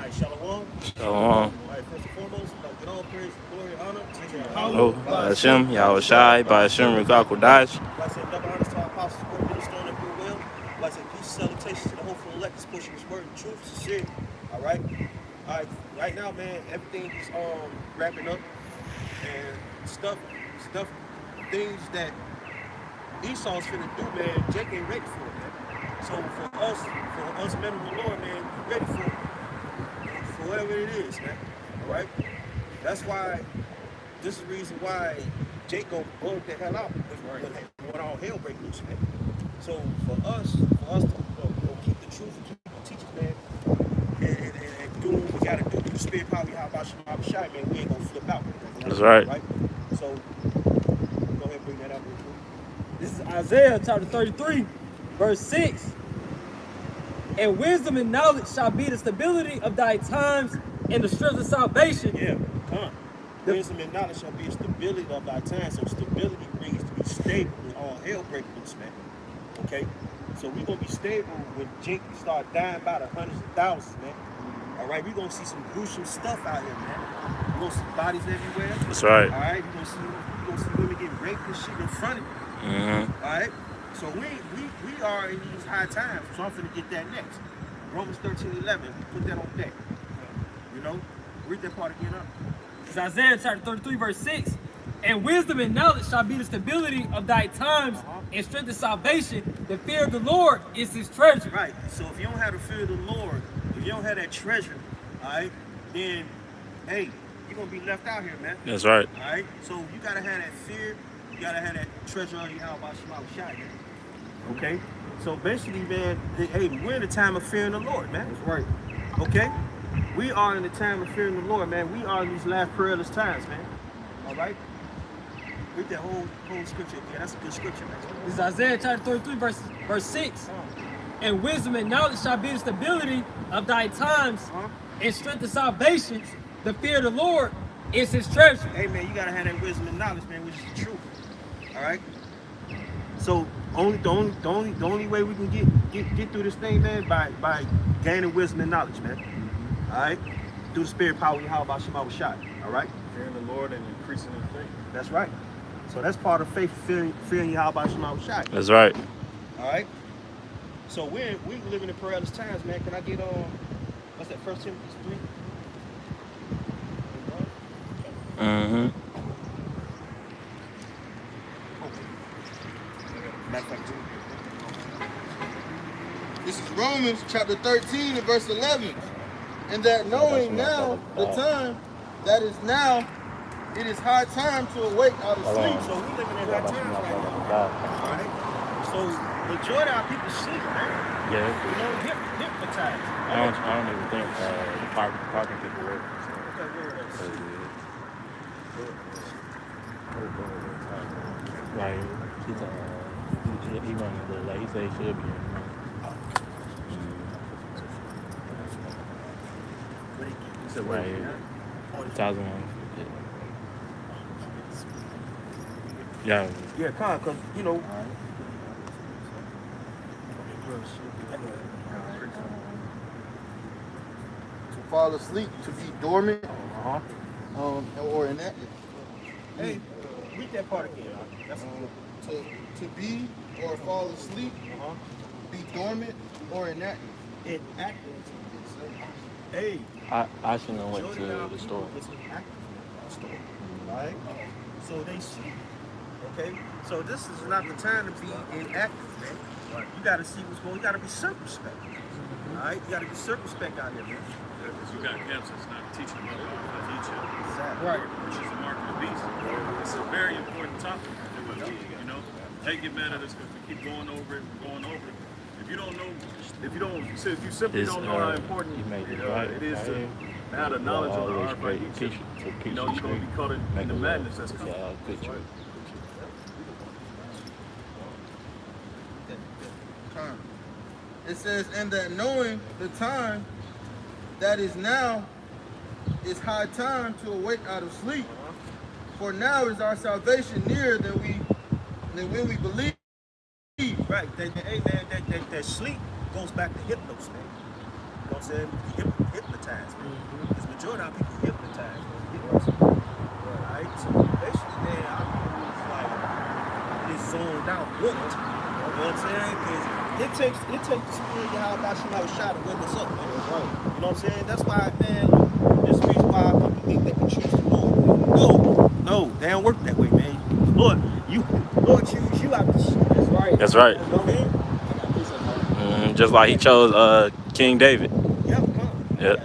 right, shalom. Shalom. All right, first and foremost, get all praise, glory, and honor to Oh, Hashem, Yahushai, Hashem, Rikakudash. Like I said, double honors to our apostles, word, minister, and goodwill. Like I said, peace, salutations to the hopeful elect, this pushing his word and truth, sincere. All right? All right, right now, man, everything is wrapping up. And stuff, things that Esau's finna do, man, Jake ain't ready for it, man. So for us men of the Lord, man, be ready for whatever it is, man. All right? That's why, this is the reason why Jake gonna blow the hell out when all hell break loose, man. So for us to keep the truth, keep the teachings, man, and do what we gotta do, the spirit power, how about Shema Bashai, man, we ain't gonna flip out. That's right. So go ahead and bring that up real quick. This is Isaiah chapter 33, verse 6. And wisdom and knowledge shall be the stability of thy times and the strength of salvation. Yeah, come on. Wisdom and knowledge shall be a stability of thy time. So stability means to be stable when all hell breaks loose, man. Okay? So we're going to be stable when Jake start dying by the hundreds of thousands, man. All right? We're going to see some gruesome stuff out here, man. We're going to see bodies everywhere. That's right. All right? We're going to see women getting raped and shit in front of you. Mm-hmm. All right? So we are in these high times. So I'm finna get that next. Romans 13:11. Put that on deck. You know? Read that part again up. It's Isaiah chapter 33, verse 6. And wisdom and knowledge shall be the stability of thy times and strength of salvation. The fear of the Lord is his treasure. Right. So if you don't have the fear of the Lord, if you don't have that treasure, all right, then, hey, you're going to be left out here, man. That's right. All right? So you got to have that fear. You got to have that treasure on you. How about Shema Bashai, man? Okay? So basically, man, hey, we're in the time of fearing the Lord, man. That's right. Okay? We are in the time of fearing the Lord, man. We are in these last perilous times, man. All right? Read that whole scripture again. That's a good scripture, man. This is Isaiah chapter 33, verse 6. And wisdom and knowledge shall be the stability of thy times and strength of salvation. The fear of the Lord is his treasure. Hey, man, you got to have that wisdom and knowledge, man, which is the truth. All right? So the only way we can get through this thing, man, by gaining wisdom and knowledge, man. All right, through the spirit power, how about Shema Bashai? All right, fearing the Lord and increasing in faith. That's right. So that's part of faith, fearing how about Shema Bashai. That's right. All right. So we living in perilous times, man. Can I get what's that? 1 Timothy 3. Mm-hmm. This is Romans chapter 13 and verse 11. And that knowing now the time that is now, it is high time to awake out of sleep. So we living in high times right now. All right. So majority of our people sleep, man. Yeah. You know, hypnotized. I don't even think the parking people work. Like, he running a little late. He said he should be. Right here. 2001. Yeah. Yeah, because, you know. To fall asleep, to be dormant, or inactive. Hey, read that part again. That's to be or fall asleep, be dormant or inactive. Inactive. Hey. I shouldn't have went to the store. Right? So they sleep. Okay? So this is not the time to be inactive, man. Right. You gotta see what's going on. You gotta be circumspect. Alright? You gotta be circumspect out here, man. Because you got camps that's not teaching them about each other. Exactly. Right. Which is the mark of the beast. It's a very important topic. You know, they get mad at us because we keep going over it. If you simply don't know how important it is to have the knowledge of the art by each other, you know, you're going to be caught in the madness that's coming. It says, and that knowing the time that is now is high time to awake out of sleep. For now is our salvation nearer than when we believe. Right. That sleep goes back to hypnos, man. what I'm saying? Hypnotized, man. Because majority of people hypnotized, man. You know what I'm saying? Right? So basically, man, I was like this zoned out, booked. You know what I'm saying? Because it takes the spirit of how about you might shot to wake us up, man. That's right. You know what I'm saying? That's why, man, this reason why people think they can choose the Lord. No, they don't work that way, man. Lord choose you out the shit. That's right. That's right. You know what I mean? Just like he chose King David. Yeah, come on. Yeah.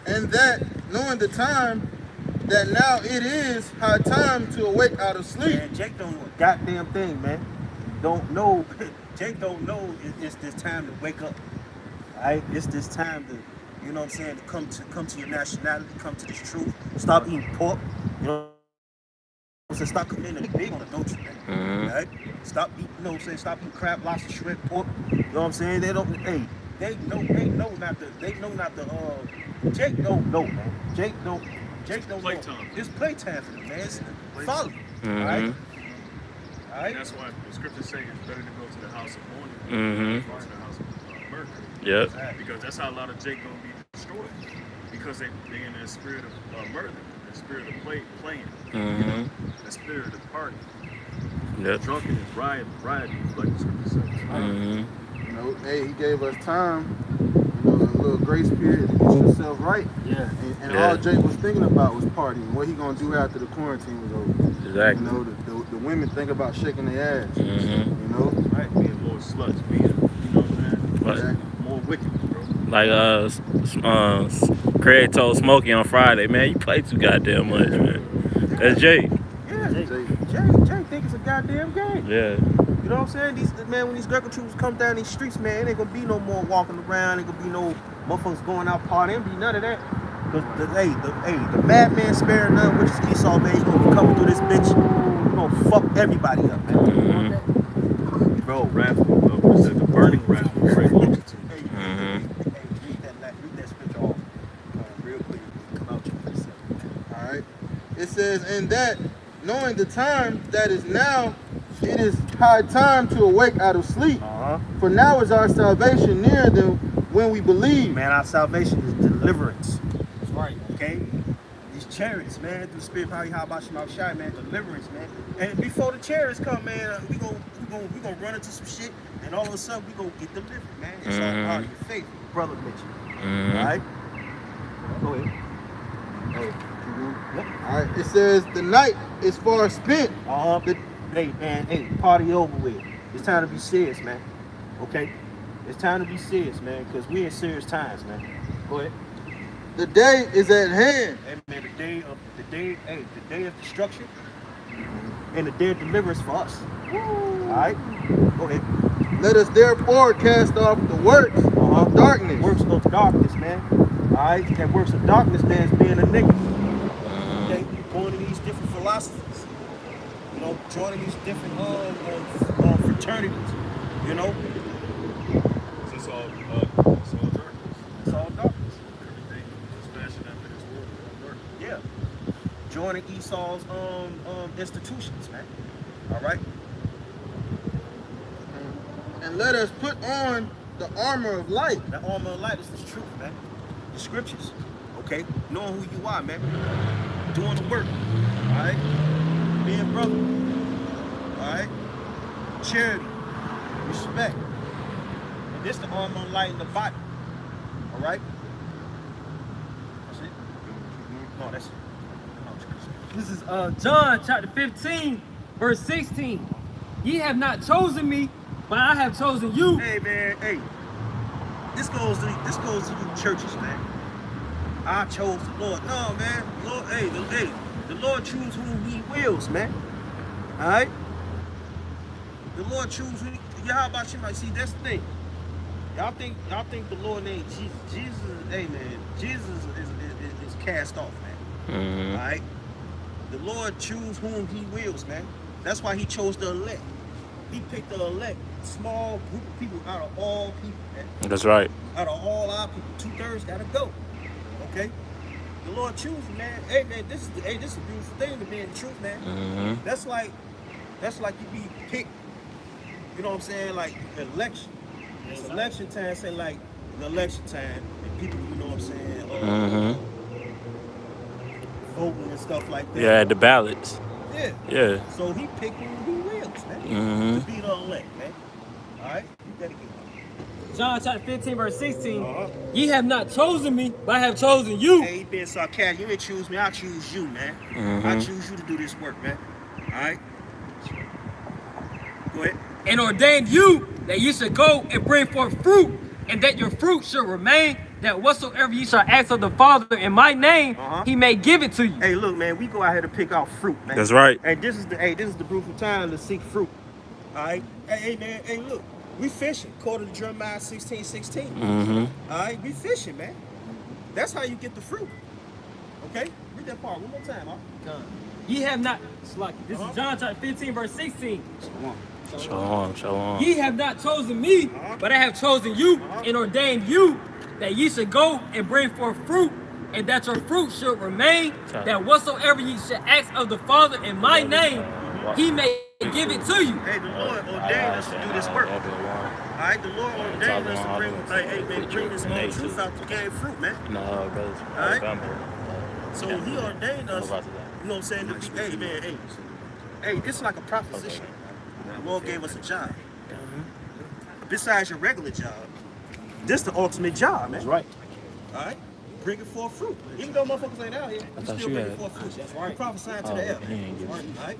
And that knowing the time that now it is high time to awake out of sleep. Man, Jake don't know a goddamn thing, man. Don't know. Jake don't know it's this time to wake up. Alright? It's this time to, you know what I'm saying, to come to your nationality, come to this truth. Stop eating pork. You know what I'm saying? Stop coming in big on adultery, man. Alright? Stop eating, you know what I'm saying? Stop eating crab, lobster, shrimp, pork. You know what I'm saying? They know not to Jake don't know, man. Jake don't Playtime. It's playtime for them, man. It's folly. Alright? Alright? That's why the scriptures say it's better to go to the house of mourning than to go to the house of murder. Yep. Because that's how a lot of Jake gonna be destroyed. Because they in that spirit of murder, that spirit of playing, that spirit of party. Yep. Drunkenness, rioting, like the scripture says. You know, hey, he gave us time, you know, a little grace period to get yourself right. Yeah. And all Jake was thinking about was partying. What he gonna do after the quarantine was over? Exactly. You know, the women think about shaking their ass. You know, Right, being more sluts, being, you know what I'm saying? More wicked, bro. Like Craig told Smokey on Friday, man, you play too goddamn much, man. That's Jake. Yeah, Jake think it's a goddamn game. Yeah. You know what I'm saying? When these record troopers come down these streets, man, it ain't gonna be no more walking around. Ain't gonna be no motherfuckers going out partying. Ain't gonna be none of that. Cause the madman sparing none, which is Esau, man. He gonna be coming through this bitch. He gonna fuck everybody up, man. Bro, wrath, the burning wrath will break multitude. Read that scripture off real quick. Come out for yourself. all right. It says, "And that knowing the time that is now, it is high time to awake out of sleep. For now is our salvation nearer than when we believe." Man, our salvation is deliverance. That's right. Okay? These chariots, man, through the spirit power, how about you, Shai, man, deliverance, man. And before the chariots come, man, we gonna run into some shit, and all of a sudden we gonna get delivered, man. It's all part of your faith, brother Mitchell. All right? Go ahead. Yep. All right. It says, "The night is far spent." Hey, party over with. It's time to be serious, man. Okay? It's time to be serious, man, because we're in serious times, man. Go ahead. "The day is at hand." Hey, man, the day of destruction and the day of deliverance for us. All right? Go ahead. "Let us therefore cast off the works of darkness." Works of darkness, man. All right? That works of darkness, man, is being a nigga. Okay? Going to these different philosophies. You know, joining these different fraternities. You know? It's all darkness. It's all darkness. Everything is fashioned after this world. It's all dark. Yeah. Joining Esau's institutions, man. All right? "And let us put on the armor of light." That armor of light is the truth, man. The scriptures. Okay? Knowing who you are, man. Doing the work. All right? Being brother. All right? Charity. Respect. And this the armor of light in the body. All right? That's it? No, that's it. This is John chapter 15, verse 16. Ye have not chosen me, but I have chosen you. Hey, man, hey. This goes to you churches, man. I chose the Lord. No, man. Lord, the Lord chooses whom he wills, man. All right? The Lord chooses who how about you? Like, see, that's the thing. Y'all think the Lord named Jesus. Jesus is cast off, man. All right? The Lord chooses whom he wills, man. That's why he chose the elect. He picked the elect, small group of people out of all people, man. That's right. Out of all our people, 2/3 gotta go. Okay? The Lord chooses, man. Hey, man, this is a beautiful thing to be in the truth, man. That's like That's like you be picked. You know what I'm saying? Like election. It's election time. Say like the election time, and people, you know what I'm saying? Voting and stuff like that. Yeah, the ballots. Yeah. Yeah. So he picked who he wills, man, to be the elect, man. All right, you dedicate. John chapter 15, verse 16. Ye have not chosen me, but I have chosen you. Hey, you been sarcastic. You didn't choose me. I choose you, man. I choose you to do this work, man. All right. Go ahead. And ordained you that ye should go and bring forth fruit, and that your fruit should remain, that whatsoever ye shall ask of the Father in my name, he may give it to you. Hey, look, man, we go out here to pick out fruit, man. That's right. And this is the brutal time to seek fruit. All right. Hey, man. Hey, look, we fishing. According to Jeremiah 16:16. All right, we fishing, man. That's how you get the fruit. Okay. Read that part one more time, huh? Ye have not. This is John chapter 15, verse 16. Shalom. Ye have not chosen me, but I have chosen you and ordained you that ye should go and bring forth fruit, and that your fruit should remain, that whatsoever ye should ask of the Father in my name, he may give it to you. Hey, the Lord ordained us to do this work. All right, the Lord ordained us to bring this truth out to gain fruit, man. No, brothers. All right. So he ordained us. You know what I'm saying? To be, hey, man, hey, it's like a proposition. The Lord gave us a job. Besides your regular job, this the ultimate job, man. That's right. All right? Bringing forth fruit. Even though motherfuckers ain't out here, we still bringing forth fruit. That's right. Prophesying to the air. All right?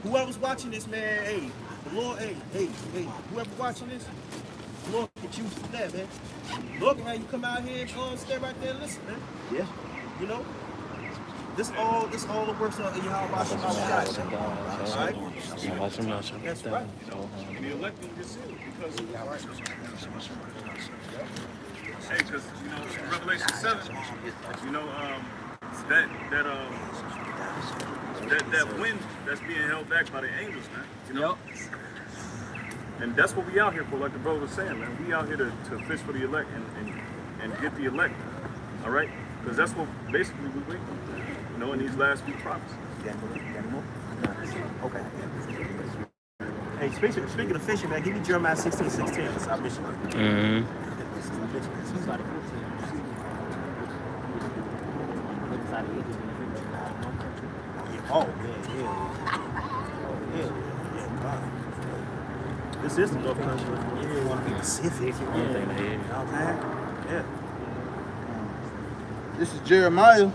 Whoever's watching this, man, hey, the Lord, hey, whoever watching this, the Lord can choose for that, man. Lord can have you come out here and stay right there and listen, man. Yeah. You know? This all the works of Yahweh Hashem Shai. All right? That's right. The electing is sealed because hey, because you know in Revelation 7, you know that wind that's being held back by the angels, man. You know. And that's what we out here for, like the brother was saying, man. We out here to fish for the elect and get the elect. All right? Because that's what basically we wait for. You know, in these last few prophets. Okay. Hey, speaking of fishing, man, give me Jeremiah 16:16. That's our mission. Oh, yeah. This is the North Country. You want to be Pacific. Yeah. This is Jeremiah.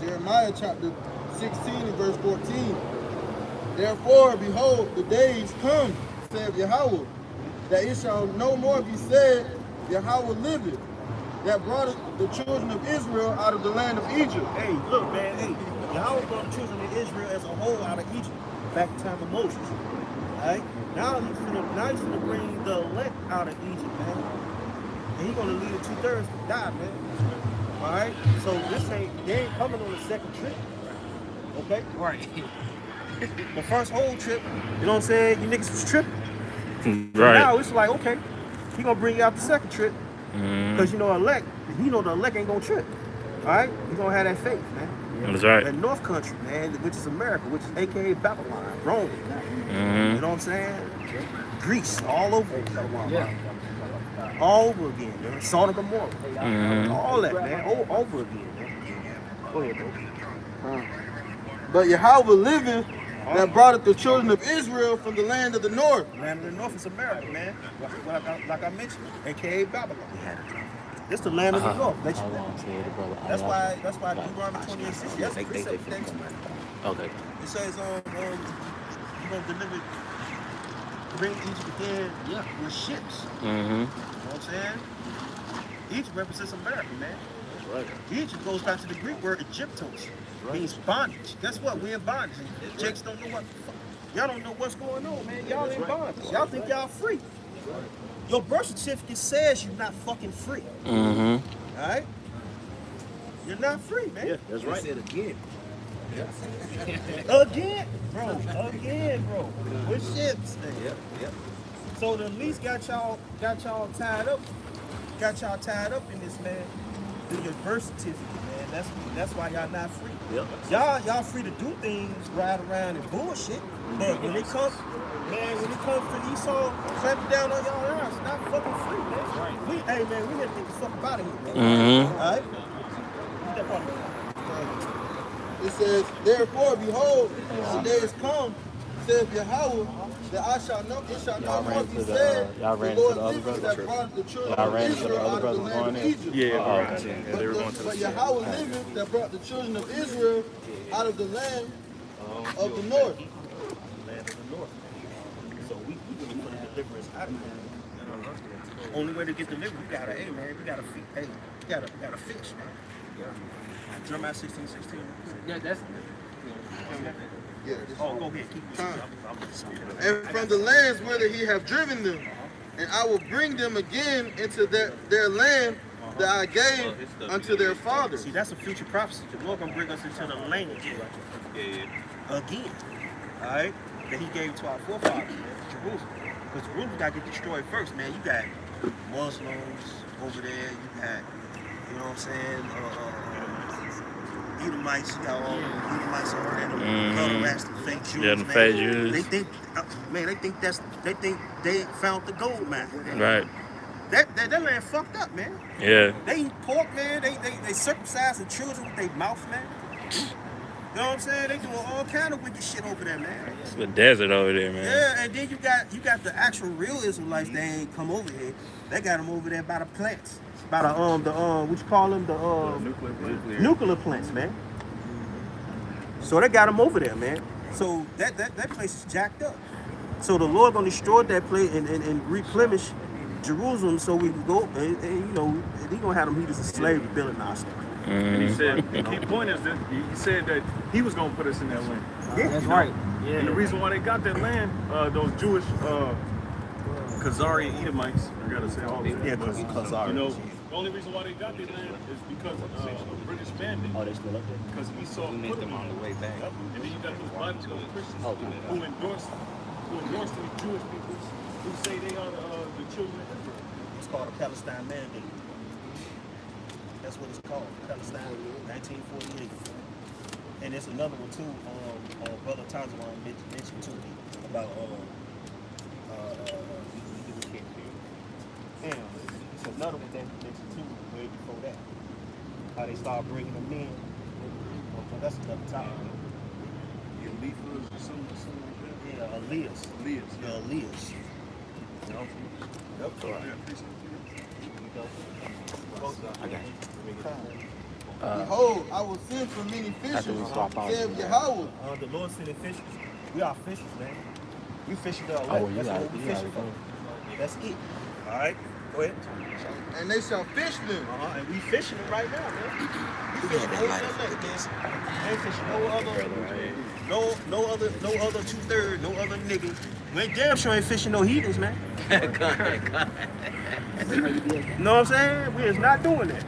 Jeremiah chapter 16 and verse 14. Therefore, behold, the days come, saith Yahweh, that it shall no more be said, Yahweh liveth, that brought the children of Israel out of the land of Egypt. Hey, look, man. Hey, Yahweh brought the children of Israel as a whole out of Egypt back in the time of Moses. All right? Now he's gonna bring the elect out of Egypt, man. And he's gonna lead the 2/3 to die, man. All right? So they ain't coming on the second trip. Okay? Right. The first whole trip, you know what I'm saying? You niggas was tripping. Right. Now it's like, okay, he gonna bring you out the second trip. Because you know the elect ain't gonna trip. All right? He's gonna have that faith, man. That's right. That North Country, man, which is America, which is AKA Babylon, Rome. You know what I'm saying? Greece, all over. Yeah. All over again, man. Sodom and Gomorrah. All that, man. All over again, man. Go ahead, bro. But Yahweh liveth, that brought the children of Israel from the land of the north. Land of the north is America, man. Like I mentioned, AKA Babylon. This the land of the north. That's why Deuteronomy 28:6. That's what it says. Okay. It says, you're gonna bring Egypt again with ships. You know what I'm saying? Egypt represents America, man. That's right. Egypt goes back to the Greek word Egyptos. Means bondage. Guess what? We're in bondage. Jakes don't know what the fuck. Y'all don't know what's going on, man. Y'all in bondage. Y'all think y'all free. Your birth certificate says you're not fucking free. All right? You're not free, man. Yeah, that's right. I said again. Again, bro. With ships. Yep. So the least got y'all tied up in this, man. Through your birth certificate, man. That's why y'all not free. Yep. Y'all free to do things, ride around and bullshit. But when it comes to Esau clamping down on y'all ass, it's not fucking free, man. Right. Hey man, we had to get the fuck out of here, man. All right. That part. It says, therefore, behold, the day is come, saith Yahweh, that it shall no more be said, the Lord liveth that brought the children of Israel out of the land of Egypt. They were going to the But Yahweh liveth that brought the children of Israel out of the land of the north. Land of the north. So we looking for the deliverance out of here. Only way to get delivered, we gotta fish, man. Jeremiah 16:16. Yeah, that's. Yeah, Oh, go ahead. Keep time. I'm And from the lands whither he hath driven them, and I will bring them again into their land that I gave unto their fathers. See, that's a future prophecy. The Lord gonna bring us into the land again. All right? That he gave to our forefathers, man, Jerusalem. Because Jerusalem got to get destroyed first, man. You got Muslims over there. You got, you know what I'm saying? Edomites, you got all Edomites around them, color rats, the fake Jews, the man. fake Jews. They think, they think they found the gold mine. Man. Right. That land fucked up, man. Yeah. They eat pork, man. They circumcise the children with their mouth, man. You know what I'm saying? They doing all kind of wicked shit over there, man. It's the desert over there, man. Yeah, and then you got the actual real Israelites. They ain't come over here. They got them over there by the plants, by the what you call them, the nuclear plants, man. So they got them over there, man. So that place is jacked up. So the Lord gonna destroy that place and replenish Jerusalem, so we can go and you know he gonna have them heathens as slavery building our stuff. And he said, the key point is that he said that he was going to put us in that land. That's right. Yeah. And the reason why they got that land, those Jewish Khazari Edomites, I gotta say all that. Yeah, Khazari. You know, the only reason why they got that land is because of British mandate. Oh, they still up there? Because Esau We put met them on the way back. Yep. And then you got those Bible Christians Oh, who endorse these Jewish people who say they are the children of Israel. It's called a Palestine mandate. That's what it's called, Palestine, 1948. And there's another one too. Brother Tazwan mentioned to me about it's another one that he mentioned too way before that. How they start bringing them in. But that's another topic. Eliphaz or something like that. Yeah, Elias. Yeah, Elias. You know? Yep. I got you. Behold, I will send for many fishers, saith Yahweh. The Lord sending fishers. We are fishers, man. We fishing the Oh, That's what we fishing for. That's it. All right, go ahead. And they shall fish them. And we fishing them right now, man. We fishing over that lake, man. Ain't fishing no other 2/3, no other nigga. We ain't damn sure ain't fishing no heathens, man. Know what I'm saying? We is not doing that.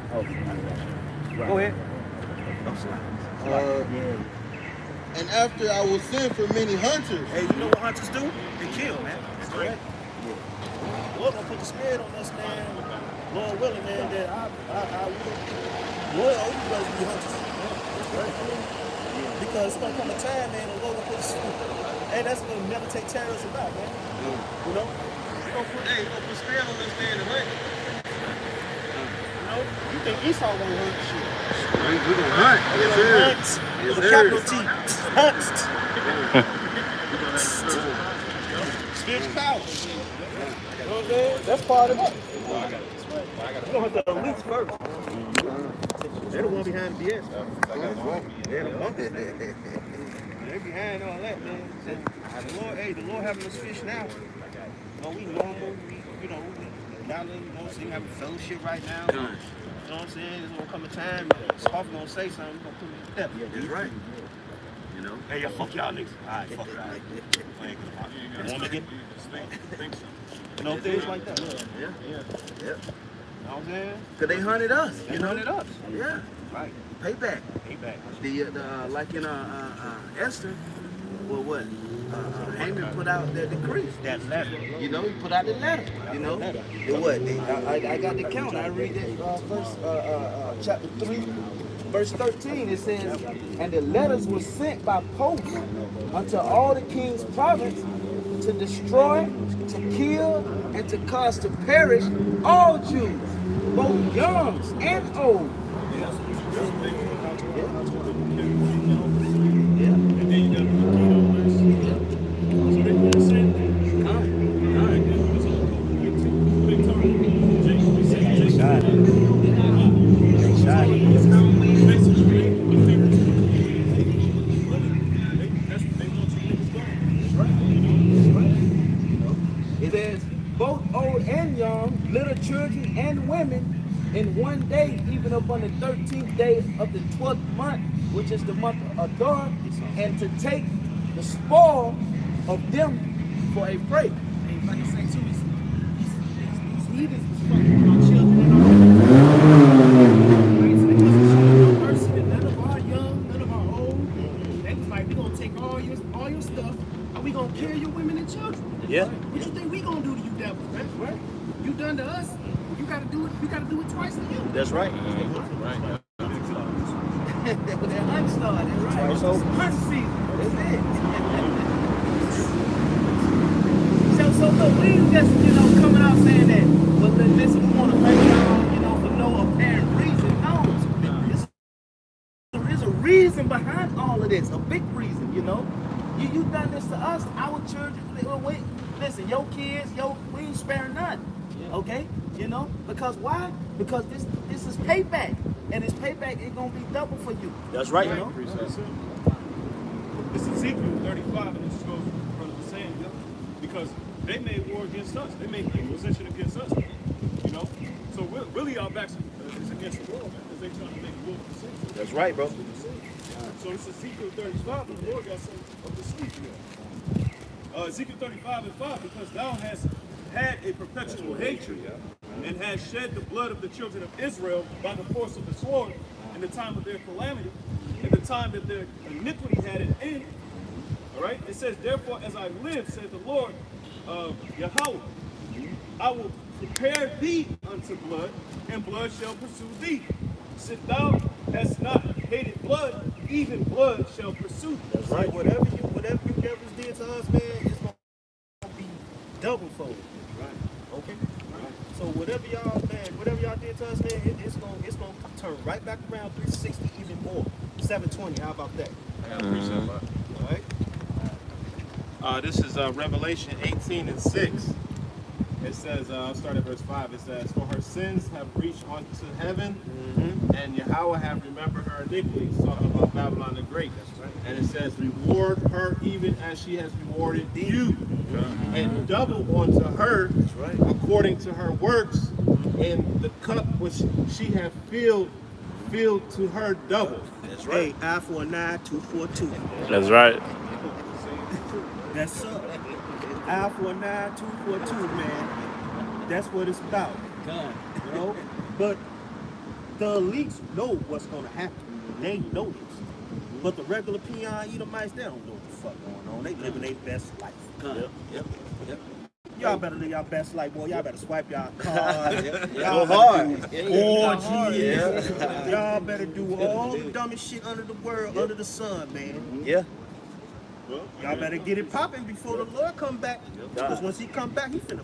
Go ahead. And after I will send for many hunters. Hey, you know what hunters do? They kill, man. That's right. Lord gonna put the spirit on us, man. Lord willing, man, that I will. Lord, all you brothers be hunters. That's right. Because it's gonna come a time, man, the Lord gonna put the spirit. Hey, that's what meditate terrorists about, man. You know? He's gonna put spirit on us, man, to hunt. You know? You think Esau gonna hunt shit? We gonna hunt. Yes, sir. With a capital T. Hunt. Spiritual power. You know what I'm saying? That's part of it. You don't have to elites first. They're the one behind the BS. They're the one. They're behind all that, man. The Lord having us fish now. You know, we normal. We we having fellowship right now. You know what I'm saying? There's gonna come a time, Scoff gonna say something, we're gonna put him to death. Yeah, that's right. You know? Hey, fuck y'all niggas. Alright, fuck y'all. You want me again? You know, things like that. Yeah. You know what I'm saying? Cause they hunted us. They hunted us. Yeah. Right. Payback. Payback. Like in Esther, well, what? Haman put out that decree. That letter. You know, he put out the letter. You know, it what? I got the count. I read that verse, chapter 3, verse 13, it says, and the letters were sent by post unto all the king's province to destroy, to kill, and to cause to perish all Jews, both young and old. And then you got the kingdoms. So they do the same thing. It says, both old and young, little children and women, in one day, even upon the 13th day of the 12th month, which is the month of Adar, and to take the spoil of them for a prey. Like I say too, these heathens was fucking our children and our right? So they wasn't showing no mercy to none of our young, none of our old. They was like, we gonna take all your stuff and we gonna kill your women and children. Yeah. What you think we gonna do to you devils, man? Right? You done to us, you gotta do it twice to you. That's right. Right. That hunt started, right? So hunt season. That's it. So look, we ain't just, coming out saying that, well, listen, we want to hurt y'all, for no apparent reason. No. There is a reason behind all of this, a big reason, You done this to us, our children, listen, your kids, we ain't sparing none. Okay? Because why? Because this is payback. And this payback is gonna be double for you. That's right. It's Ezekiel 35, and this goes from the saying, because they made war against us. They made inquisition against us. So really our backs is against the world, man, because they trying to make war for the saints. That's right, bro. So it's Ezekiel 35, and the Lord got some of the sleep Ezekiel 35 and 5, because thou hast had a perpetual hatred and hast shed the blood of the children of Israel by the force of the sword in the time of their calamity, in the time that their iniquity had an end. All right? It says, therefore, as I live, said the Lord, Yahweh, I will prepare thee unto blood, and blood shall pursue thee. Since thou hast not hated blood, even blood shall pursue thee. That's right. Whatever you devils did to us, man, it's gonna be double fold. Right. Okay. Right. So whatever y'all did to us, man, it's gonna turn right back around 360, even more. 720. How about that? I got All right. This is Revelation 18 and 6. It says, I'll start at verse 5. It says, for her sins have reached unto heaven, and Yahweh have remembered her iniquities. Talking about Babylon the Great. That's right. And it says, reward her even as she has rewarded you, and double unto her according to her works, and the cup which she hath filled to her double. That's right. Hey, eye for an eye, tooth for a tooth. That's right. That's up. Eye for an eye, tooth for a tooth, man. That's what it's about. But the elites know what's gonna happen. They know this. But the regular peon Edomites, they don't know what the fuck going on. They living their best life. Yep. Y'all better live y'all best life, boy. Y'all better swipe y'all cards. Y'all hard. Orgies. Y'all better do all the dumbest shit under the world, under the sun, man. Yeah. Y'all better get it popping before the Lord come back. Because once he come back, he finna.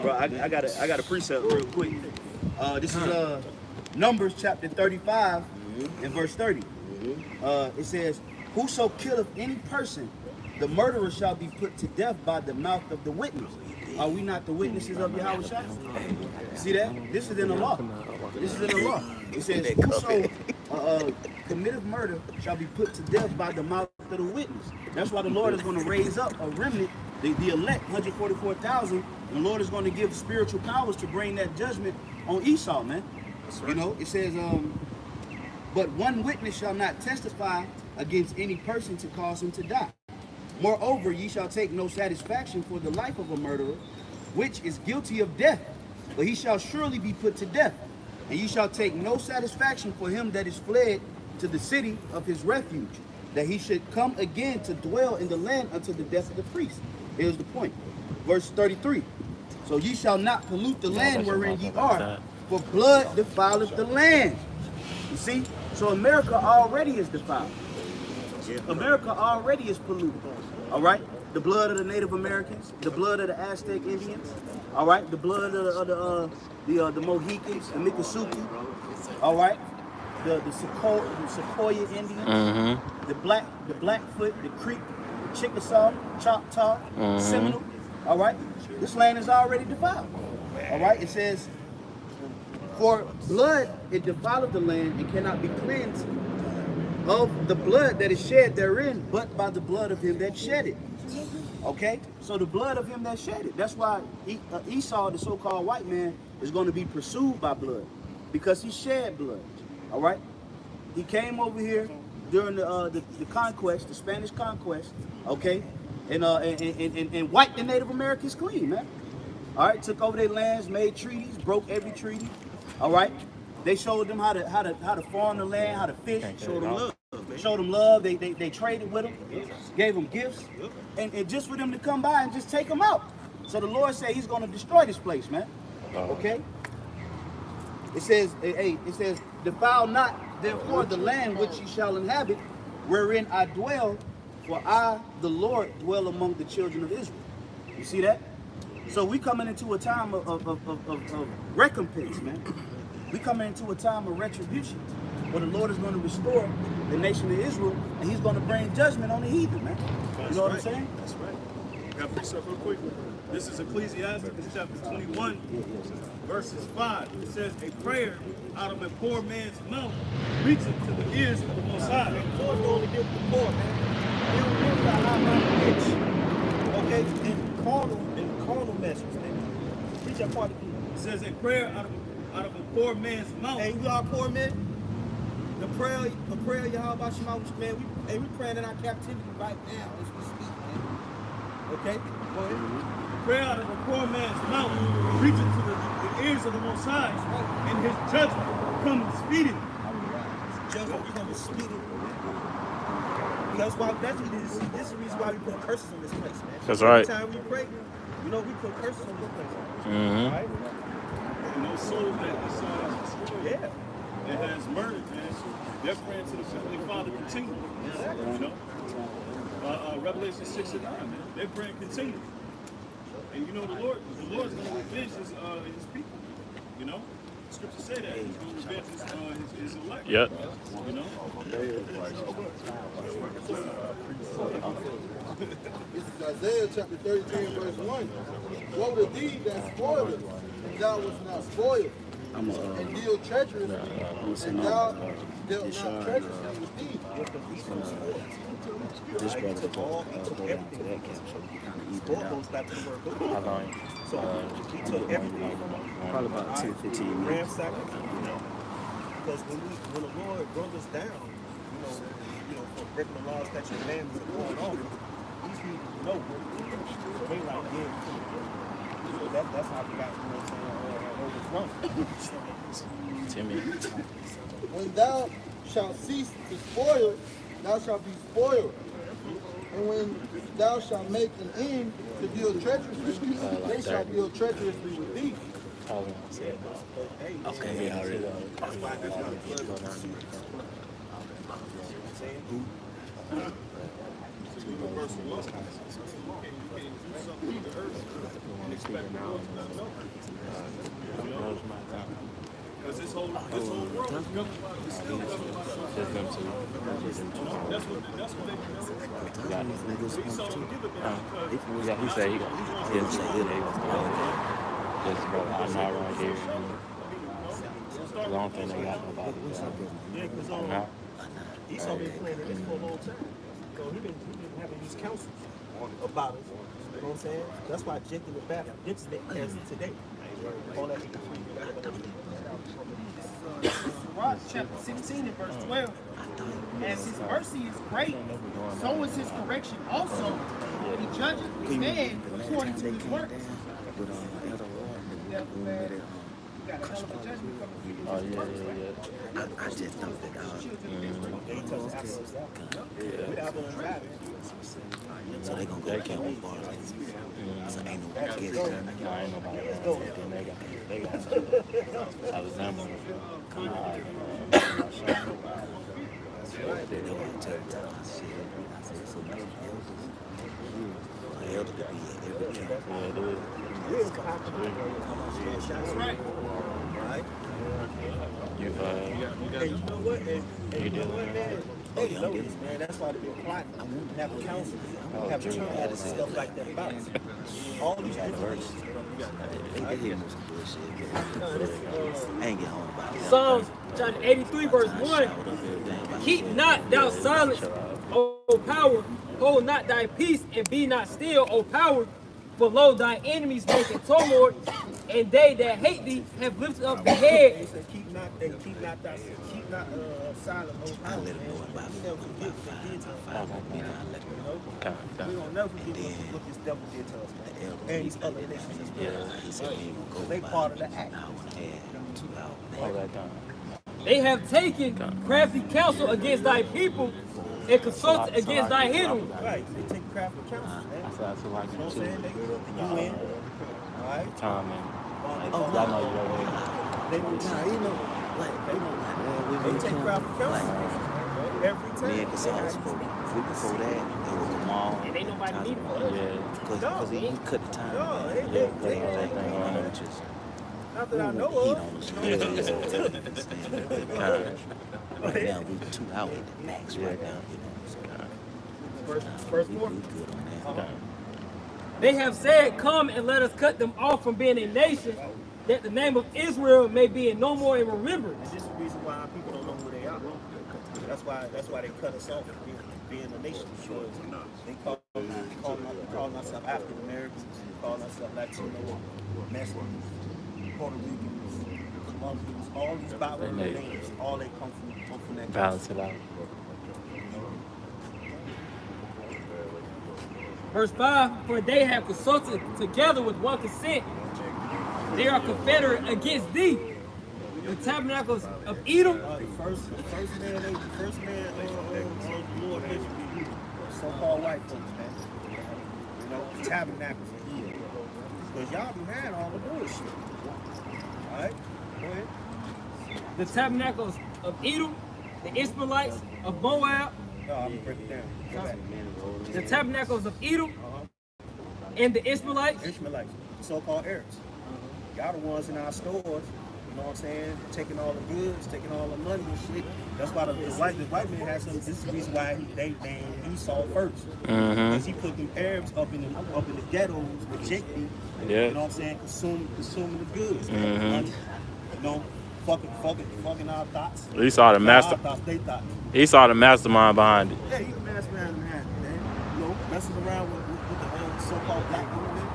Bro, I got a precept real quick. This is Numbers chapter 35 and verse 30. It says, whoso killeth any person, the murderer shall be put to death by the mouth of the witness. Are we not the witnesses of Yahweh Shai? See that? This is in the law. This is in the law. It says, whoso committeth murder shall be put to death by the mouth of the witness. That's why the Lord is going to raise up a remnant, the elect, 144,000. The Lord is going to give spiritual powers to bring that judgment on Esau, man. It says, but one witness shall not testify against any person to cause him to die. Moreover, ye shall take no satisfaction for the life of a murderer, which is guilty of death, but he shall surely be put to death. And ye shall take no satisfaction for him that is fled to the city of his refuge, that he should come again to dwell in the land until the death of the priest. Here's the point. Verse 33. So ye shall not pollute the land wherein ye are, for blood defileth the land. You see? So America already is defiled. America already is polluted. All right? The blood of the Native Americans, the blood of the Aztec Indians, all right? The blood of the Mohicans, the Miccosukee, all right? The Sequoia Indians, the Blackfoot, the Creek, the Chickasaw, Choctaw, Seminole, all right? This land is already defiled. All right? It says, for blood, it defileth the land and cannot be cleansed of the blood that is shed therein, but by the blood of him that shed it. Okay? So the blood of him that shed it. That's why Esau, the so-called white man, is going to be pursued by blood, because he shed blood. All right? He came over here during the conquest, the Spanish conquest, okay? And wiped the Native Americans clean, man. All right? Took over their lands, made treaties, broke every treaty. All right? They showed them how to farm the land, how to fish. Showed them love. Showed them love. They traded with them, gave them gifts, and just for them to come by and just take them out. So the Lord said He's going to destroy this place, man. Okay. It says, defile not therefore the land which ye shall inhabit, wherein I dwell, for I, the Lord, dwell among the children of Israel. You see that? So we coming into a time of recompense, man. We coming into a time of retribution, where the Lord is going to restore the nation of Israel, and He's going to bring judgment on the heathen, man. You know what I'm saying? That's right. Got to preach up real quick. This is Ecclesiastes chapter 21, verses 5. It says, a prayer out of a poor man's mouth reaches to the ears of the Most High. The Lord only give the poor, man. He don't give the high-minded rich. Okay? And carnal message, man. Preach that part again. It says, a prayer out of a poor man's mouth. Hey, we are poor men. The prayer, Yahweh Shema, man, we praying in our captivity right now as we speak, man. Okay? Go ahead. Prayer out of a poor man's mouth reaches to the ears of the Most High, and His judgment comes speedily. Judgment comes speedily. That's why this is the reason why we put curses on this place, man. That's right. Every time we pray, you know, we put curses on this place. Mm-hmm. Right? And those souls that Yeah. that has murdered, man, they're praying to the Heavenly Father continually. You know? Revelation 6 and 9, man. They're praying continually. And you know the Lord's going to revenge his people. You know? Scripture say that. He's going to revenge his elect. Yep. You know? This is Isaiah chapter 33 and verse 1. Woe to thee that spoileth, and thou wast not spoiled, and deal treacherously, and thou dealt not treacherously with thee. This brother took everything to that camp, so he kind of evened out. Goes back to the word book. How long? So he took everything from Probably about 10, 15 minutes. ransacked it. Because when the Lord brought us down, you know, for breaking the laws, statutes, and commandments and going on, these people know what to do. So they like, yeah, so that's how we got, you know what I'm saying, overthrown. 10 minutes. When thou shalt cease to spoil, thou shalt be spoiled. And when thou shalt make an end to deal treacherously, they shall deal treacherously with thee. Okay, we already know. That's why the blood is Because this whole world is governed by the still governed by the That's what they do. So give it back because Yeah, he said he didn't say that he was going to just go out now right here. I don't think they got nobody. Yeah, because Esau been planning this for a long time. So he been having these councils about it. You know what I'm saying? That's why Jacob the Baptist gets it as today. All that Rock chapter 16 and verse 12. As his mercy is great, so is his correction also. He judges the man according to his works. Yeah, man. You got a hell of a judgment coming from his works, right? I just thought that So they gonna go to camp with bars. So ain't nobody gets it. No, ain't nobody. Then they got Alexander. Come on. They won't tell the time. Shit. I said, so many elders. An elder could be at every camp. Yeah, it is. That's right. Right? You Hey, you know what? Hey, you know what, man? Oh, yeah, I'm Know getting this, man. That's why they've been plotting. Have a council, have a turnout and stuff like that about it. All these different things. They hit me with some bullshit. I ain't get home about it. Psalms chapter 83, verse 1. Keep not thou silence, O power. Hold not thy peace, and be not still, O power. For lo, thy enemies make a tumult, and they that hate thee have lifted up the They head. say keep not silent. I let them know about 5 minutes. I let them know. We don't never forget what this devil did to us, man. And these other nations as well. He said he ain't gonna go They by part of the act. an hour and a half, 2 hours. all that time. They have taken crafty counsel against thy people, and consulted against thy hidden. Right. They take crafty counsel, man. I said I feel like You know you what too. I'm saying? They win. All right. Time and Oh, y'all know you already. They know. Nah, you know, like, They know. man, They take crafty counsel every time. me and Casal spoke. Week before that, it was Kamal. And ain't nobody need it for us. Yeah. Because he cut the time. No, man. they Just not that I know heat of. on us. Right now, we 2 hours at the max right now, you know. So, First we four. good on that. They have said, come and let us cut them off from being a nation, that the name of Israel may be no more in remembrance. This is the reason why people don't know who they are. That's why they cut us off from being a nation. Because they calling ourselves African Americans, calling ourselves Latino, Mexicans, Puerto Ricans, Colombians, all these Bible names, all they come from that. Balance it out. Verse 5, for they have consulted together with one consent. They are confederate against thee. The tabernacles of Edom. The first man of the Lord is so-called white folks, man. You know, tabernacles of Edom. Because y'all behind all the bullshit. All right, go ahead. The tabernacles of Edom, the Ishmaelites of Moab, No, I'm gonna break it down. Go back. the tabernacles of Edom, and the Ishmaelites. Ishmaelites, so-called Arabs. Y'all the ones in our stores, you know what I'm saying? Taking all the goods, taking all the money and shit. That's why the white man has some. This is the reason why they banned Esau first. Because he put them Arabs up in the ghettos with Jakey. Yeah. You know what I'm saying? Consuming the goods. Money, you know, fucking our thoughts. He saw the master. Our thoughts, they thoughts. He saw the mastermind behind it. Yeah, you can mastermind behind it, man. You know, messing around with the so-called black women.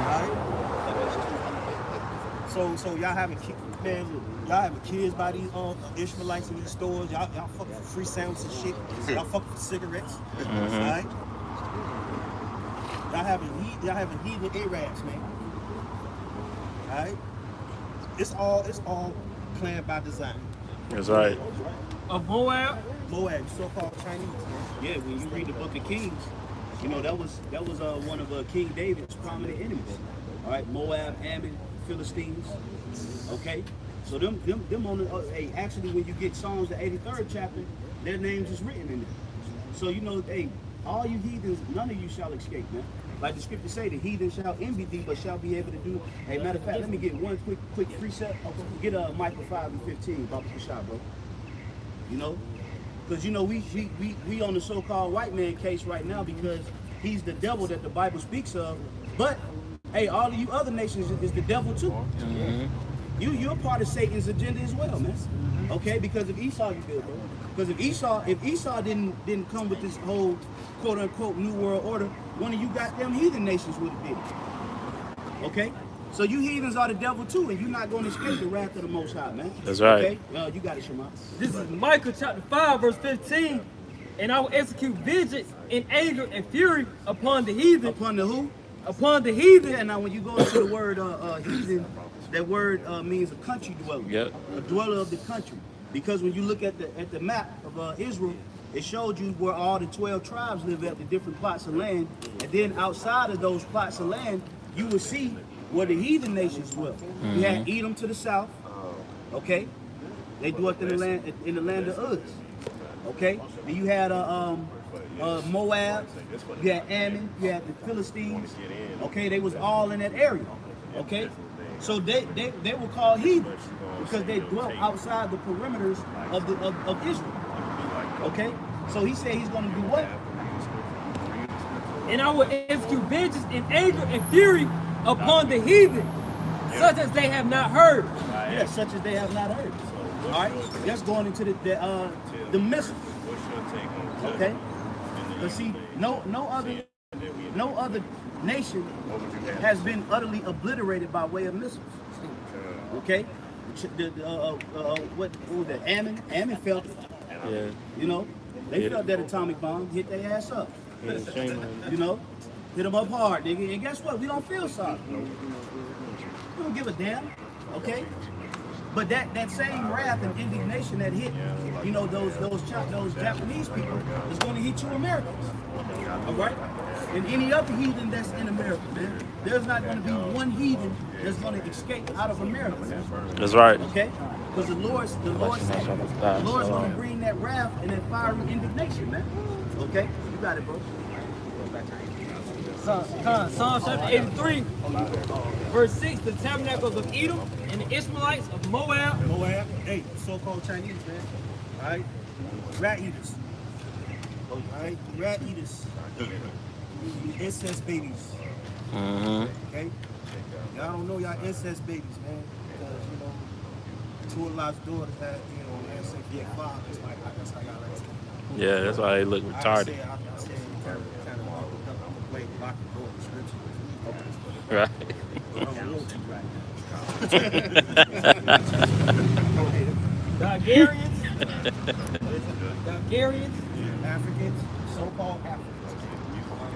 Alright? So y'all having kids, man, y'all having kids by these Ishmaelites in these stores. Y'all fucking for free sandwiches and shit. Y'all fucking for cigarettes. Alright? Y'all having heathen Arabs, man. Alright? It's all planned by design. That's right. Of Moab. Moab, so-called Chinese, man. Yeah, when you read the Book of Kings, you know that was one of King David's prominent enemies. All right, Moab, Ammon, Philistines. Okay, so them on the hey, actually when you get Psalms the 83rd chapter, their names is written in there. So you know, hey, all you heathens, none of you shall escape, man. Like the scripture say, the heathen shall envy thee, but shall be able to do. Hey, matter of fact, let me get one quick precept. Get Micah 5 and 15, Baba Kashah, bro. You know, because you know we on the so-called white man case right now because he's the devil that the Bible speaks of. But hey, all of you other nations is the devil too. You're part of Satan's agenda as well, man. Okay, because of Esau you feel, bro. Because if Esau didn't come with this whole quote unquote new world order, one of you goddamn heathen nations would have been. Okay? So you heathens are the devil too, and you're not going to escape the wrath of the Most High, man. That's right. Okay? You got it, Shema. This is Micah chapter 5, verse 15. And I will execute vengeance and anger and fury upon the heathen. Upon the who? Upon the heathen. Yeah, now when you go into the word heathen, that word means a country dweller. Yep. A dweller of the country. Because when you look at the map of Israel, it showed you where all the 12 tribes live at the different plots of land, and then outside of those plots of land, you would see where the heathen nations dwell. You had Edom to the south, okay? They dwelt in the land of Uz, okay? And you had Moab, you had Ammon, you had the Philistines, okay? They was all in that area, okay? So they were called heathens because they dwelt outside the perimeters of Israel, okay? So he said he's going to do what? And I will execute vengeance and anger and fury upon the heathen, such as they have not heard. Yeah, such as they have not heard. All right, that's going into the missiles. Okay, but see, no other nation has been utterly obliterated by way of missiles. Okay, what was that? Ammon felt it. Yeah. You know, they felt that atomic bomb hit their ass up. Yeah, shame on You know, hit them up hard, nigga. And guess what? We don't feel sorry. We don't give a damn. Okay. But that same wrath and indignation that hit, you know, those Japanese people is going to hit you Americans. All right? And any other heathen that's in America, man. There's not going to be one heathen that's going to escape out of America. That's right. Okay? Because the Lord's going to bring that wrath and that fiery indignation, man. Okay? You got it, bro. Psalm chapter 83, verse 6, the tabernacles of Edom and the Ishmaelites of Moab. Hey, so-called Chinese, man. All right? Rat eaters. All right? Rat eaters. Incest babies. Okay? Y'all don't know y'all incest babies, man. Because, you know, two of Lot's daughters had, you know, ancestors get fathers. That's how y'all like to. Yeah, that's why they look retarded. I say kind of way lock the door in scripture. Right. Bulgarians, Africans, so-called Africans.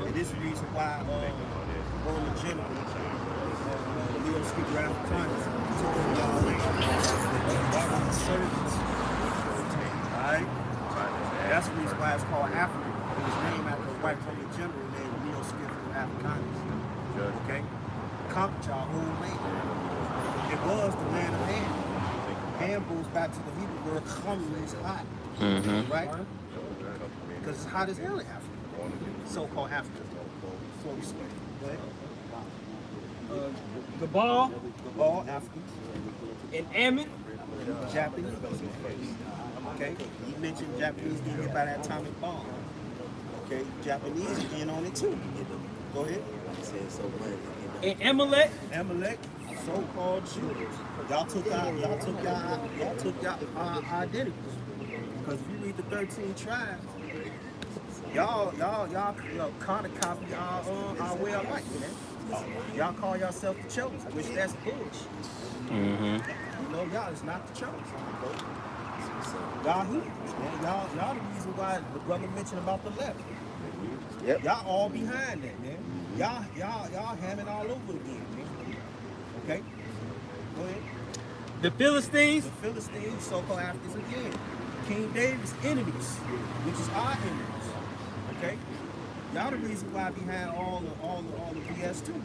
And this is the reason why Roman general, Leo Skipper Africanus, told y'all surgeons. Alright? That's the reason why it's called African. It was named after a white Roman general named Leo Skipper Africanus. Okay? Conquered y'all whole land. It was the land of Ham. Ham goes back to the Hebrew word chum means hot. Right? Because it's hot as hell in Africa. So-called Africa. So we speak. Go ahead. Gabal, Africans. and Ammon. Japanese. Okay? You mentioned Japanese getting hit by that atomic bomb. Okay? Japanese are getting on it too. Go ahead. And Amalek. Amalek, so-called Jews. Y'all took y'all identities. Because if you read the 13 tribes, y'all kind of copy our way of life, man. Y'all call yourself the chosen, which that's bullshit. You know, y'all is not the chosen. Y'all heathens, man. Y'all the reason why the brother mentioned about the left. Yep. Y'all all behind that, man. Y'all having all over again, man. Okay? Go ahead. The Philistines. The Philistines, so-called Africans again. King David's enemies, which is our enemies. Okay? Y'all the reason why behind all the BS too.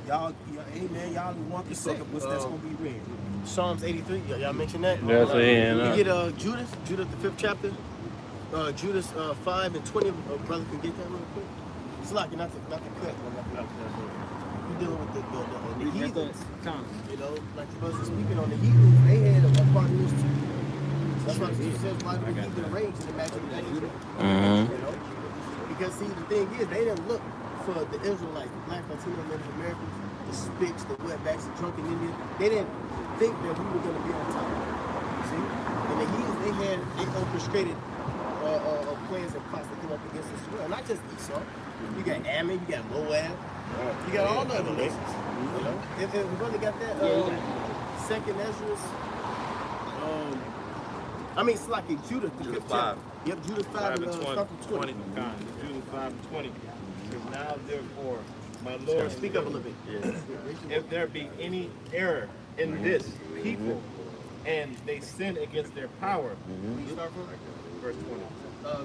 Y'all, amen, y'all want to say what's that's gonna be read. Psalms 83, y'all mentioned that? That's it. You get Judas, the 5th chapter, Judas 5 and 20. Brother can get that real quick. It's like not to cut. You're dealing with the heathens. You know, like the brother speaking on the heathens, they had a part of this too. That's why it says why the heathen rage in the back of the day. You know? Because see, the thing is, they didn't look for the Israelites, the black Latino Native Americans, the Spics, the wetbacks, the drunken Indians. They didn't think that we were going to be on top. See? And the heathens, they orchestrated plans and plots that came up against us as well. Not just Esau. You got Ammon, you got Moab, you got all the other nations. You know? If the brother got that second Ezra's, I mean, it's like in Judah, the 5th chapter. Yep, Judah 5 and 20. Judah 5 and 20. Because now, therefore, my Lord, Speak up a little bit. if there be any error in this people, and they sin against their power. Can you start from Verse 20.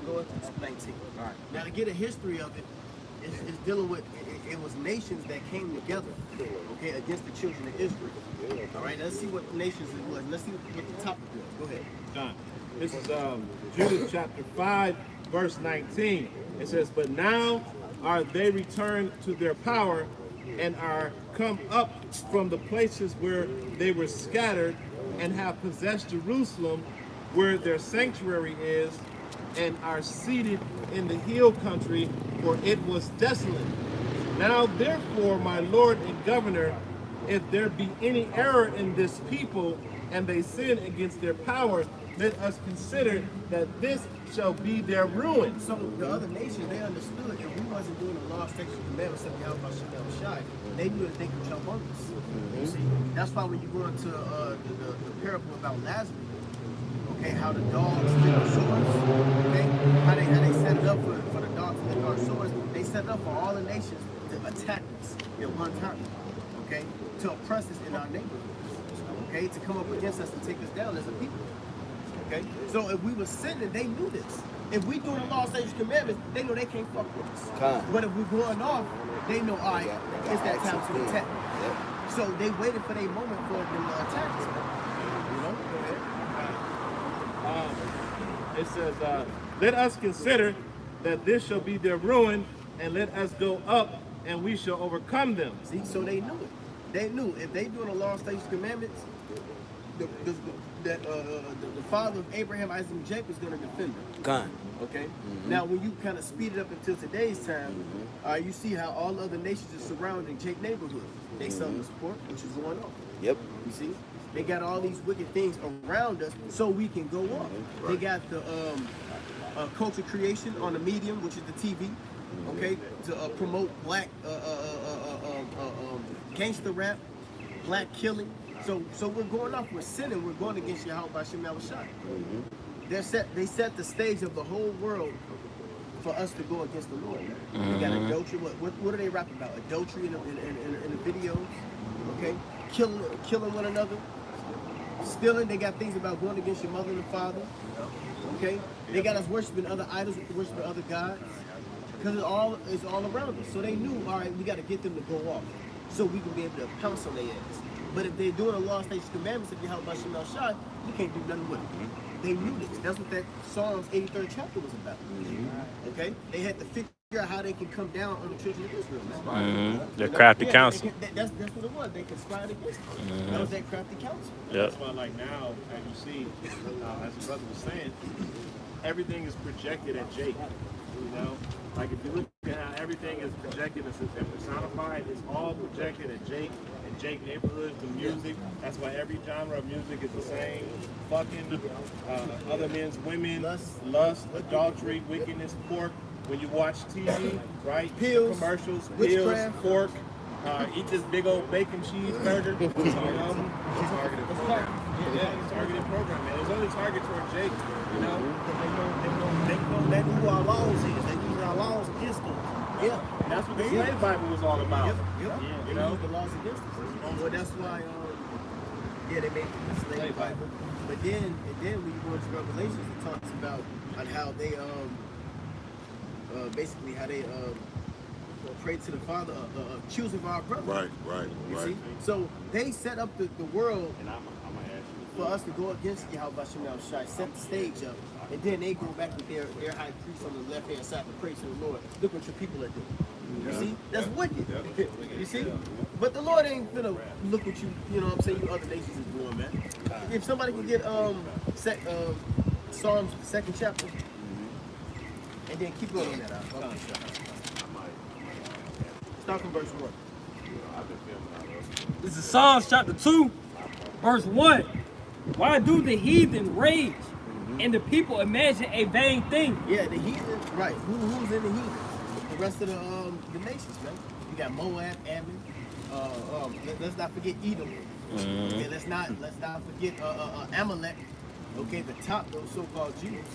go into 19. All right. Now to get a history of it, it's dealing with it was nations that came together, okay, against the children of Israel. All right. Let's see what nations it was. Let's see what the topic was. Go ahead. John. This is Judah chapter 5, verse 19. It says, "But now are they returned to their power, and are come up from the places where they were scattered, and have possessed Jerusalem, where their sanctuary is, and are seated in the hill country, for it was desolate. Now therefore, my Lord and Governor, if there be any error in this people, and they sin against their power, let us consider that this shall be their ruin." So the other nations, they understood if we wasn't doing the law, statutes, and commandments that we have about Shem Shai, they knew that they could jump on us. You see, that's why when you go into the parable about Lazarus, okay, how the dogs lick the swords, okay, how they set it up for the dogs to lick our swords, they set it up for all the nations to attack us at one time, okay, to oppress us in our neighborhoods, okay, to come up against us and take us down as a people. Okay, so if we were sinning, they knew this. If we doing the law, statutes, commandments, they know they can't fuck with us. But if we're going off, they know, all right, it's that time to attack. So they waited for their moment for them to attack us. You know, go ahead. It says, "Let us consider that this shall be their ruin, and let us go up, and we shall overcome them." See, so they knew it. They knew if they doing the law, statutes, commandments, the father of Abraham, Isaac, and Jacob is going to defend them. Gone. Okay. Now, when you kind of speed it up until today's time, you see how all other nations are surrounding Jake's neighborhood. They selling the support, which is going on. Yep. You see, they got all these wicked things around us, so we can go up. They got the culture creation on the medium, which is the TV. Okay, to promote black gangster rap, black killing. So we're going off, we're sinning, we're going against Yahweh by Shem Shai. They set the stage of the whole world for us to go against the Lord. They got adultery. What do they rap about? Adultery in the videos, okay? Killing one another, stealing. They got things about going against your mother and father, okay? They got us worshiping other idols, worshiping other gods, because it's all around us. So they knew, all right, we got to get them to go off, so we can be able to pounce on their ass. But if they're doing the law, statutes, commandments, if you help by Shem Shai, you can't do nothing with it. They knew this. That's what that Psalms 83rd chapter was about. Okay? They had to figure out how they can come down on the children of Israel. The crafty counsel. That's what it was. They conspired against them. That was that crafty counsel. That's why, like now, as you see, as the brother was saying, everything is projected at Jake. You know, like if you look at how everything is projected and personified, it's all projected at Jake and Jake neighborhoods, the music. That's why every genre of music is the same. Fucking other men's women, lust, adultery, wickedness, pork. When you watch TV, right? Pills, commercials, witchcraft. pills, pork. Eat this big old bacon cheeseburger. You know? Targeted program. Yeah, targeted program, man. It was only targeted toward Jake, you know? They know who our laws is. They use our laws against them. Yeah. That's what the slave Bible was all about. Yep. You They know? use the laws against us. Well, that's why, they made the slave Bible. But then when you go into Revelations, it talks about on how they, basically how they, pray to the Father, choose of our brother. Right. You see? So they set up the world for us to go against Yahweh Shem Shai, set the stage up, and then they go back with their high priest on the left hand side to pray to the Lord. Look what your people are doing. You see? That's wicked. You see? But the Lord ain't gonna look what you know what I'm saying, you other nations is doing, man. If somebody can get Psalms 2nd chapter, and then keep going on that out. Start from verse 1. This is Psalms chapter 2, verse 1. Why do the heathen rage and the people imagine a vain thing? Yeah, the heathen, right. Who's in the heathen? The rest of the nations, man. You got Moab, Ammon. Let's not forget Edom. Okay, let's not forget Amalek. Okay, the top, those so-called Jews.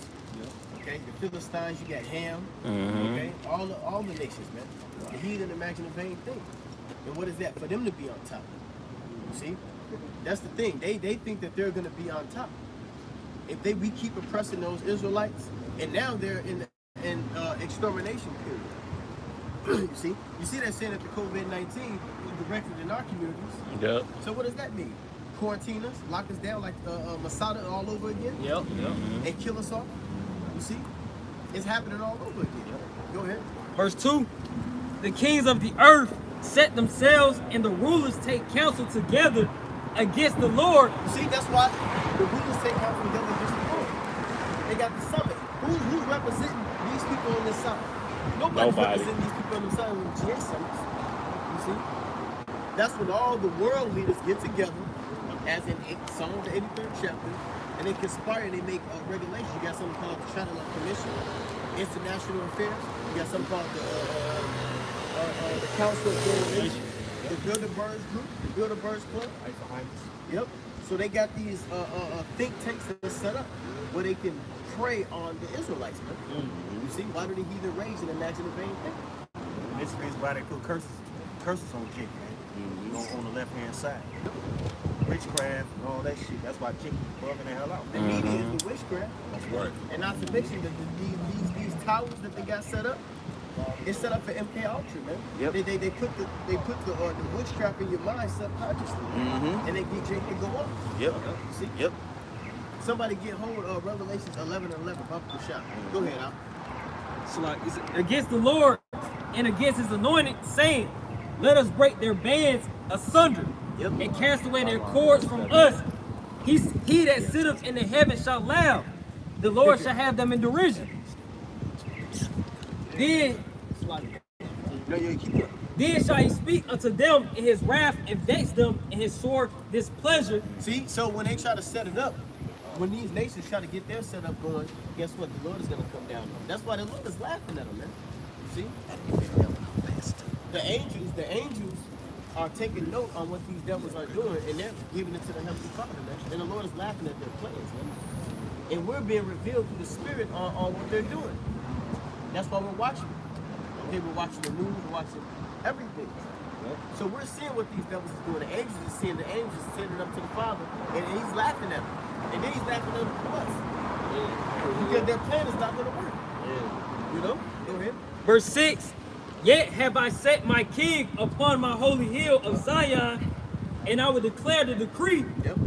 Okay, the Philistines, you got Ham. Okay, all the nations, man. The heathen imagine a vain thing. And what is that? For them to be on top. You see? That's the thing. They think that they're gonna be on top. If we keep oppressing those Israelites, and now they're in extermination period. You see that saying that the COVID-19 is directed in our communities. Yep. So what does that mean? Quarantine us, lock us down like Masada all over again, Yep. and kill us all. You see, it's happening all over again. Go ahead. Verse 2. The kings of the earth set themselves, and the rulers take counsel together against the Lord. You see, that's why the rulers take counsel together against the Lord. They got the summit. Who's representing these people on this side? Nobody's Nobody. representing these people on the side of the GA summits. You see? That's when all the world leaders get together, as in Psalm the 83rd chapter, and they conspire and they make regulations. You got something called the China Commission, International Affairs. You got something called the Council of Coordination, the Bilderberg Group, the Bilderberg Club. Yep. So they got these think tanks that are set up where they can prey on the Israelites, man. You see, why do the heathen rage and imagine a vain thing? This is why they put curses on Jake, man. On the left hand side. Witchcraft and all that shit. That's why Jake is bugging the hell out. The media is the witchcraft. That's right. And not to mention that these towers that they got set up, it's set up for MK Ultra, man. Yep. They put the witchcraft in your mind subconsciously, and they get Jake to go up. Yep. You see? Yep. Somebody get hold of Revelations 11:11. Bump the shot. Go ahead, Al. So like, it's against the Lord and against his anointed, saying, let us break their bands asunder and cast away their cords from us. He that sitteth in the heavens shall laugh. The Lord shall have them in derision. Then shall he speak unto them in his wrath and vex them in his sore displeasure. See, so when they try to set it up, when these nations try to get their setup going, guess what? The Lord is going to come down on them. That's why the Lord is laughing at them, man. See? The angels are taking note on what these devils are doing, and they're giving it to the Heavenly Father, man. And the Lord is laughing at their plans, man. And we're being revealed through the Spirit on what they're doing. That's why we're watching. Okay, we're watching the news, we're watching everything. So we're seeing what these devils are doing. The angels are seeing the angels sending up to the Father, and he's laughing at them. And then he's laughing at us. Because their plan is not going to work. You know? Go ahead. Verse 6, yet have I set my king upon my holy hill of Zion, and I will declare the decree.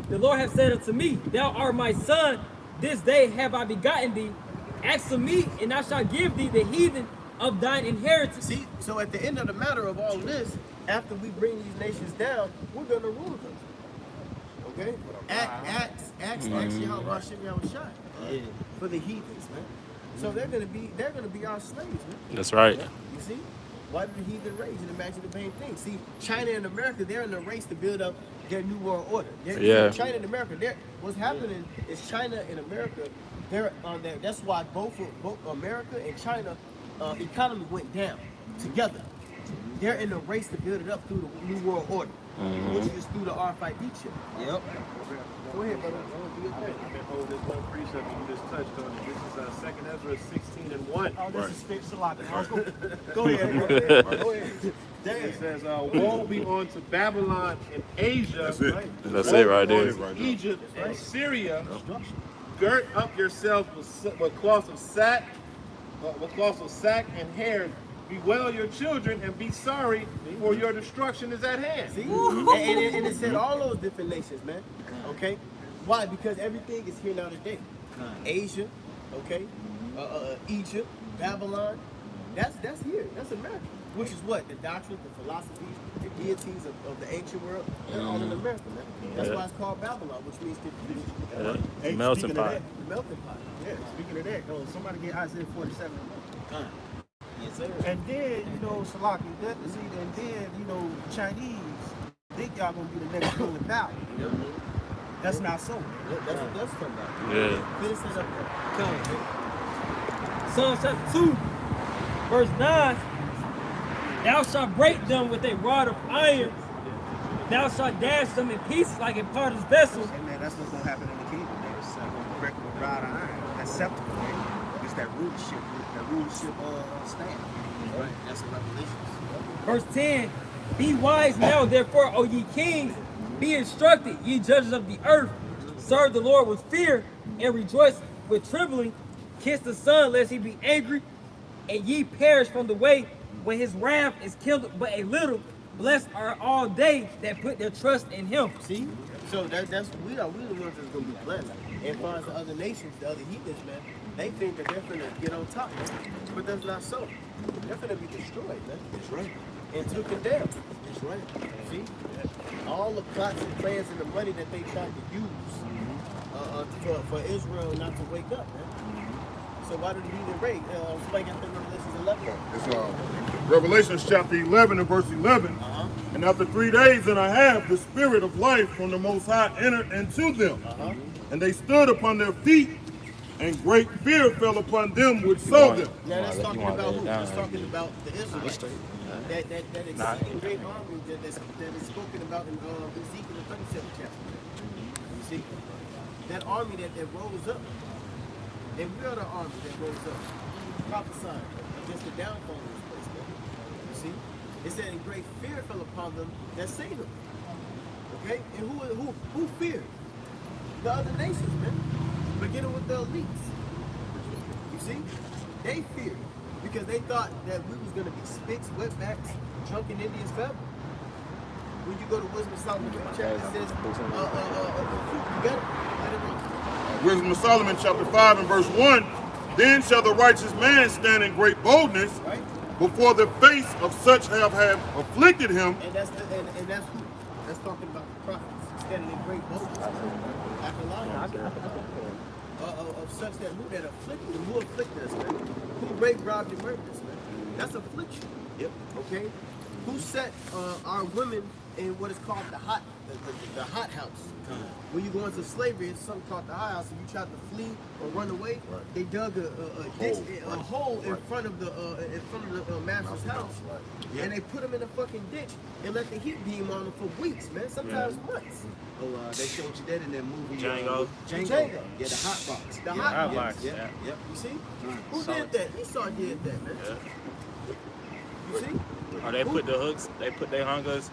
The Lord hath said unto me, thou art my son, this day have I begotten thee. Ask of me, and I shall give thee the heathen of thine inheritance. See, so at the end of the matter of all this, after we bring these nations down, we're going to rule them. Okay? Acts Yahweh Shai for the heathens, man. So they're gonna be our slaves, man. That's right. You see? Why do the heathen rage and imagine the vain thing? See, China and America, they're in the race to build up their new world order. China and America, what's happening is China and America, they're on there. That's why both America and China economy went down together. They're in the race to build it up through the new world order, which is through the RFID chip. Yep. Go ahead, brother. I've been holding this one precept and you just touched on it. This is 2nd Ezra 16:1. Oh, this is Spit Salaka. Go ahead. Go ahead. It says, woe be unto Babylon and Asia. That's it. That's it right there. Egypt and Syria. Girt up yourselves with cloths of sack, and hair. Bewail your children and be sorry, for your destruction is at hand. See? And it said all those different nations, man. Okay? Why? Because everything is here now today. Asia, okay? Egypt, Babylon. That's here. That's America. Which is what? The doctrines, the philosophies, the deities of the ancient world, they're all in America, man. That's why it's called Babylon, which means Hey, melting pot. The melting pot. Yeah, speaking of that, somebody get Isaiah 47. Yes, sir. And then, Salaki, and then, Chinese think y'all gonna be the next ruling power. That's not so. That's what that's talking about. Yeah. Finish it up there. Psalm chapter 2, verse 9, thou shalt break them with a rod of iron, thou shalt dash them in pieces like a potter's vessel. And man, that's what's gonna happen in the kingdom. They're gonna break with a rod of iron. That's scepter. It's that rulership staff. Right. That's a revelation. Verse 10, be wise now, therefore, O ye kings, Be instructed, ye judges of the earth. Serve the Lord with fear and rejoice with trembling. Kiss the Son, lest he be angry, and ye perish from the way when his wrath is kindled but a little. Blessed are all they that put their trust in him. See? So that's we the ones that's gonna be blessed. And far as the other nations, the other heathens, man, they think that they're gonna get on top, man. But that's not so. They're gonna be destroyed, man. That's right. And taken down. That's right. See? All the plots and plans and the money that they tried to use for Israel not to wake up, man. So why did he even raid? Somebody got the Revelations 11. It's Revelation chapter 11 and verse 11. And after 3 days and a half, the spirit of life from the Most High entered into them. And they stood upon their feet, and great fear fell upon them which saw them. Now that's talking about who? That's talking about the Israelites. That exceeding great army that is spoken about in Ezekiel the 37th chapter. You see? That army that rose up. And we are the army that rose up, prophesying against the downfall of this place, man. You see? It said, and great fear fell upon them that say them. Okay? And who feared? The other nations, man. Beginning with the elites. You see? They feared because they thought that we was going to be spicks, wetbacks, drunken Indians forever. When you go to Wisdom of Solomon chapter, it says, you got it? Wisdom of Solomon chapter 5 and verse 1. Then shall the righteous man stand in great boldness before the face of such have afflicted him. And that's who? That's talking about the prophets standing in great boldness. Of such that afflicted them, who afflicted us, man? Who raped, robbed, and murdered us, man? That's affliction. Yep. Okay? Who set our women in what is called the hot house? When you go into slavery, it's something called the hot house. If you tried to flee or run away, they dug a hole in front of the master's house, and they put them in a fucking ditch and let the heat beam on them for weeks, man. Sometimes months. Oh, they showed you that in that movie. Django. Django. Yeah, the hot box. The hot box. Yeah. Yep. You see? Who did that? Esau did that, man. You see? Or they put the hooks, they put their hungers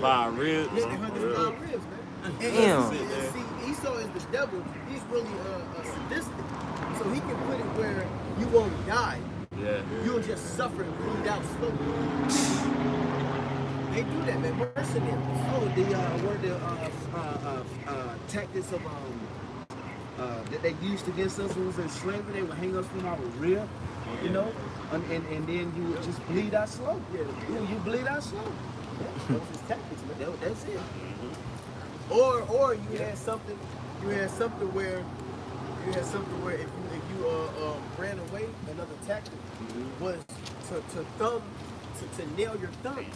by our ribs. Yeah, they hung his by ribs, man. Damn. And see, Esau is the devil. He's really sadistic. So he can put it where you won't die. Yeah. You'll just suffer and bleed out slowly. They do that, man. Mercenaries. Oh, one of the tactics of that they used against us when we was in slavery, they would hang us from our rear, you know, and then you would just bleed out slow. Yeah, you bleed out slow. Yeah, those is tactics, man. That's it. Or you had something where if you ran away, another tactic was to nail your thumbs.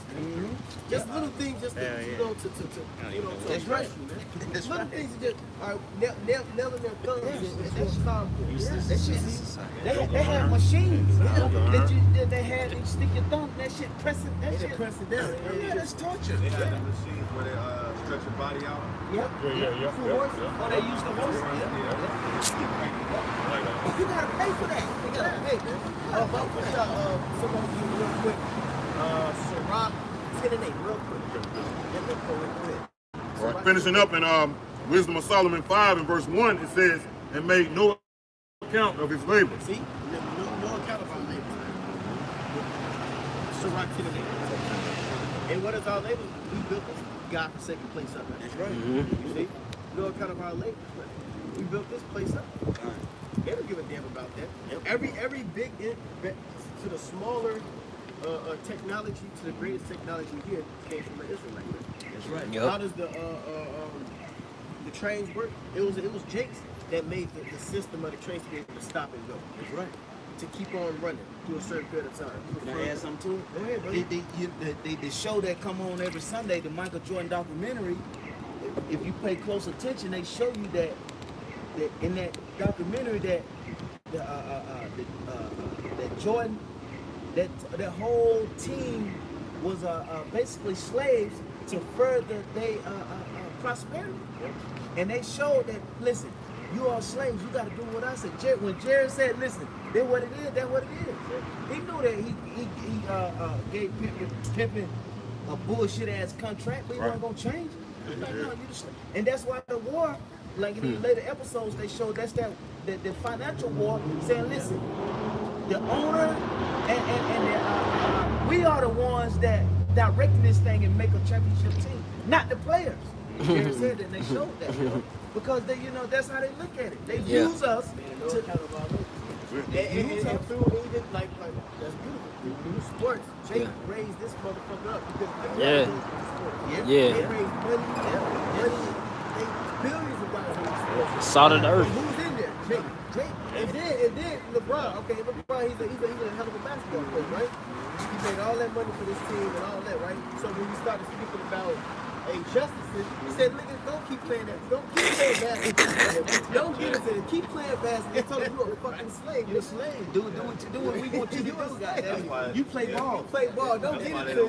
Just little things, just to That's right. oppress you, man. Little things that just nailing their thumbs. That's common. They have machines that they had. You stick your thumb, that shit press it down. Yeah, that's torture. They had the machines where they stretch your body out. Yep. Oh, they use the horse. You gotta pay for that. You gotta pay, man. Some of you real quick. Sirach 10 and 8, real quick. Let me go ahead. All right, finishing up in Wisdom of Solomon 5 and verse 1, it says, and made no account of his labor. See? No account of our labor. Sirach 10 and 8. And what is our labor? We built this God-forsaken place up. Man. That's right. You see? No account of our labor. We built this place up. They don't give a damn about that. Every big to the smaller technology to the greatest technology here came from the Israelite. That's right. Yep. How does the trains work? It was Jakes that made the system of the trains to be able to stop and go. That's right. To keep on running through a certain period of time. Can I add something to it? Go ahead, brother. The show that come on every Sunday, the Michael Jordan documentary, if you pay close attention, they show you that in that documentary that Jordan, that whole team was basically slaves to further their prosperity. And they showed that, listen, you are slaves, you got to do what I said. When Jared said, listen, that's what it is, that's what it is. He knew that he gave Pimpin a bullshit ass contract, but he wasn't going to change it. Like, no, you the slave. And that's why the war, like in these later episodes, they show that's the financial war, saying, listen, the owner and we are the ones that directing this thing and make a championship team, not the players. You know what I'm saying? And they showed that, because they, that's how they look at it. They use us to and through even like that's beautiful. Through sports, Jake raised this motherfucker up because they raised money, they billions of dollars in sports. Salt of the earth. Who's in there? Jake. And then LeBron. Okay, LeBron, he's a hell of a basketball player, right? He made all that money for this team and all that, right? So when we started speaking about injustices, he said, niggas, don't keep playing that. Don't keep playing basketball. Don't get into it. Keep playing basketball. They told him you're a fucking slave. You're a slave. Do what you do and we want you to do, goddamn. You play ball. You play ball. Don't get into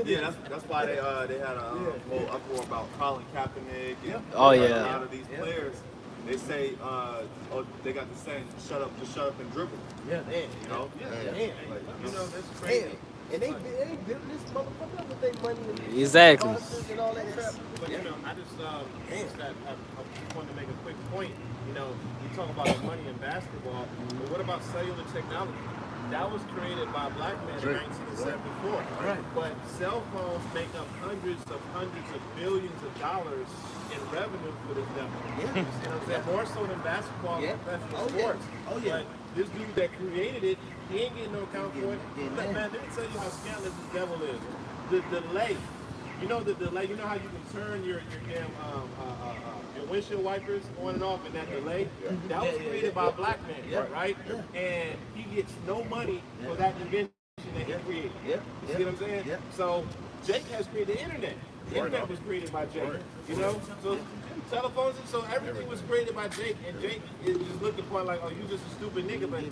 it. Yeah, that's why they had a whole uproar about Colin Kaepernick and a lot of these players. They say, they got the saying, shut up and dribble. Yeah, man. That's crazy. And they built this motherfucker up with their money and Exactly. and all that crap. But I just wanted to make a quick point. You talk about the money in basketball, but what about cellular technology? That was created by black men in 1974. Right. But cell phones make up hundreds of billions of dollars in revenue for this devil. Yeah. You know what I'm saying? More so than basketball and professional sports. Oh, yeah. But this dude that created it, he ain't getting no account for it. Man, let me tell you how scandalous this devil is. The delay. You know the delay. You know how you can turn your damn your windshield wipers on and off in that delay? That was created by a black man, right? And he gets no money for that invention that he created. You see what I'm saying? So Jake has created the internet. The internet was created by Jake. So telephones, so everything was created by Jake, and Jake is just looking for like, oh, you just a stupid nigga, but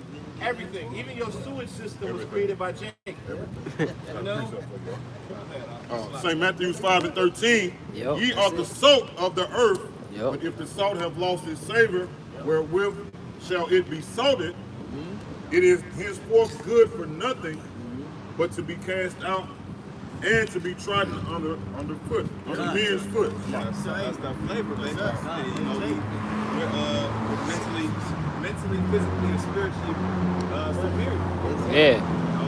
everything, even your sewage system was created by Jake. St. Matthew 5:13, ye are the salt of the earth, but if the salt have lost its savor, wherewith shall it be salted? It is henceforth good for nothing, but to be cast out and to be trodden under men's foot. That's the flavor, man. We're mentally, physically, and spiritually superior. Yeah.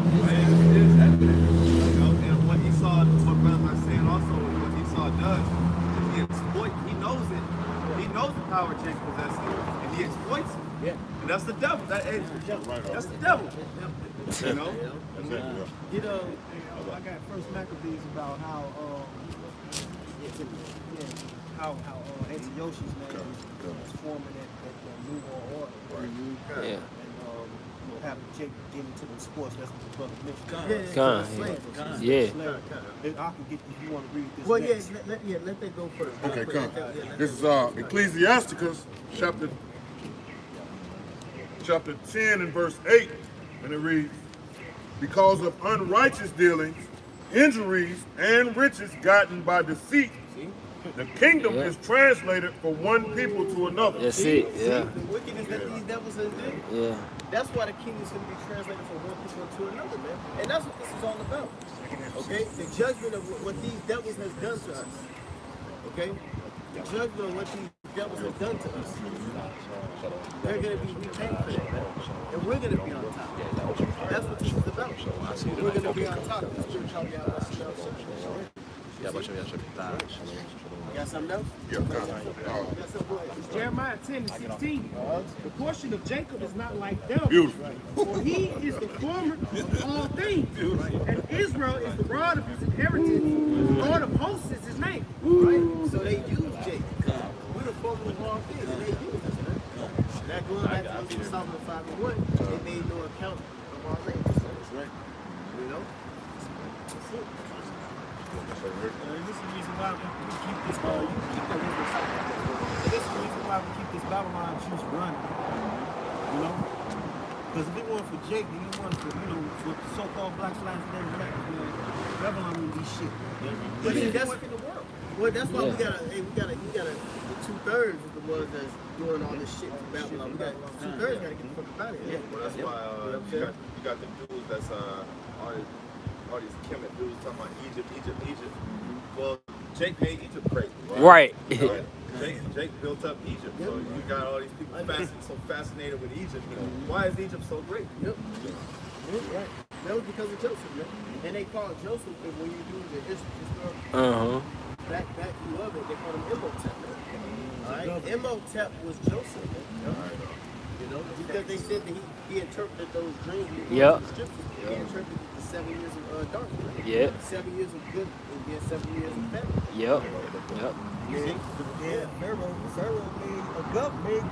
It is evident. And what Esau, what brother was saying also, what Esau does is he exploits. He knows it. He knows the power Jake possesses, and he exploits it. Yeah. And that's the devil. That's the devil. I got First Maccabees about how Antiochus was forming that new world order. Yeah. And having Jake get into the sports. That's what the brother mentioned. Yeah. I can get if you want to read this. Well, let that go first. Okay, come. This is Ecclesiasticus chapter 10 and verse 8, and it reads, because of unrighteous dealings, injuries, and riches gotten by deceit, the kingdom is translated from one people to another. That's it, yeah. The wickedness that these devils are doing. Yeah. That's why the kingdom is going to be translated from one people to another, man. And that's what this is all about. Okay? The judgment of what these devils has done to us. Okay? The judgment of what these devils have done to us. They're going to be repaid for that, man. And we're going to be on top. That's what this is about. We're going to be on top. The spiritual You got something else? It's Jeremiah 10 and 16. The portion of Jacob is not like them. Beautiful. For he is the former of all things. And Israel is the rod of his inheritance. The Lord of hosts is his name. Right? So they use Jacob. We're the former of all things. And they use us, man. That going back to Psalm 5:1, they made no account of our labor. Right. You know? That's it. This is the reason why we keep this. This is the reason why we keep this Babylon juice running. You know, because if it weren't for Jake, and it weren't for for so-called Black Lives Matter, Babylon would be shit. But that's in the world. Well, that's why we gotta. The 2/3 is the ones that's doing all this shit for Babylon. We got 2/3 gotta get the fuck out of here. Well, that's why you got the dudes that's all these Kemet dudes talking about Egypt. Well, Jake made Egypt great. Right. Jake built up Egypt. So you got all these people so fascinated with Egypt. Why is Egypt so great? Yep. Right. That was because of Joseph, man. And they called Joseph, when you do the history back of it, they called him Imhotep. All right. Imhotep was Joseph, man. You know, because they said that he interpreted those dreams. Yep. He interpreted the 7 years of darkness. Yep. 7 years of good and then 7 years of bad. Yep. You see? Yeah, Pharaoh made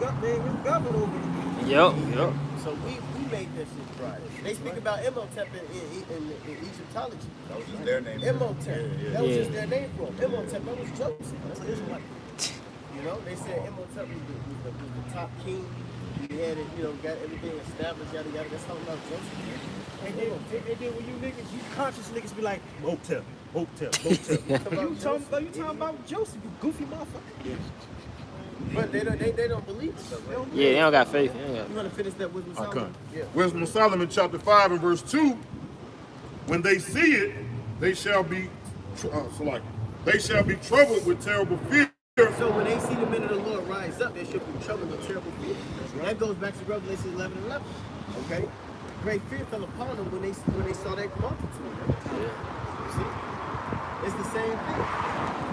him governor over the people. Yep. So we made that shit right. They speak about Imhotep in Egyptology. That was just their name. Imhotep. That was just their name for him. Imhotep, that was Joseph. That's an Israelite. You know, they said Imhotep was the top king. He had it, got everything established, yada yada. That's talking about Joseph. And then when you niggas, you conscious niggas be like, Motel. you talking about Joseph, you goofy motherfucker. But they don't believe it. Though. Yeah, they don't got faith. You want to finish that with Solomon? Okay. Yeah. Wisdom of Solomon, chapter 5 and verse 2. When they see it, they shall be troubled with terrible fear. So when they see the men of the Lord rise up, they should be troubled with terrible fear. That goes back to Revelation 11:11. Okay? Great fear fell upon them when they saw that multitude. Yeah. You see? It's the same thing.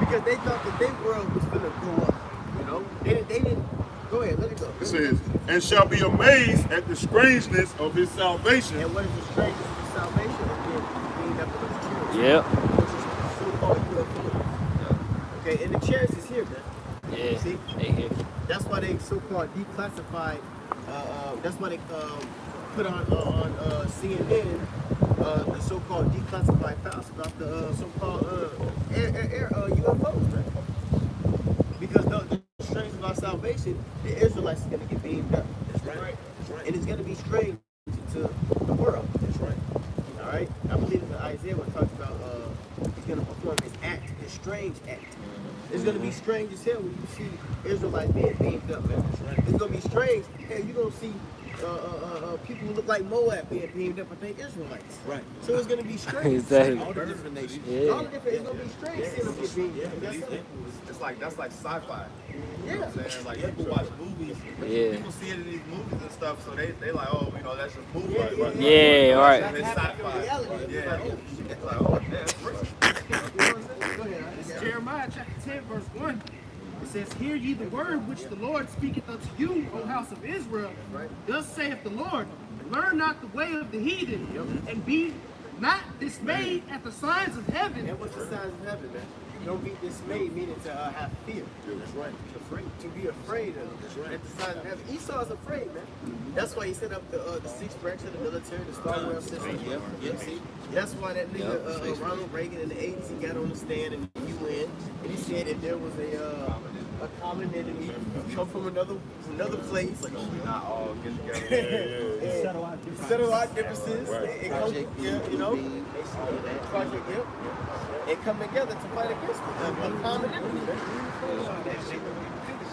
Because they thought that their world was going to go up. You know? They didn't. Go ahead, let it go. It says, and shall be amazed at the strangeness of his salvation. And what is the strangeness of his salvation? Being up with those chariots. Yep. Which is so-called UFOs. Okay, and the chariots is here, man. Yeah. You see? They here. That's why they so-called declassified. That's why they put on CNN the so-called declassified files about the so-called UFOs, man. Because the strange of our salvation, the Israelites are going to get beamed up. That's right. That's right. And it's going to be strange to the world. That's right. All right. I believe in Isaiah when it talks about he's going to perform his act, his strange act. It's going to be strange as hell when you see Israelites being beamed up, man. It's going to be strange. Hey, you're going to see people who look like Moab being beamed up, but they Israelites. Right. So it's going to be strange. Exactly. All the different nations. Yeah. All the different, it's going to be strange seeing them get beamed up. That's like sci-fi. Yeah. You know what I'm saying? Like people watch movies. Yeah. People see it in these movies and stuff, so they like, oh, that's just movie. Yeah, right. It's sci-fi. Yeah. It's like, oh, that's real. Go ahead. It's Jeremiah chapter 10, verse 1. It says, hear ye the word which the Lord speaketh unto you, O house of Israel. Thus saith the Lord, learn not the way of the heathen, and be not dismayed at the signs of heaven. And what's the signs of heaven, man? Don't be dismayed, meaning to have fear. That's right. To be afraid of. That's right. At the signs of heaven. Esau's afraid, man. That's why he set up the sixth branch of the military, the Star Wars system. Yep. See? That's why that nigga Ronald Reagan in the 80s, he got on the stand in the UN, and he said if there was a common enemy come from another place, like we not all get together. Settle our differences. And come, Project, and come together to fight against a common enemy.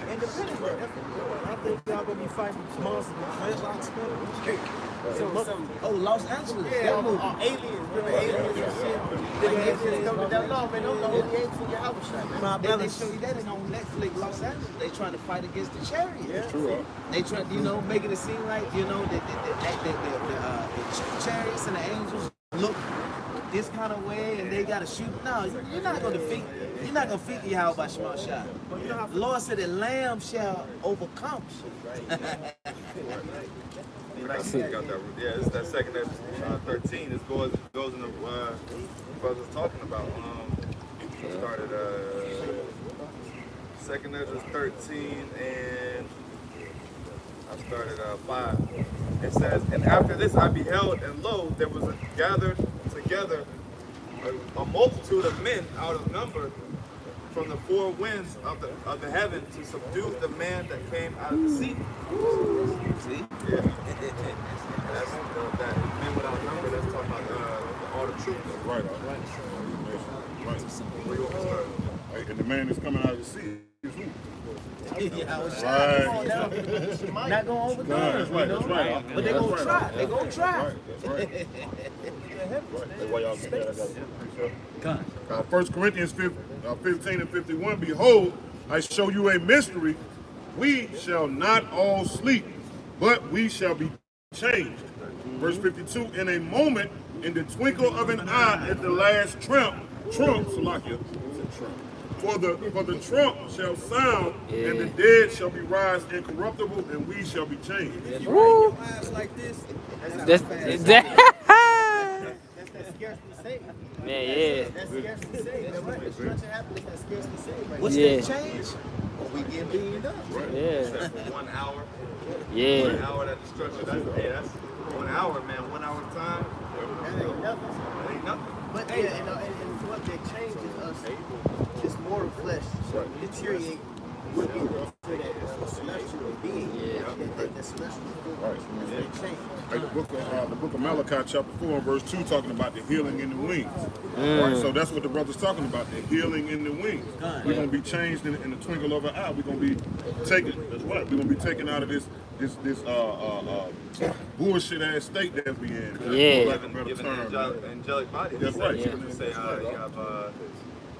Independent. I think y'all gonna be fighting monsters in Los Angeles. Yeah, aliens. Remember aliens and shit? The aliens come to that law, man. Don't know the aliens in your house shot, man. They show you that on Netflix, Los Angeles. They trying to fight against the Chariots. Yeah. True. They try, making it seem like, the Chariots and the angels look this kind of way and they gotta shoot. No, you're not gonna defeat. You're not gonna defeat Yahweh by Shema Shah. The Lord said the Lamb shall overcome. It's that second 13. This goes into what brother was talking about. Started second Ezra 13 and I started 5. It says, and after this I beheld, and lo, there was gathered together a multitude of men out of number from the four winds of the heaven to subdue the man that came out of the sea. See? Yeah. That's that men without number. That's talking about all the troops. Right. Where you want to start? And the man that's coming out of the sea is who? now. A shot. Come on now. Not gonna overdone. That's right. That's right. But they gonna try. They gonna try. That's right. That's why y'all get that. God. 1 Corinthians 15 and 51. Behold, I show you a mystery. We shall not all sleep, but we shall be changed. Verse 52. In a moment, in the twinkle of an eye, at the last trump, Salakia. For the trump shall sound, and the dead shall be raised incorruptible, and we shall be changed. If you roll your eyes like this, That's That's that scarcely saved. man, yeah. That's scarcely saved. That's right. Destruction happens. That's scarcely saved. Right? what's Yeah. that change? We get beamed up. Yeah. For 1 hour. Yeah. 1 hour that destruction. That's 1 hour, man. 1 hour time. That ain't nothing. That ain't nothing. But yeah, and what that changes us, this mortal flesh deteriorate would be to that celestial being, that celestial form. They change. Like the book of Malachi, chapter 4, and verse 2, talking about the healing in the wings. Right, so that's what the brother's talking about, the healing in the wings. We're gonna be changed in the twinkle of an eye. We're gonna be taken. That's right. We're gonna be taken out of this bullshit ass state that we in. Yeah. For lack of a better Given term. angelic bodies. That's right. You can say you have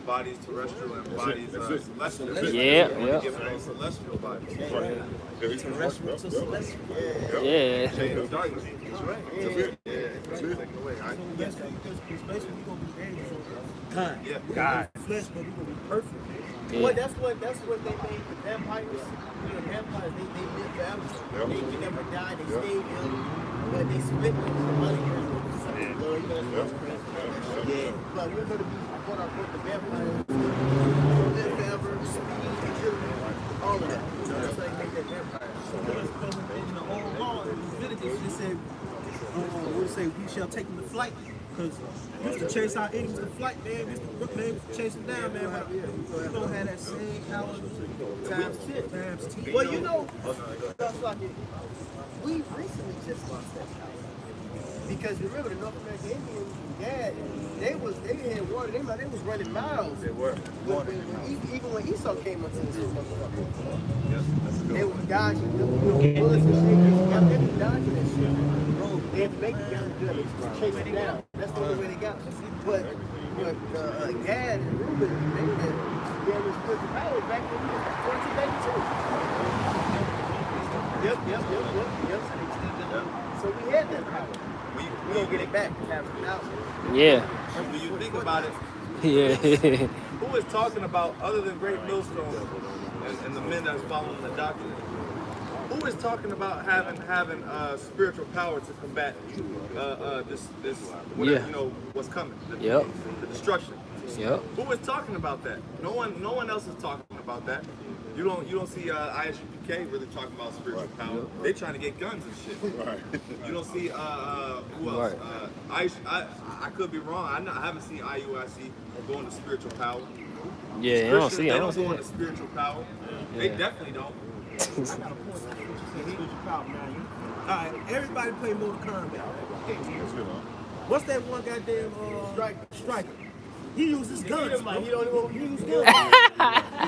bodies terrestrial and bodies That's it. celestial. Yeah, We're yeah. given those celestial bodies. Terrestrial to celestial. Yeah. Change of darkness. That's right. That's it. That's it. Taken away. Because basically we're gonna be angels. God. Yeah. We're gonna be flesh, but we're gonna be perfect. Yeah. Well, that's what they made the vampires. You know, vampires they live forever. They never die. They stay young, but they split the money. Yeah, but we're gonna be quote unquote the vampires. Live forever, speed, agility, all of that. You know, that's why they make that vampire. Because in the old law, in Leviticus, it said, what it say, we shall take them to flight. Because we used to chase our enemies to flight, man. We used to chase them down, man. But we don't have that same power Times 10. times 10. Well, you know, stuff like it. We recently just lost that power. Because remember the North American Indians, they had water. They was running miles. They were. Even when Esau came into this motherfucker, they were dodging bullets and shit. They were dodging that shit. They had to make the guys do it to chase it down. That's the only way they got it. But Gad and Reuben, they was put the power back in 1482. Yep. So we had that power. We don't get it back. We have it now. Yeah. And when you think about it, Yeah. who is talking about, other than Great Millstone and the men that's following the doctrine, who is talking about having spiritual power to combat this whatever, you know, what's coming, the destruction? Yep. Who is talking about that? No one else is talking about that. You don't see ISUPK really talking about spiritual power. They trying to get guns and shit. Right. You don't see who else? I could be wrong. I haven't seen IUIC going to spiritual power. Yeah, I don't see it. They don't go into spiritual power. They definitely don't. Alright, everybody play Mortal Kombat. What's that one goddamn striker? He uses guns, man. He don't even use guns. He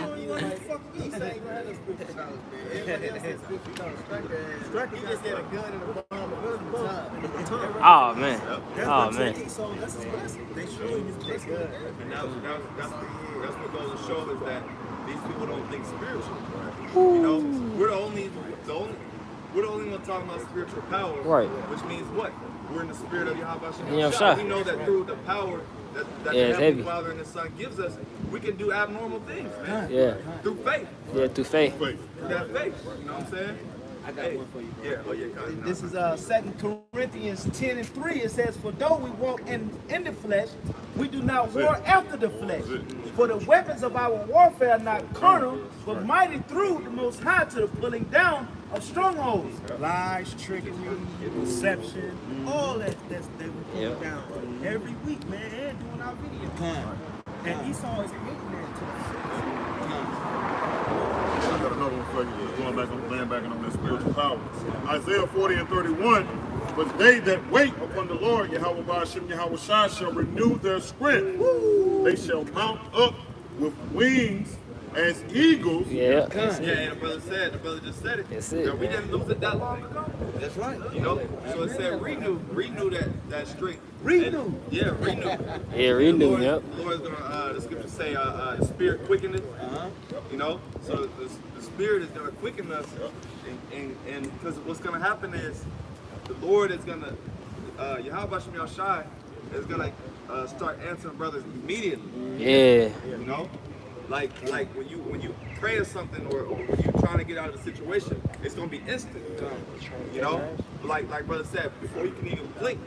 don't even want to fuck He ain't gonna have no spiritual powers, man. Everybody else has spiritual powers. Striker, he just had a gun and a bomb and a time. Oh man. That's Oh what man. Teddy saw. That's his blessing. They show him his blessing. And that's what goes to show is that these people don't think spiritual. You know, we're the only one talking about spiritual power. Right. Which means what? We're in the spirit of Yahweh Shem Yeah, Shah. sure. We know that through the power that Yeah, the it's Heavenly heavy. Father and the Son gives us, we can do abnormal things, man. Yeah. Through faith. Yeah, through faith. Through that faith. You know what I'm saying? I got one for you. Yeah, oh yeah, go ahead. This is 2 Corinthians 10 and 3. It says, for though we walk in the flesh, we do not war after the flesh. For the weapons of our warfare are not carnal, but mighty through the Most High to the pulling down of strongholds. Lies, trickery, deception, all that we put down every week, man, and doing our video. And Esau is ignorant to I got another one for you. Laying back on that spiritual power. Isaiah 40 and 31. But they that wait upon the Lord, Yahweh Ba'ashem Yahweh Shai, shall renew their strength. They shall mount up with wings as eagles. Yeah. Yeah, and the brother just said it. That's it, Now, we man. didn't lose it that long ago. That's right. You know? So it said renew that strength. Renew. And, yeah, renew. Yeah, renew, The yep. Lord's gonna, the scriptures say, spirit quickeneth. You know? So the spirit is gonna quicken us. And because what's gonna happen is the Lord is gonna, Yahweh Shem Yahshai is gonna start answering brothers immediately. Yeah. You know, like when you pray or something, or when you're trying to get out of a situation, it's gonna be instant. You know, like brother said, before you can even blink,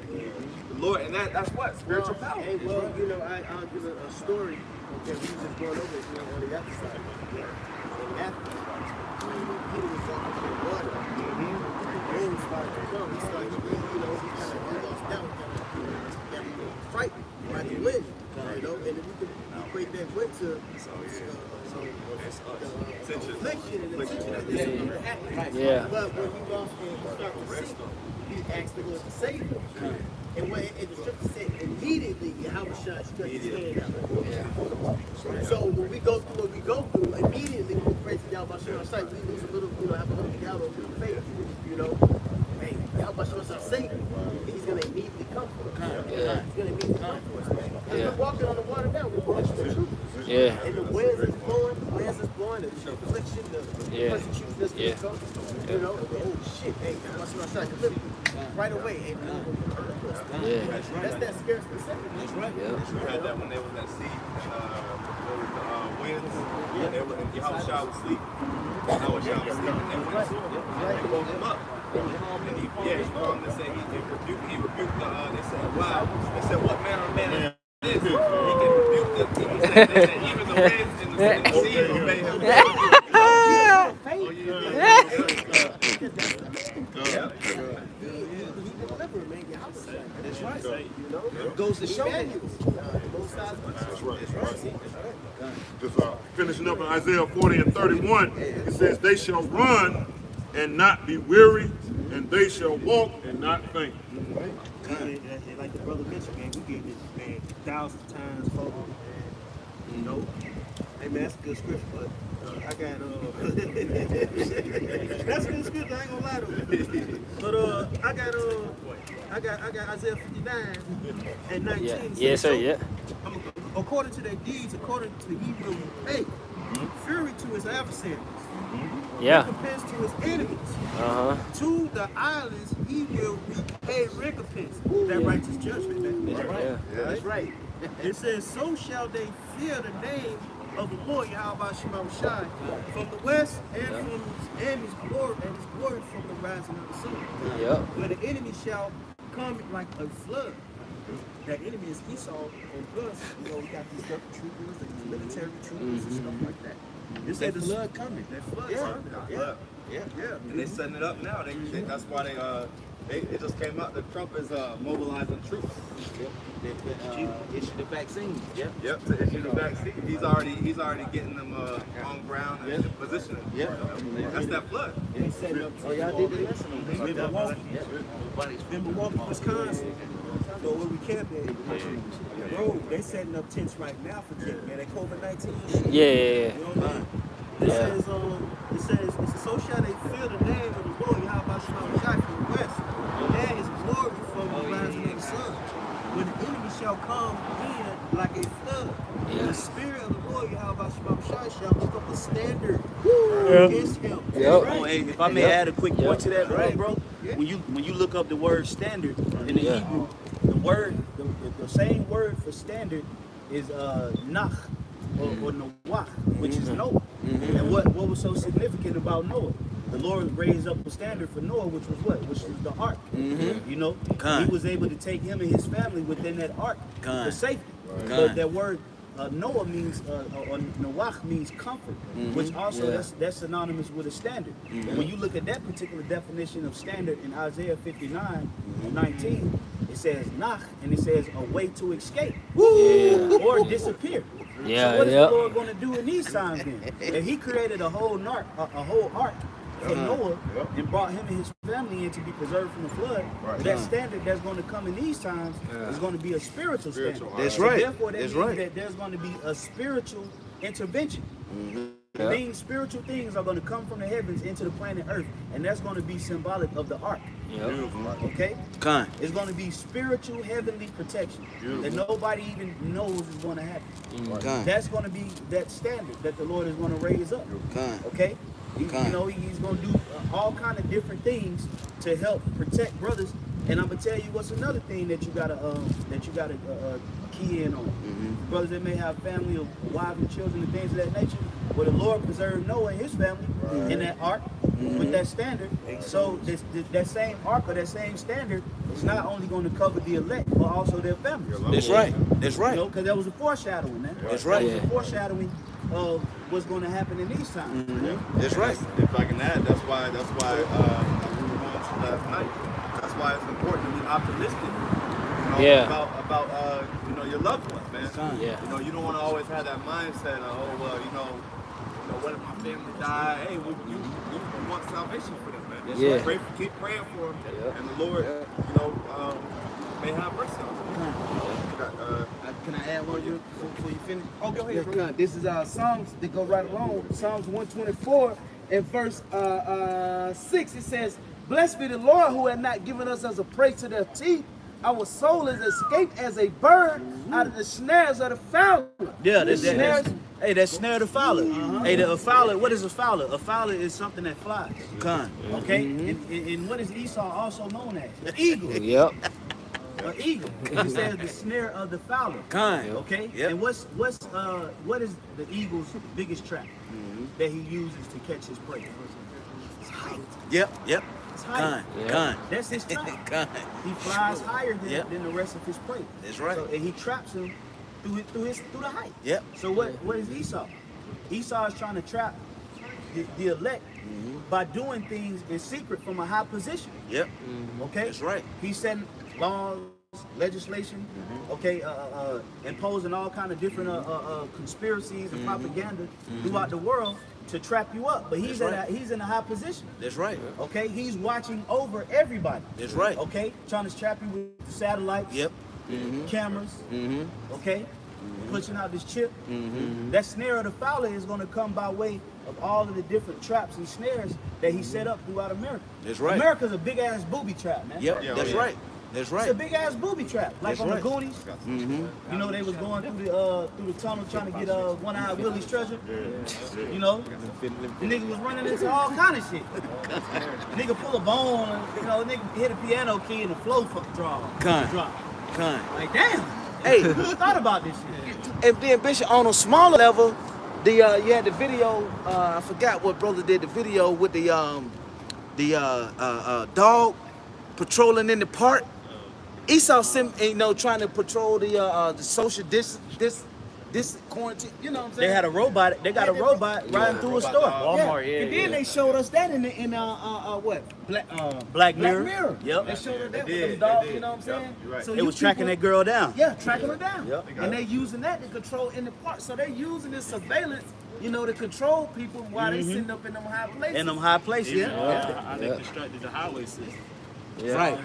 the Lord, and that's what spiritual power. Hey, well, you know, I'll give a story that we just going over, you know, on the other side. In Athens, when Peter was walking through the water, the rain started to come. He started to, you know, he kind of lost doubt, got frightened by the wind, you know, and if we could equate that wind to affliction and attention that this is going to happen. Yeah. But when he lost and started to sink, he asked the Lord to save him. And when the scripture said immediately, Yahweh stretched his hand out. So when we go through what we go through, immediately we praise Yahweh Shai, we lose a little, you know, have a little doubt over the faith, you know. Hey, Yahweh Shai save him. He's going to immediately come for us. He's going to immediately come for us. And we're walking on the water now, we're walking the truth. Yeah. And the winds is blowing, the affliction, the persecution that's going to come. You know, oh shit, hey, Yahweh Shai, deliver me. Right away, and Yeah. that's that scare specific. That's right. We had that when they was at sea, winds, and they were, and Yahweh Shai was asleep. Yahweh Shai was asleep, and they went and woke him up. And he calmed and said he rebuked the, they said, wow. They said, what manner of man is this? He can rebuke the, he said that even the winds and the seas obey him. That's right. You know, goes to show you. That's right. Just finishing up in Isaiah 40 and 31, it says, they shall run and not be weary, and they shall walk and not faint. And like the brother mentioned, man, we get this, man, 1,000 times over, man. You know? Hey, man, that's a good scripture, but I got, that's a good scripture, I ain't gonna lie to you. But, I got Isaiah 59 and 19. Yes, sir, yeah. According to their deeds, according to he will repay fury to his adversaries. Yeah. Recompense to his enemies. To the islands he will repay recompense. That righteous judgment, man. That's right. Yeah. That's right. It says, so shall they fear the name of the Lord Yahweh Shema Shai from the west and from his glory from the rising of the sun. Yep. Where the enemy shall come like a flood. That enemy is Esau, and plus, you know, we got these troopers, these military troopers and stuff like that. It said the flood coming. That flood is coming. Yeah. And they setting it up now. That's why it just came out that Trump is mobilizing troops. Issue the vaccine. Yep, to issue the vaccine. He's already getting them on ground and in position. That's that flood. And he's setting up. Oh, y'all did the lesson on Milwaukee, Wisconsin. So where we camped at, bro, they setting up tents right now for kids, man. That COVID-19 shit. Yeah. You know what I mean? It says, so shall they feel the name of the Lord, Yahweh Shema Shai from the west, and his glory from the rising of the sun. When the enemy shall come in like a flood, the spirit of the Lord, Yahweh Shema Shai, shall lift up a standard against him. Oh, hey, if I may add a quick point to that, bro. When you look up the word standard in the Hebrew, the same word for standard is nach or Noah, which is Noah. And what was so significant about Noah? The Lord raised up a standard for Noah, which was what? Which was the ark. You know, he was able to take him and his family within that ark for safety. But that word Noah means, or Noach means comfort, which also that's synonymous with a standard. And when you look at that particular definition of standard in Isaiah 59:19, it says nach, and it says a way to escape or disappear. So what is the Lord going to do in these times then? If he created a whole ark for Noah and brought him and his family in to be preserved from the flood, that standard that's going to come in these times is going to be a spiritual standard. That's So right. therefore, that That's means right. that there's going to be a spiritual intervention. Things, spiritual things are going to come from the heavens into the planet Earth, and that's going to be symbolic of the ark. Okay? It's going to be spiritual heavenly protection that nobody even knows is going to happen. That's going to be that standard that the Lord is going to raise up. Okay? You know, he's going to do all kind of different things to help protect brothers. And I'm gonna tell you what's another thing that you gotta key in on. Brothers that may have family or wives and children and things of that nature, where the Lord preserved Noah and his family in that ark with that standard. So that same ark or that same standard is not only going to cover the elect, but also their families. That's right. That's right. You know, because that was a foreshadowing, man. That's right. That was a foreshadowing of what's going to happen in these times. That's right. If I can add, that's why we were going to last night. That's why it's important to be optimistic. You know, about you know, your loved ones, man. You know, you don't want to always have that mindset of, oh well, you know, what if my family die? Hey, you want salvation for them, man. Keep praying for them, and the Lord, you know, may have mercy on them. Can I add one before you finish? Oh, go ahead. Bro. This is Psalms that go right along. Psalms 124 and verse 6. It says, "Blessed be the Lord who had not given us as a prey to their teeth. Our soul is escaped as a bird out of the snares of the fowler." Yeah, that snare of the fowler. Hey, a fowler, what is a fowler? A fowler is something that flies. Okay? And what is Esau also known as? The eagle. An eagle. It says the snare of the fowler. Okay? And what is the eagle's biggest trap that he uses to catch his prey? It's height. It's height. That's his trap. He flies higher than the rest of his prey. That's right. So, and he traps him through the height. So what is Esau? Esau is trying to trap the elect by doing things in secret from a high position. Okay? That's right. He's setting laws, legislation, okay, imposing all kind of different conspiracies and propaganda throughout the world to trap you up. But he's in a high position. That's right. Okay, he's watching over everybody. That's right. Okay, trying to trap you with satellites, cameras, okay, pushing out this chip. That snare of the fowler is going to come by way of all of the different traps and snares that he set up throughout America. That's right. America's a big ass booby trap, man. That's right. That's right. It's a big ass booby trap, like on the Goonies. You know, they was going through the tunnel trying to get One-Eyed Willie's treasure. You know, the nigga was running into all kind of shit. Nigga pull a bone, and, you know, nigga hit a piano key and the flow drop. Like damn. Hey, who thought about this shit? And then Bishop, on a smaller level, you had the video. I forgot what brother did the video with the dog patrolling in the park. Esau, trying to patrol the social this quarantine. You know what I'm saying? They had a robot. They got a robot riding through a store. Walmart, and then they showed us that in what? Black Mirror. Yep. They showed us that with them dogs. You know what I'm saying? Right. So it was tracking that girl down. Yeah, tracking her down. And they using that to control in the park. So they're using this surveillance, you know, to control people while they sitting up in them high places. In them high places. I think constructed the highway system. Right.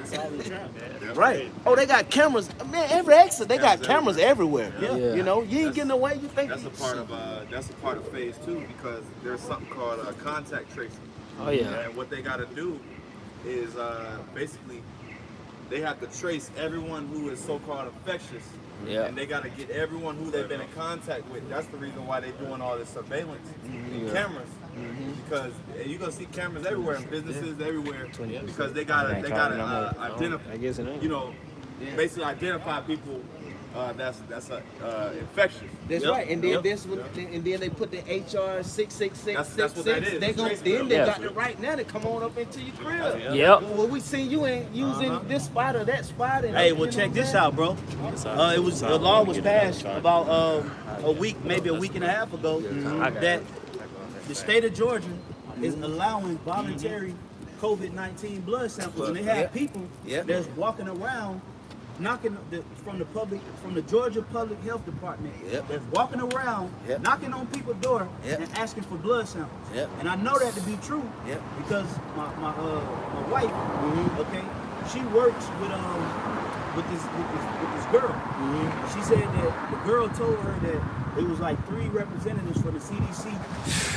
Right. Oh, they got cameras. Man, every exit they got cameras everywhere. You know, you ain't getting away. You think that's a part of phase 2 because there's something called contact tracing. And what they got to do is basically they have to trace everyone who is so-called infectious. And they got to get everyone who they've been in contact with. That's the reason why they're doing all this surveillance and cameras. Because you're gonna see cameras everywhere in businesses everywhere because they gotta identify, you know, basically identify people that's infectious. That's right, and then and then they put the HR 666. That's what that is. They got the right now to come on up into your crib. Well, we seen you ain't using this spot or that spot. And hey, well, check this out, bro. The law was passed about a week and a half ago that the state of Georgia is allowing voluntary COVID-19 blood samples, and they have people that's walking around knocking from the Georgia Public Health Department that's walking around knocking on people's door and asking for blood samples. And I know that to be true because my wife, okay, she works with with this girl. She said that the girl told her that it was like 3 representatives for the CDC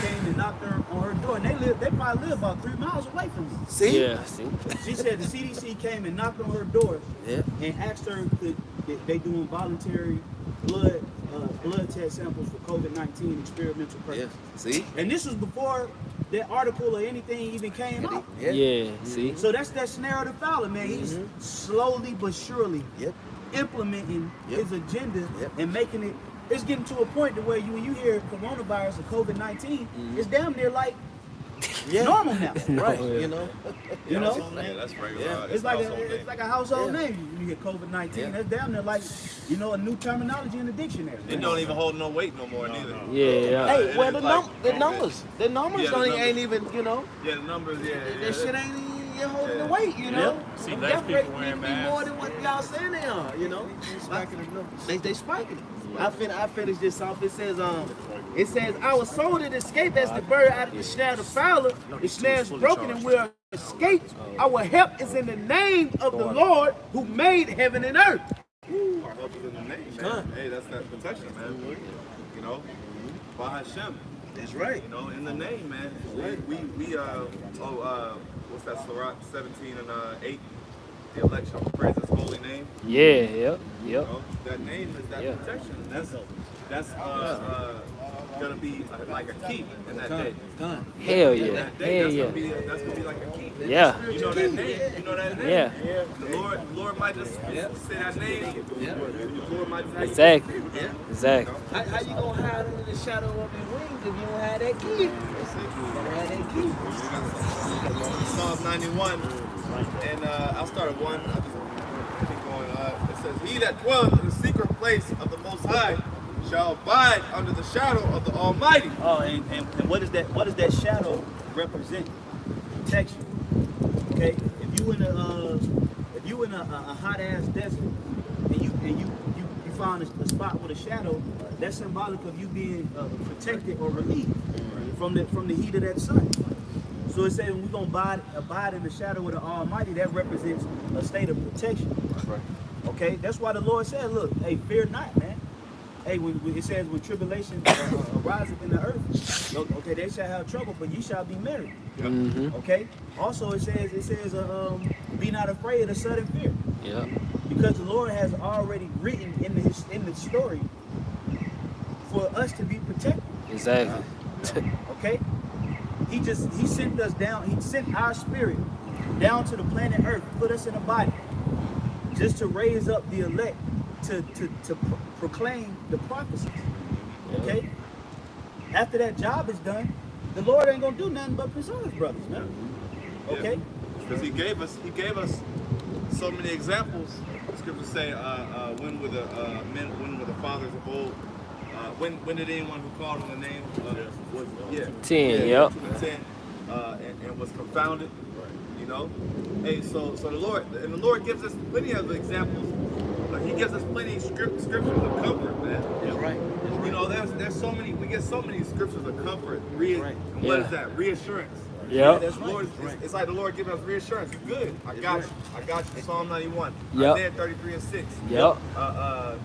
came and knocked on her door, and they probably live about 3 miles away from me. See? Yeah, see. She said the CDC came and knocked on her door and asked her could they doing voluntary blood test samples for COVID-19 experimental purposes. Yeah. See? And this was before that article or anything even came out. Yeah, see. So that's that snare of the fowler, man. He's slowly but surely implementing his agenda and making it. It's getting to a point to where when you hear coronavirus or COVID-19, it's damn near like normal now. Right. Yeah. You know? You know? Yeah, that's regular. Yeah. It's like a household name. When you hear COVID-19, that's damn near like, a new terminology in the dictionary. It don't even hold no weight no more neither. Yeah. Hey, well, It the, is like the COVID. numbers. The numbers Yeah, the don't numbers. ain't even, you know. Yeah, the numbers, That shit ain't even holding the weight, you know. See The less death people rate wearing need to be masks. more than what y'all saying they are, you know. They spiking it. I finished this off. It says, I was sold an escape as the bird out of the snare of the fowler. The snare is broken and we'll escape. Our help is in the name of the Lord who made heaven and earth. Our help is in the name, man. Hey, that's that protection, man. You know, by Hashem. That's right. You know, in the name, man. What's that? Surah 17 and 8. The election, praise His holy name. Yeah, yep. You know, that name is that protection. That's gonna be like a key in that day. Hell yeah. That day, Hell that's yeah. gonna be like a key. Yeah. You know that name. You know that name. Yeah. The Lord might just say that name. The Lord might just Exactly. Exactly. How you gonna hide under the shadow of your wings if you don't have that key? You gotta have that key. Psalms 91, and I'll start at 1. I'll just keep going. It says, "He that dwelleth in the secret place of the Most High shall abide under the shadow of the Almighty." Oh, and what does that shadow represent? Protection. Okay, if you in a hot ass desert and you find a spot with a shadow, that's symbolic of you being protected or relieved from the heat of that sun. So it says when we're gonna abide in the shadow of the Almighty, that represents a state of protection. Okay, that's why the Lord said, "Look, hey, fear not, man." Hey, when it says when tribulation arises in the earth, okay, they shall have trouble, but ye shall be merry. Okay. Also, it says, be not afraid of sudden fear. Yeah. Because the Lord has already written in the story for us to be protected. Exactly. Okay. He sent us down. He sent our spirit down to the planet Earth, put us in a body, just to raise up the elect to proclaim the prophecies. Okay? After that job is done, the Lord ain't gonna do nothing but preserve brothers, man. Okay? Because He gave us so many examples. The scriptures say, when were the fathers of old? When did anyone who called on the name was 10, yep. 10, and was confounded? You know, hey, so the Lord gives us plenty of examples. Like He gives us plenty of scriptures of comfort, man. That's right. You know, there's so many. We get so many scriptures of comfort. And what is that? Reassurance. Yep. That's Lord. It's like the Lord giving us reassurance. You're good. I got you. Psalm 91. Yep. Isaiah 33 and 6. Yep.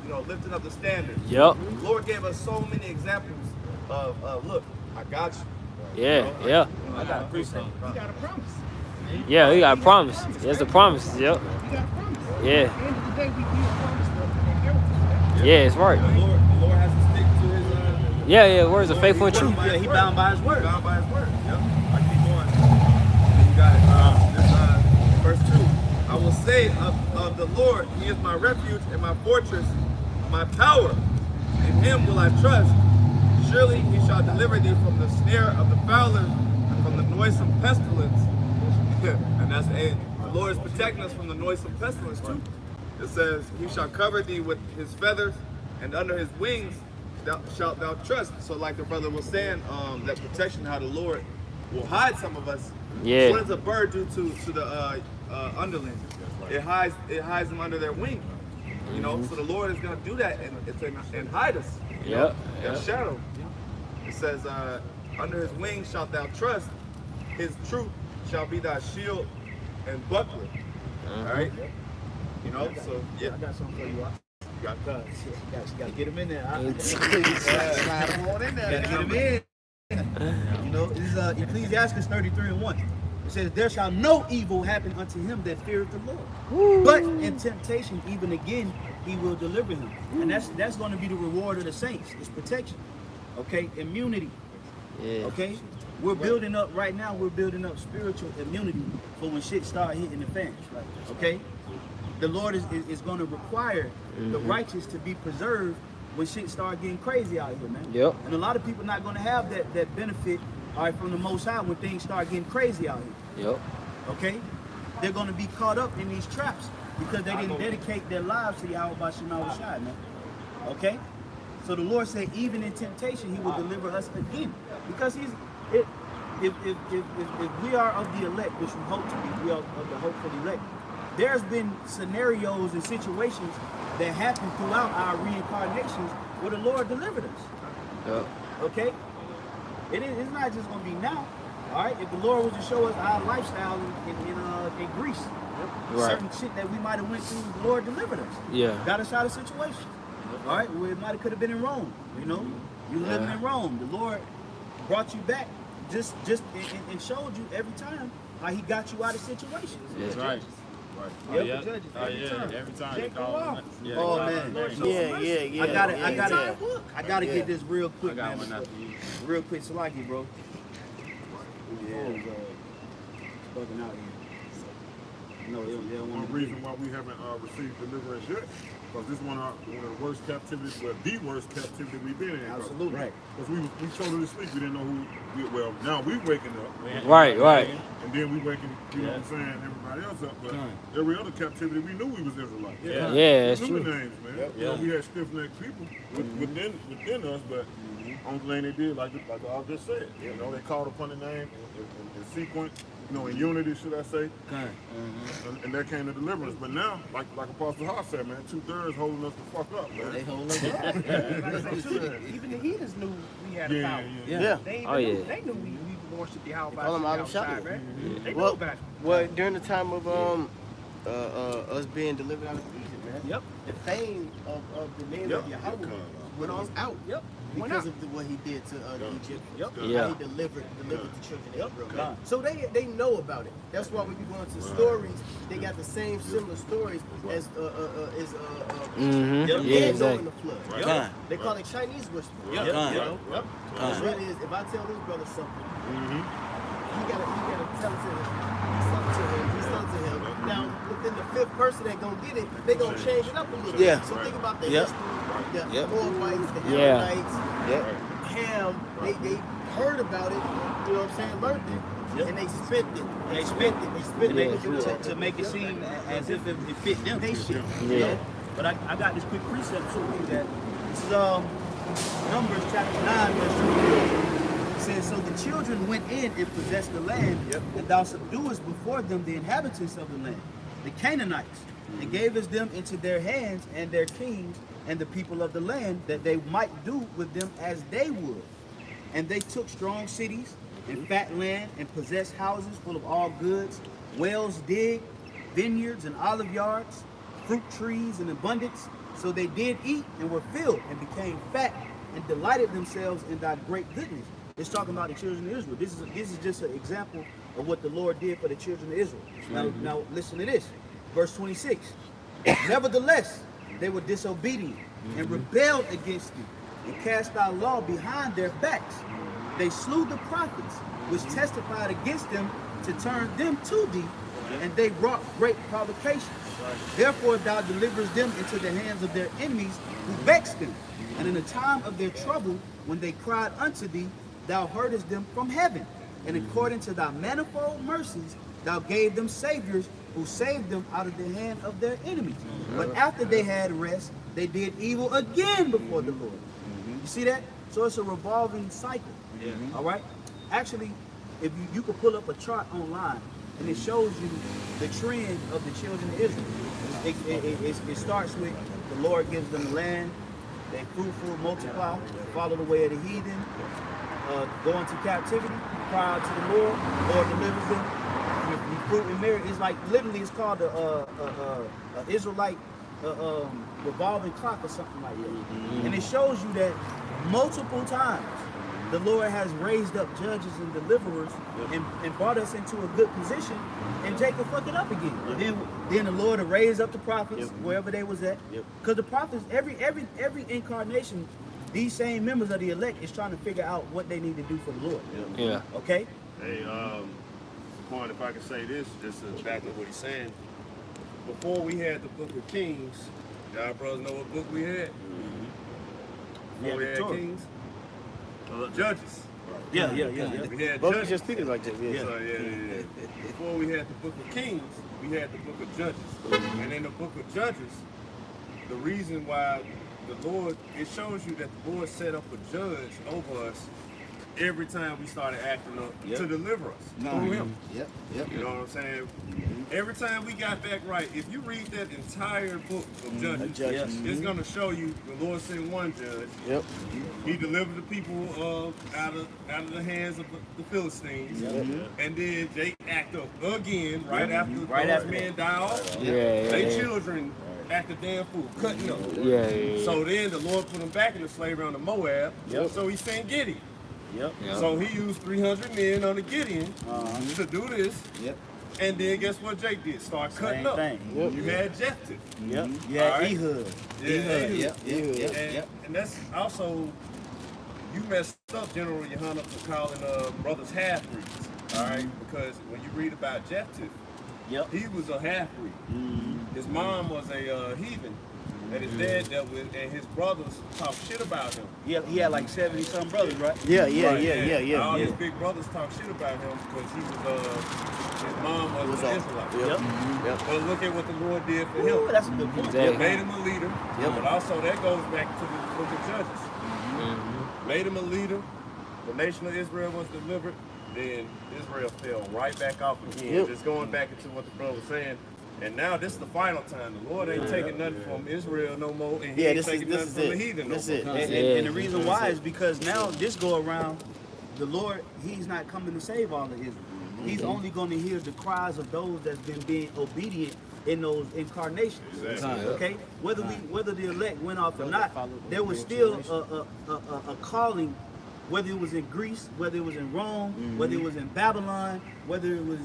You know, lifting up the standard. Yep. The Lord gave us so many examples of look, I got you. Yeah, yeah. I got a precept. You got a promise. Yeah, we got a promise. There's a promise. Yep. You got a promise. Yeah. At the end of the day, we give a promise to inheritance. Yeah, it's right. The Lord has to stick to His. Yeah, words are faithful and true. Yeah, He bound by His word. Bound by His word. Yep. I keep going. You got it. Verse 2. I will say of the Lord, He is my refuge and my fortress, my power. In Him will I trust. Surely He shall deliver thee from the snare of the fowler and from the noisome pestilence. And that's the Lord is protecting us from the noisome pestilence too. It says, He shall cover thee with His feathers, and under His wings shalt thou trust. So like the brother was saying, that protection, how the Lord will hide some of us. Yeah. What does a bird do to the underlings? It hides them under their wing. You know, so the Lord is going to do that and hide us. Yep. That shadow. It says, under His wings shalt thou trust. His truth shall be thy shield and buckler. All right. You know, so yeah. I got something for you. You got You gotta get him in there. Slide him on in there. Gotta get him in. You know, this is Ecclesiastes 33:1. It says, "There shall no evil happen unto him that feareth the Lord. But in temptation, even again, he will deliver him." And that's going to be the reward of the saints. It's protection. Okay, immunity. Yeah. Okay, we're building up right now. We're building up spiritual immunity for when shit start hitting the fans. Okay, the Lord is going to require the righteous to be preserved when shit start getting crazy out here, man. Yep. And a lot of people not going to have that benefit, all right, from the Most High when things start getting crazy out here. Yep. Okay, they're going to be caught up in these traps because they didn't dedicate their lives to Yahweh Bashim Shai, man. Okay. So the Lord said, even in temptation, He will deliver us again, because if we are of the elect, which we hope to be, we are of the hopeful elect. There's been scenarios and situations that happen throughout our reincarnations where the Lord delivered us. Yeah. Okay, it's not just gonna be now. All right, if the Lord was to show us our lifestyle in Greece, certain shit that we might have went through, the Lord delivered us. Yeah. Got us out of situations. All right, well, it might have could have been in Rome. You know, you living in Rome. The Lord brought you back, just and showed you every time how He got you out of situations. That's right. Yep, the judges, Every time they they call off. it. Oh man. I gotta get this real quick, man. Real quick, Salaki, bro. Yeah, it's bugging out here. No, they don't want One reason why we haven't received deliverance yet, because this is one of the worst captivities, well, the worst captivity we've been in. Absolutely. Right. Because we totally asleep. We didn't know well, now we waking up. Right. And then we waking, you know what I'm saying, everybody else up. But every other captivity, we knew we was Israelites. Yeah, that's we knew true. the names, man. Yep. You know, we had stiff-necked people within us, but only thing they did, like I just said, you know, they called upon the name in sequence, you know, in unity, should I say, and that came to deliverance. But now, like Apostle Hart said, man, 2/3 holding us the fuck up, man. They holding us up. Even the heathens knew we had a power. Yeah. They knew we worship the Yahweh Call them out of outside, shop. right? They knew Well, about it. well, during the time of us being delivered out of Egypt, man. Yep. The fame of the name of Yahweh went on out. Yep. Because of what he did to Egypt. Yep. How he delivered the children of Israel. So they know about it. That's why when you go into stories, they got the same similar stories as Yeah, exactly. in the flood. Right. They call it Chinese whisper. Yep. You know? The threat is, if I tell this brother something, he gotta tell it to him. He's something to him. Now, within the fifth person that gonna get it, they gonna change it up a little bit. So think about the history, the Moabites, the Ammonites, Ham. They heard about it. You know what I'm saying? Learned it, and they spent it. They spent it To make it seem as if it fit them. They shit. Yeah. But I got this quick precept too. That this is Numbers chapter 9, verse 24. It says, "So the children went in and possessed the land, and thou subduest before them the inhabitants of the land, the Canaanites, and gavest them into their hands and their kings and the people of the land, that they might do with them as they would. And they took strong cities and fat land and possessed houses full of all goods, wells digged, vineyards and olive yards, fruit trees in abundance. So they did eat and were filled and became fat and delighted themselves in thy great goodness." It's talking about the children of Israel. This is just an example of what the Lord did for the children of Israel. Now listen to this. Verse 26. "Nevertheless, they were disobedient and rebelled against thee, and cast thy law behind their backs. They slew the prophets, which testified against them to turn them to thee, and they wrought great provocations. Therefore thou deliverest them into the hands of their enemies who vexed them. And in the time of their trouble, when they cried unto thee, thou heardest them from heaven. And according to thy manifold mercies, thou gave them saviors who saved them out of the hand of their enemies. But after they had rest, they did evil again before the Lord." You see that? So it's a revolving cycle. All right? Actually, if you could pull up a chart online, and it shows you the trend of the children of Israel. It starts with the Lord gives them the land, they fruitful, multiply, follow the way of the heathen, go into captivity, cry out to the Lord delivers them. The fruit and merit is like, literally it's called a Israelite revolving clock or something like that. And it shows you that multiple times the Lord has raised up judges and deliverers and brought us into a good position, and Jacob fucked it up again. Then the Lord will raise up the prophets wherever they was at. Because the prophets, every incarnation, these same members of the elect is trying to figure out what they need to do for the Lord. Yeah. Okay? Hey, Quan, if I can say this, just exactly what he's saying. Before we had the Book of Kings, y'all brothers know what book we had? Before we had Kings? Judges. Yeah. We had Both Judges. just speaking like that. Yeah. So, yeah. Before we had the Book of Kings, we had the Book of Judges. And in the Book of Judges, the reason why the Lord, it shows you that the Lord set up a judge over us every time we started acting up to deliver us through him. Yep. You know what I'm saying? Every time we got back right, if you read that entire book of Judges, it's going to show you the Lord sent one judge. Yep. He delivered the people out of the hands of the Philistines. And then they act up again right after those men die off. They children act a damn fool, cutting up. So then the Lord put them back into slavery on the Moab. So he sent Gideon. So he used 300 men under Gideon to do this. And then guess what Jake did? Start cutting up. You had Jephthah. Yeah, Ehud. And that's also, you messed up, General Yohana, for calling brothers half-breeds. All right? Because when you read about Jephthah, he was a half-breed. His mom was a heathen. And his dad dealt with, and his brothers talked shit about him. He had like 70-some brothers, right? Yeah. All his big brothers talked shit about him because he was, his mom was an Israelite. But look at what the Lord did for him. That's a good point. He made him a leader. But also that goes back to the book of Judges. Made him a leader. The nation of Israel was delivered. Then Israel fell right back off again. Just going back into what the brother was saying. And now this is the final time. The Lord ain't taking nothing from Israel no more, and he ain't taking nothing from the heathen no more. And the reason why is because now this go around, the Lord, he's not coming to save all of Israel. He's only going to hear the cries of those that's been being obedient in those incarnations. Okay? Whether the elect went off or not, there was still a calling, whether it was in Greece, whether it was in Rome, whether it was in Babylon, whether it was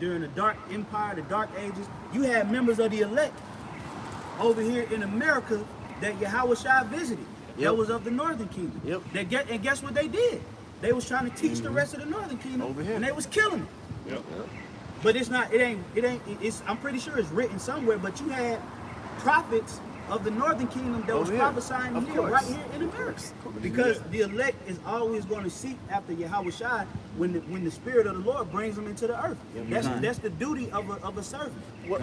during the Dark Empire, the Dark Ages. You had members of the elect over here in America that Yahushua visited. That was of the Northern Kingdom. And guess what they did? They was trying to teach the rest of the Northern Kingdom over here, and they was killing them. But it's not. It ain't. I'm pretty sure it's written somewhere. But you had prophets of the Northern Kingdom that was prophesying here, right here in America. Because the elect is always going to seek after Yahushua when the Spirit of the Lord brings them into the earth. That's the duty of a servant.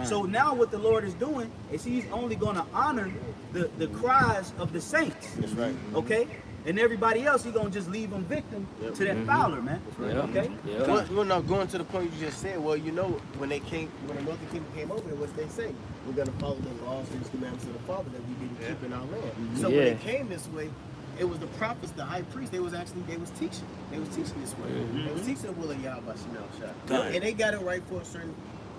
So now what the Lord is doing is he's only going to honor the cries of the saints. That's right. Okay? And everybody else, he's going to just leave them victim to that fowler, man. Okay? Well, now going to the point you just said, well, you know, when the Northern Kingdom came over here, what did they say? We're going to follow the laws and commandments of the Father that we didn't keep in our land. So when they came this way, it was the prophets, the high priest, they was teaching. They was teaching this way. They was teaching the will of Yahweh Shemel. And they got it right for a certain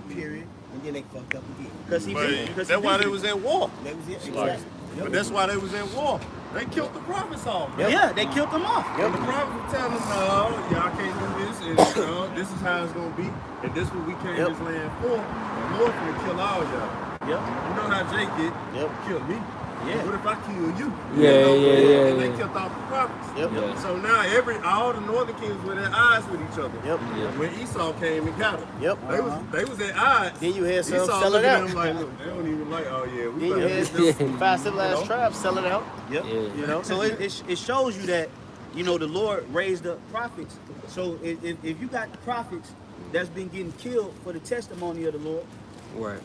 period, and then they fucked up again. Because that's why they was at war. They was exactly. But that's why they was at war. They killed the prophets off. Yeah, they killed them off. And the prophets were telling them, no, y'all can't do this, and this is how it's gonna be, and this is what we came to this land for. The Lord finna kill all y'all. You know how Jake did? Kill me. What if I kill you? And they killed off the prophets. So now all the Northern Kings were at odds with each other. When Esau came and got them. They was at odds. Then you had some Esau selling out. them like, look, they don't even like, we then you had the 5 civilized tribes selling out. You know, so it shows you that, you know, the Lord raised up prophets. So if you got prophets that's been getting killed for the testimony of the Lord,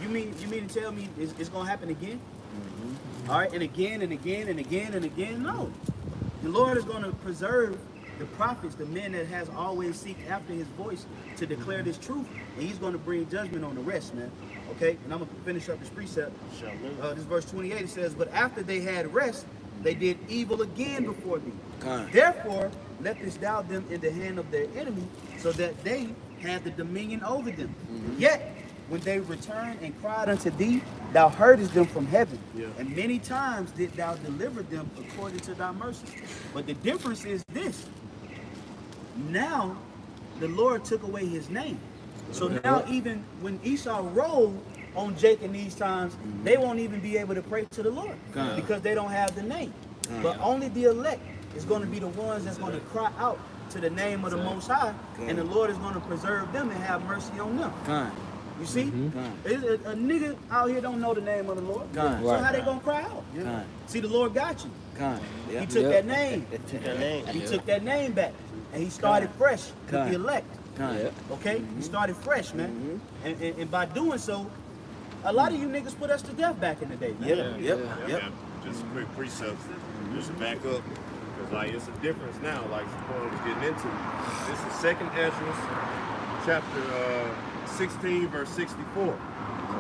you mean to tell me it's gonna happen again? All right, and again and again and again and again? No. The Lord is going to preserve the prophets, the men that has always seek after his voice to declare this truth, and he's going to bring judgment on the rest, man. Okay, and I'm going to finish up this precept. This verse 28, it says, but after they had rest, they did evil again before thee. Therefore, lettest thou them in the hand of their enemy, so that they had the dominion over them. Yet, when they returned and cried unto thee, thou heardest them from heaven, and many times did thou deliver them according to thy mercy. But the difference is this. Now, the Lord took away his name. So now even when Esau rolled on Jacob in these times, they won't even be able to pray to the Lord because they don't have the name. But only the elect is going to be the ones that's going to cry out to the name of the Most High, and the Lord is going to preserve them and have mercy on them. You see? A nigga out here don't know the name of the Lord. So how they going to cry out? See, the Lord got you. He took that name. He took that name back. And he started fresh with the elect. Okay? He started fresh, man. And by doing so, a lot of you niggas put us to death back in the day. Just a quick precept, just to back up, because like it's a difference now, like Sequoia was getting into. This is 2nd Ezra, chapter 16, verse 64.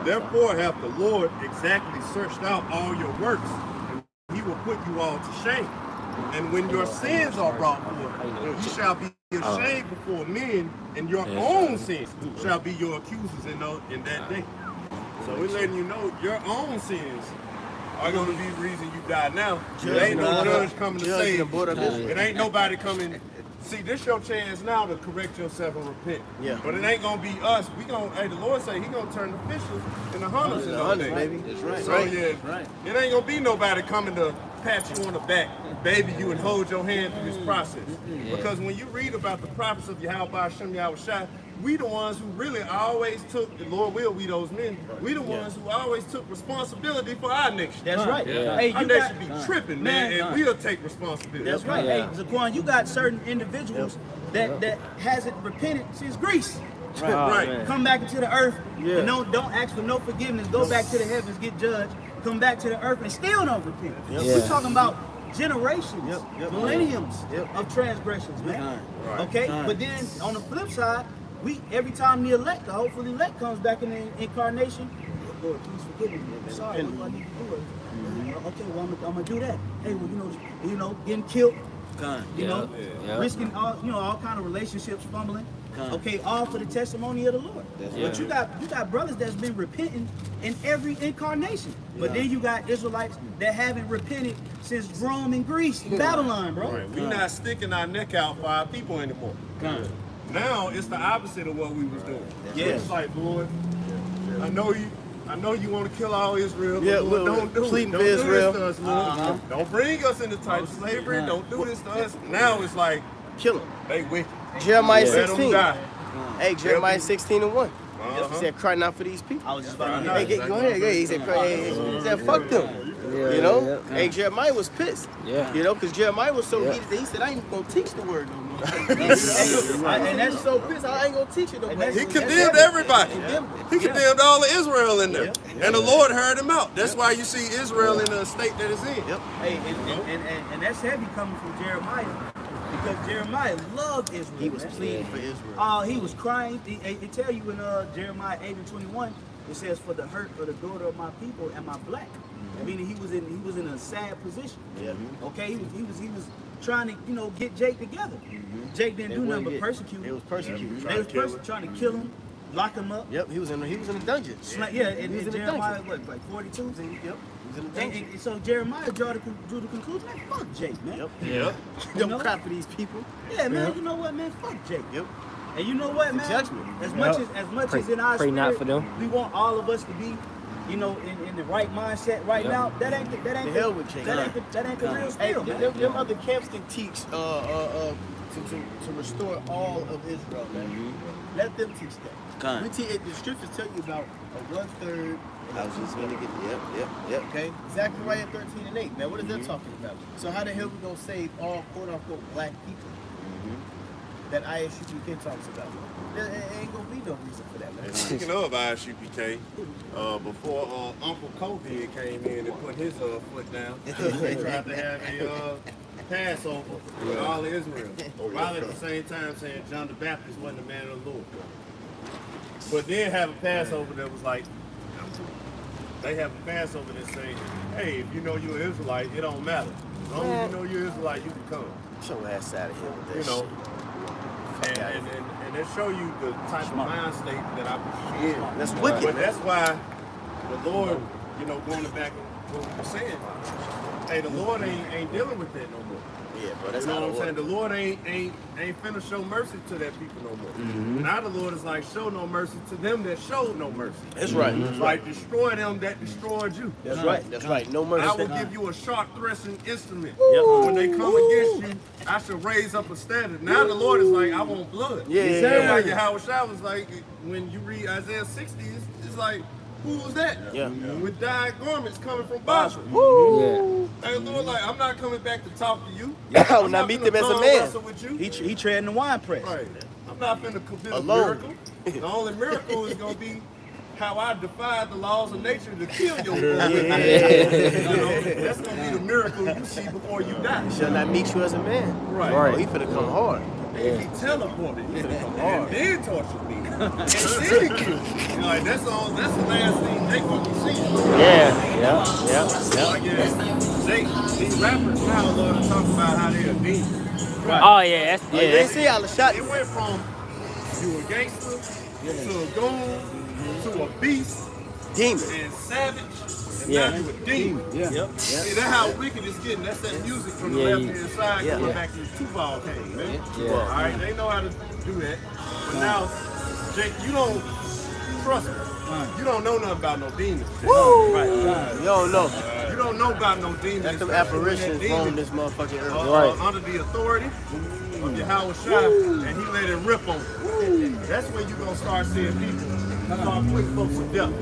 Therefore hath the Lord exactly searched out all your works, and he will put you all to shame. And when your sins are brought forth, you shall be ashamed before men, and your own sins shall be your accusers in that day. So we're letting you know your own sins are going to be the reason you die now. There ain't no judge coming to save you. It ain't nobody coming. See, this your chance now to correct yourself and repent. But it ain't going to be us. We gonna, hey, the Lord say he going to turn the fishers into hunters in those days. Baby. That's right. So yeah, it ain't going to be nobody coming to pat you on the back, baby you, and hold your hand through this process. Because when you read about the prophets of Yahweh Hashem Yahushua, we the ones who really always took, the Lord will, we those men, we the ones who always took responsibility for our nation. That's right. Hey, Our you nation got, be tripping, man, and we'll take responsibility. That's right. Hey, Zaquan, you got certain individuals that hasn't repented since Greece. Right. Come back into the earth and don't ask for no forgiveness. Go back to the heavens, get judged. Come back to the earth and still don't repent. We're talking about generations, millenniums of transgressions, man. Okay? But then on the flip side, every time the hopeful elect comes back in the incarnation, Lord, please forgive me. I'm sorry, what do I need to do? Okay, well, I'm gonna do that. Hey, well, you know, getting killed, risking all kind of relationships fumbling. Okay, all for the testimony of the Lord. But you got brothers that's been repenting in every incarnation. But then you got Israelites that haven't repented since Rome and Greece, Babylon, bro. Right. We're not sticking our neck out for our people anymore. Now it's the opposite of what we was doing. It's like, Lord, I know you want to kill all Israel, but Lord, don't do it. Don't do this to us, Lord. Don't bring us into type of slavery. Don't do this to us. Now it's like, kill them. They wicked. Jeremiah Let 16. die. Hey, Jeremiah 16:1. He said, cry not for these people. I was just about to Go ahead. He said, he said, fuck them. You know? Hey, Jeremiah was pissed. You know, because Jeremiah was so heated, he said, I ain't going to teach the word no more. And that's so pissed, I ain't going to teach it no more. He condemned everybody. He condemned all of Israel in there. And the Lord heard him out. That's why you see Israel in the state that it's in. Hey, and that's heavy coming from Jeremiah. Because Jeremiah loved Israel. He was pleading for Israel. Oh, he was crying. It tell you in Jeremiah 8:21, it says, "For the hurt of the daughter of my people and my black." Meaning he was in a sad position. Okay, he was trying to get Jake together. Jake didn't do nothing but persecute. They was persecuting. They was trying to kill him, lock him up. He was in a dungeon. And in Jeremiah, what, like 42? And so Jeremiah drew the conclusion, man, fuck Jake, man. Don't cry for these people. Yeah, man, you know what, man, fuck Jake. And you know what, man? Judgment. As much as in our Pray spirit, not for them. we want all of us to be, in the right mindset right now. That ain't the hell with Jake. That ain't the real Hey, spirit, man. them other camps can teach to restore all of Israel, man. Let them teach that. The scriptures tell you about a 1/3. I was just gonna get Okay, Zechariah 13:8. Now, what is that talking about? So how the hell we gonna save all quote unquote black people that ISUPK talks about? There ain't gonna be no reason for that, man. And speaking of ISUPK, before Uncle Kobe came in and put his foot down, they tried to have a Passover with all of Israel, while at the same time saying John the Baptist wasn't the man of the Lord. But then have a Passover that was like, they have a Passover that say, hey, if you know you're an Israelite, it don't matter. As long as you know you're an Israelite, you can come. Get your ass out of here with that shit. And they show you the type of mind state that I was in. That's wicked. But that's why the Lord you know, going back to what we're saying, hey, the Lord ain't dealing with that no more. Yeah, bro, that's You know how what I'm saying? The Lord ain't finna show mercy to that people no more. Now the Lord is like, show no mercy to them that showed no mercy. That's right. Like, destroy them that destroyed you. That's right. That's right. No mercy. I will give you a sharp threshing instrument. When they come against you, I shall raise up a standard. Now the Lord is like, I want blood. Yeah. Like Yahweh Shah was like, when you read Isaiah 60, it's like, who was that? Yeah. With dyed garments coming from Basra. Hey, Lord, like, I'm not coming back to talk to you. When I meet them as a man, with you. he treading the wine press. Right. I'm not finna commit a Alone. miracle. The only miracle is gonna be how I defied the laws of nature to kill your boy. You know, that's gonna be the miracle you see before you die. Shall not meet you as a man. Right. Oh, he finna come hard. He teleported. He finna come hard. And then torture me. And then kill me. You know, like, that's the last thing they gonna be seeing. Yeah. Like, these rappers now love to talk about how they're a demon. Oh yeah, They see all the shots. It went from you a gangster to a goon to a beast Demon. and savage and now you a demon. See, that's how wicked it's getting. That's that music from the left hand side going back to the two-ball game, man. All right, they know how to do that. But now, Jake, you don't trust me. You don't know nothing about no demons. Woo! Right. You don't know. You don't know about no demons. That's them apparitions roaming this motherfucking earth. Under the authority of Yahweh Shah, and he let it rip on you. That's when you're going to start seeing people start putting folks to death.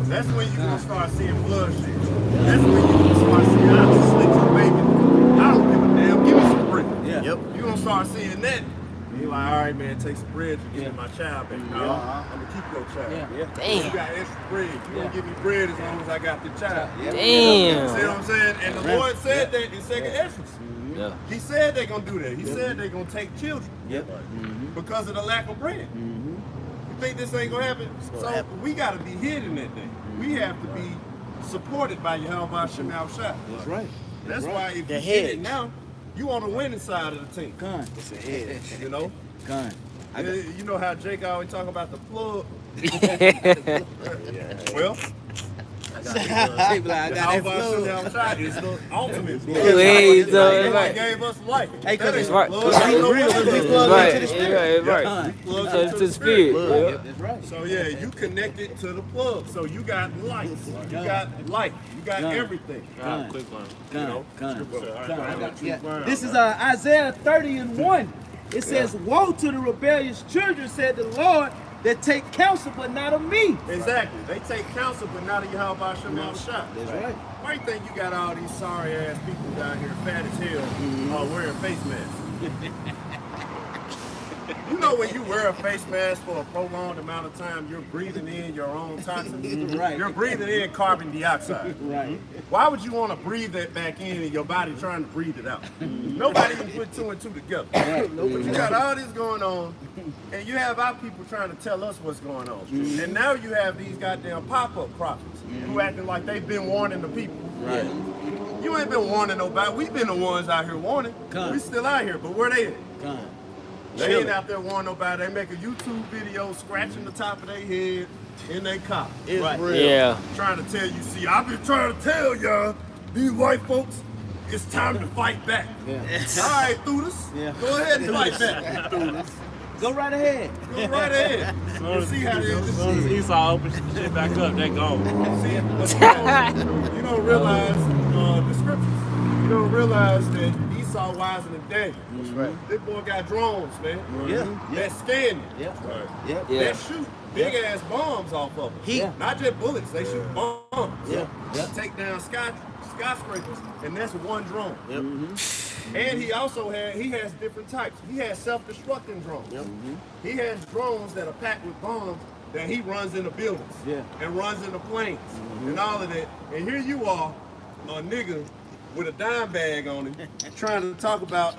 That's when you're going to start seeing bloodshed. That's when you're going to start seeing, I'll just slit your baby. I don't give a damn. Give me some bread. Yep. You're going to start seeing that. You're like, all right, man, take some bread to give me my child back. No, I'm going to keep your child. Damn. You got extra bread. You're going to give me bread as long as I got the child. Damn. See what I'm saying? And the Lord said that in Second Esdras. He said they're going to do that. He said they're going to take children because of the lack of bread. You think this ain't going to happen? So we got to be hid in that day. We have to be supported by Yahweh Shemel Shah. That's right. That's why if you get it now, you on the winning side of the team. It's a head. You know? You know how Jake always talk about the plug? Well, I got that flow. It's the ultimate plug. Right. Gave us life. Hey, cause it's Right. real. We plug into the spirit. Right. Plug So into to the spirit. That's right. So yeah, you connected to the plug. So you got life. You got life. You got everything. Quick one. This is Isaiah 30:1. It says, "Woe to the rebellious children," said the Lord, "that take counsel but not of me." Exactly. They take counsel, but not of Yahweh Shemel Shah. That's right. Why you think you got all these sorry ass people down here, fat as hell, wearing face masks? You know when you wear a face mask for a prolonged amount of time, you're breathing in your own toxins. Right. You're breathing in carbon dioxide. Right. Why would you want to breathe that back in and your body trying to breathe it out? Nobody can put two and two together. But you got all this going on, and you have our people trying to tell us what's going on. And now you have these goddamn pop-up prophets who acting like they've been warning the people. Right. You ain't been warning nobody. We've been the ones out here warning. We still out here, but where they at? They ain't out there warning nobody. They make a YouTube video scratching the top of their head in their car. It's real. Yeah. Trying to tell you, see, I've been trying to tell y'all, these white folks, it's time to fight back. All right, Thudas. Go ahead and fight back. Go right ahead. Go right ahead. You see how they As soon as Esau opens shit back up, they gone. See, but you don't realize the scriptures. You don't realize that Esau wiser than Daniel. That's right. This boy got drones, man. That scan you. That shoot big ass bombs off of them. Not just bullets, they shoot bombs. Take down skyscrapers, and that's one drone. And he also has different types. He has self-destructing drones. He has drones that are packed with bombs that he runs into buildings and runs into planes and all of that. And here you are, a nigga with a dime bag on him, trying to talk about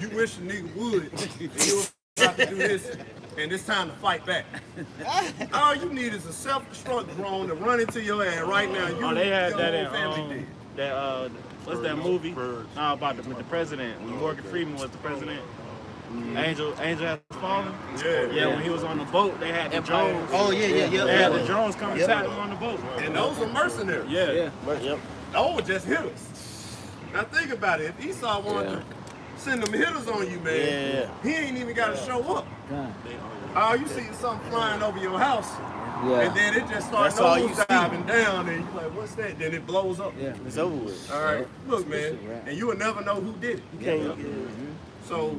you wish a nigga would, and you was about to do this, and it's time to fight back. All you need is a self-destruct drone to run into your ass right now. You They had your that whole in family dead. what's that movie? About the president when Morgan Freeman was the president. Angel has fallen. Yeah. When he was on the boat, they had the drones. Oh yeah. They had the drones come and tap him on the boat. And those were mercenaries. Yeah. Those were just hitters. Now think about it. If Esau wanted to send them hitters on you, man, he ain't even got to show up. All you see is something flying over your house. And then it just starts diving down, and you're like, what's that? Then it blows up. Yeah, it's over with. All right, look, man, and you will never know who did it. You can't. So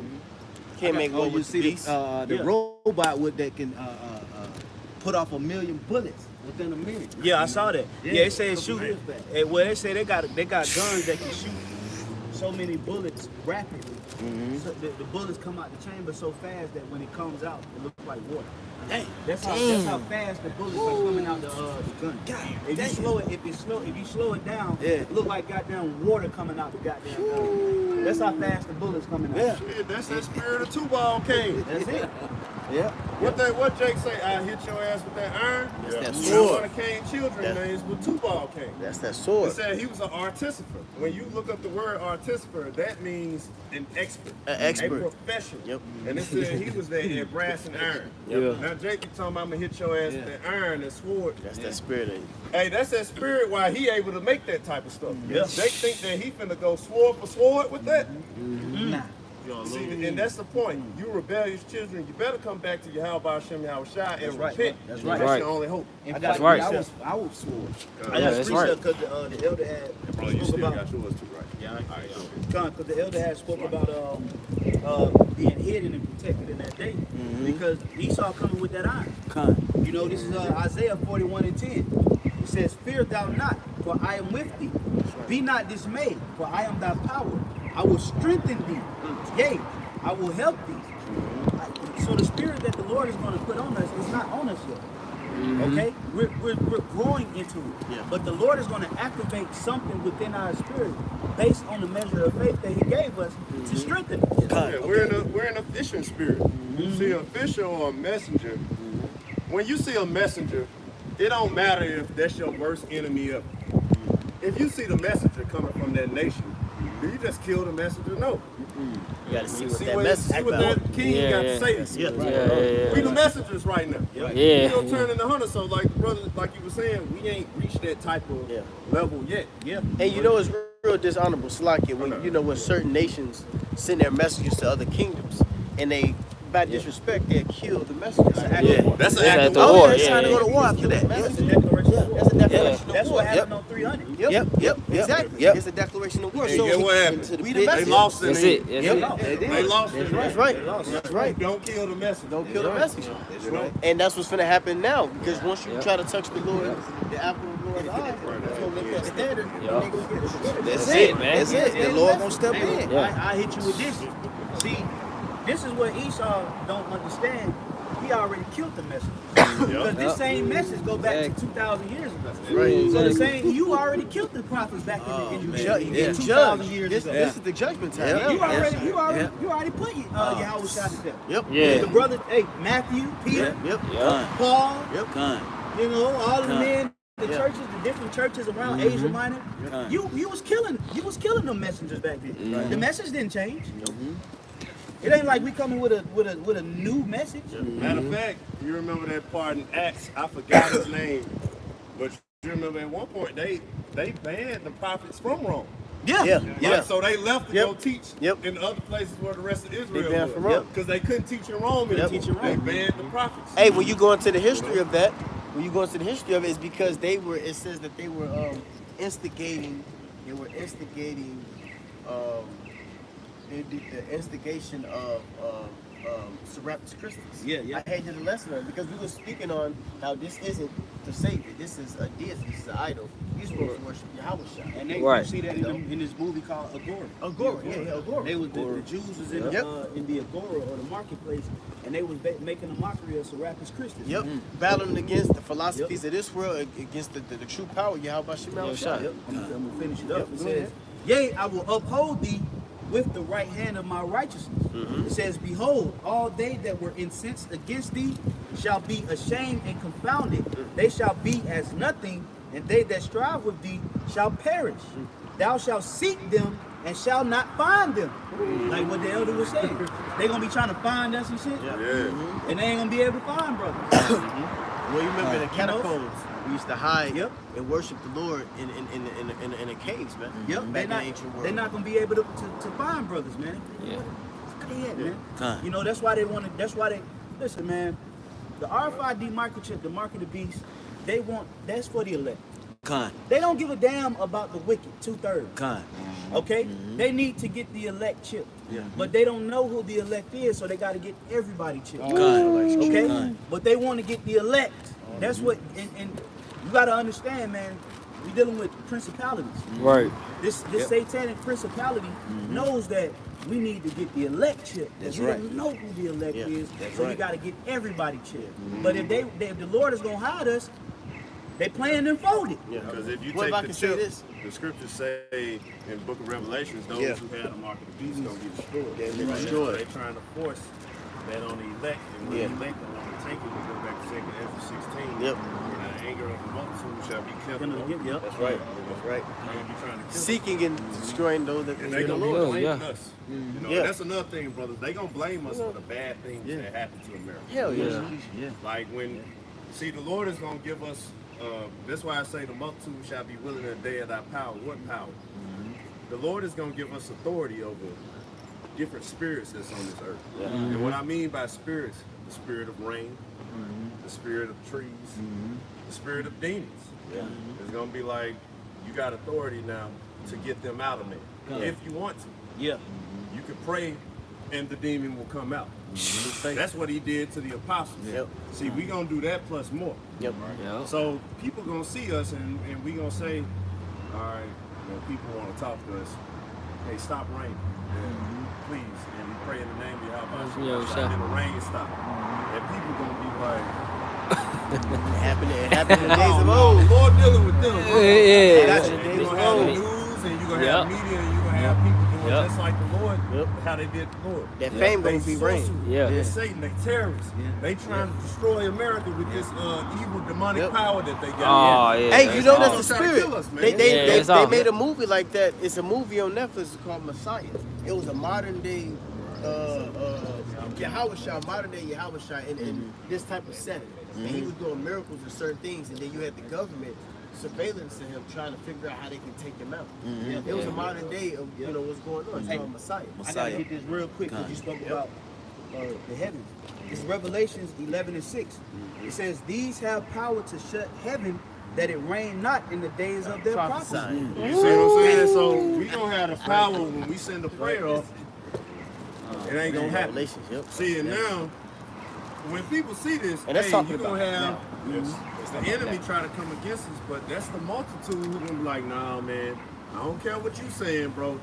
Can't make war with the beast. The robot that can put off 1 million bullets within a minute. Yeah, I saw that. Yeah, they say shoot. Well, they say they got guns that can shoot so many bullets rapidly. So the bullets come out the chamber so fast that when it comes out, it looks like water. Dang. That's how fast the bullets are coming out the gun. If you slow it down, it look like goddamn water coming out the goddamn gun. That's how fast the bullets coming out. shit, that's that spirit of two-ball King. That's it. Yeah. What Jake say? I hit your ass with that iron. That's that One sword. of Cain's children names was two-ball King. That's that It sword. said he was an artificer. When you look up the word artificer, that means an expert. An expert. A professional. Yep. And it said he was there at brass and iron. Now Jake, you talking about I'm gonna hit your ass with that iron, that sword. That's that spirit of it. Hey, that's that spirit why he able to make that type of stuff. Yeah. They think that he finna go sword for sword with that. Nah. See, and that's the point. You rebellious children, you better come back to Yahweh Hashem Yahushua and repent. That's right. That's your only hope. In That's fact, right. I was swore. I got screenshot because the elder had Bro, you spoke still about got yours too, right? Yeah, All right, because the elder had spoke about being hidden and protected in that day because Esau coming with that iron. You know, this is Isaiah 41:10. It says, "Fear thou not, for I am with thee. Be not dismayed, for I am thy power. I will strengthen thee. Yea, I will help thee." So the spirit that the Lord is going to put on us is not on us yet. Okay, we're growing into it, but the Lord is going to activate something within our spirit based on the measure of faith that He gave us to strengthen it. Yeah, we're in a fishing spirit. You see a fisher or a messenger. When you see a messenger, it don't matter if that's your worst enemy ever. If you see the messenger coming from that nation, do you just kill the messenger? No. You gotta see what See that what message that king got to say. We the messengers right now. We don't turn into hunters. So like the brother, like you were saying, we ain't reached that type of level yet. And you know it's real dishonorable, Slakia, when certain nations send their messages to other kingdoms and they, by disrespect, they kill the messengers. That's an act of Oh, war. yeah, they're trying to go to war after that. That's a declaration of war. That's a declaration of That's war. what happened on 300. Yep, exactly. It's a declaration of war. And So get what happened? we They the lost it. That's it. They lost it. That's right. That's right. Don't kill the messenger. Don't kill the messenger. That's right. And that's what's gonna happen now, because once you try to touch the Lord, the apple of the Lord's eye, it's gonna lift that standard. And they gonna get That's it, man. That's it. The Lord gonna step in. I hit you with this. See, this is what Esau don't understand. He already killed the message. Because this same message go back to 2,000 years ago. Right. So the same, you already killed the prophets back in You 2,000 years this, ago. this is the judgment time. You already put Yahweh shot to death. Yep. The brother, Matthew, Peter, Paul, you know, all the men, the churches, the different churches around Asia Minor. You was killing them messengers back then. The message didn't change. It ain't like we coming with a new message. Matter of fact, you remember that part in Acts? I forgot his name, but you remember at one point they banned the prophets from Rome. Right? So they left to go teach in other places where the rest of Israel was. Because they couldn't teach in Rome anymore. They banned the prophets. Hey, when you go into the history of that, it's because they were. It says that they were instigating. They were instigating. The instigation of Serapis Christus. I had did a lesson on it because we were speaking on how this isn't the Savior. This is a deity. This is an idol. You're supposed to worship Yahweh. And you see that in this movie called Agora. Agora. They was the Jews was in the Agora or the marketplace, and they was making a mockery of Serapis Christus. Battling against the philosophies of this world, against the true power Yahweh Shemel. I'm gonna finish it up. It says, "Yea, I will uphold thee with the right hand of my righteousness." It says, "Behold, all they that were incensed against thee shall be ashamed and confounded. They shall be as nothing, and they that strive with thee shall perish. Thou shalt seek them, and shall not find them. Like what the elder was saying. They gonna be trying to find us and shit. Yeah. And they ain't gonna be able to find brothers. Well, you remember the catacombs? We used to hide and worship the Lord in the caves, man. Yep. Back in the ancient world. They're not gonna be able to find brothers, man. Yeah. Where they at, man? Con. You know, that's why they listen, man. The RFID microchip, the mark of the beast, that's for the elect. Con. They don't give a damn about the wicked, 2/3. Con. Okay? They need to get the elect chip. But they don't know who the elect is, so they got to get everybody chipped. Okay? But they want to get the elect. That's what, and you got to understand, man, we're dealing with principalities. Right. This satanic principality knows that we need to get the elect chip. That's we right. don't know who the elect is, so we right. got to get everybody chipped. But if the Lord is going to hide us, they playing them folded. Yeah, because if you What if I take the can say chip, this? the scriptures say in the book of Revelations, those who had the mark of the beast gonna be destroyed. They'll be Right? destroyed. They're trying to force that on the elect, and when the elect don't want to take it, we go back to 2 Ezra 16. Yep. And the anger of the multitude shall be kept. Yep. That's right. That's right. They're gonna be trying to kill us. Seeking and destroying those that And fear they the gonna Lord. blame yeah. us. You know, Yeah. that's another thing, brothers. They gonna blame us for the bad things that happen to America. Hell yeah. Like when, see, the Lord is gonna give us. That's why I say the multitude shall be willing in the day of thy power. What power? The Lord is gonna give us authority over different spirits that's on this earth. And what I mean by spirits, the spirit of rain, the spirit of trees, the spirit of demons. It's gonna be like you got authority now to get them out of me if you want to. Yeah. You could pray and the demon will come out. That's what he did to the apostles. See, we gonna do that plus more. Yep. So people gonna see us and we gonna say, all right, people want to talk to us. Hey, stop raining, please. And we pray in the name of Yahweh. And the rain stop. And people gonna be like, It happened in the days of old. the Lord dealing with them. Yeah. You're gonna have the news and you're gonna have media and you're gonna have people doing just like the Lord, how they did the Lord. That fame gonna be rain. They're Satan, they terrorists. They trying to destroy America with this evil demonic power that they got. Oh, yeah. Hey, you know that's the Trying to spirit. kill us, man. They made a movie like that. It's a movie on Netflix called Messiah. It was a modern day Yahweh, modern day Yahweh in this type of setting. And he was doing miracles and certain things, and then you had the government surveillance of him, trying to figure out how they can take him out. It was a modern day of what's going on. It's called Messiah. I gotta hit this real quick because you spoke about the heavens. It's Revelations 11:6. It says, "These have power to shut heaven, that it rain not in the days of their prophecy." You see what I'm saying? So we gonna have the power when we send a prayer up. It ain't gonna happen. Relationship. See, and now when people see this, And that's hey, talking you gonna about have the enemy trying to come against us, but that's the multitude who gonna be like, nah, man, I don't care what you saying, bro.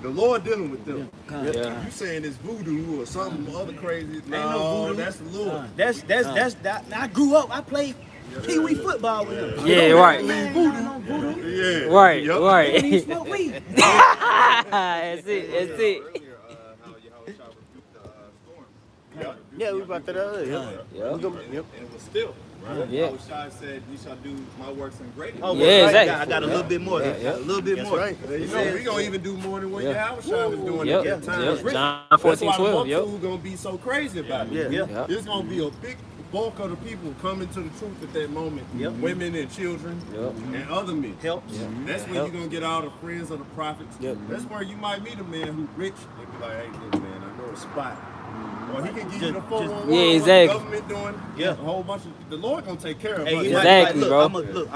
The Lord dealing with them. You saying it's voodoo or something other crazy? No, voodoo. that's the Lord. That's I grew up. I played pee-wee football with him. Yeah, right. Voodoo. Yeah. Right, Yup. right. And he smoked weed. That's it. Yeah, we brought that earlier. Yep. And it was still. Right? Yeah. Shai said, "You shall do my works in greater." Oh, Yeah, right. exactly. I got a little bit more. A little bit more. right. You know, we gonna even do more than what Yahweh Shai was doing Yep. at that time. Yep. John That's 14:12. why the Yep. multitude gonna be so crazy about it. Yeah. There's gonna be a big bulk of the people coming to the truth at that moment. Women and children and other men. Helps. That's where you're gonna get all the friends of the prophets. That's where you might meet a man who's rich and be like, hey, look, man, I know a spot. Or he can give you the 411. Yeah, what exactly. the government doing. A whole bunch of the Lord gonna take care of us. Hey, you Exactly, might, bro. I'm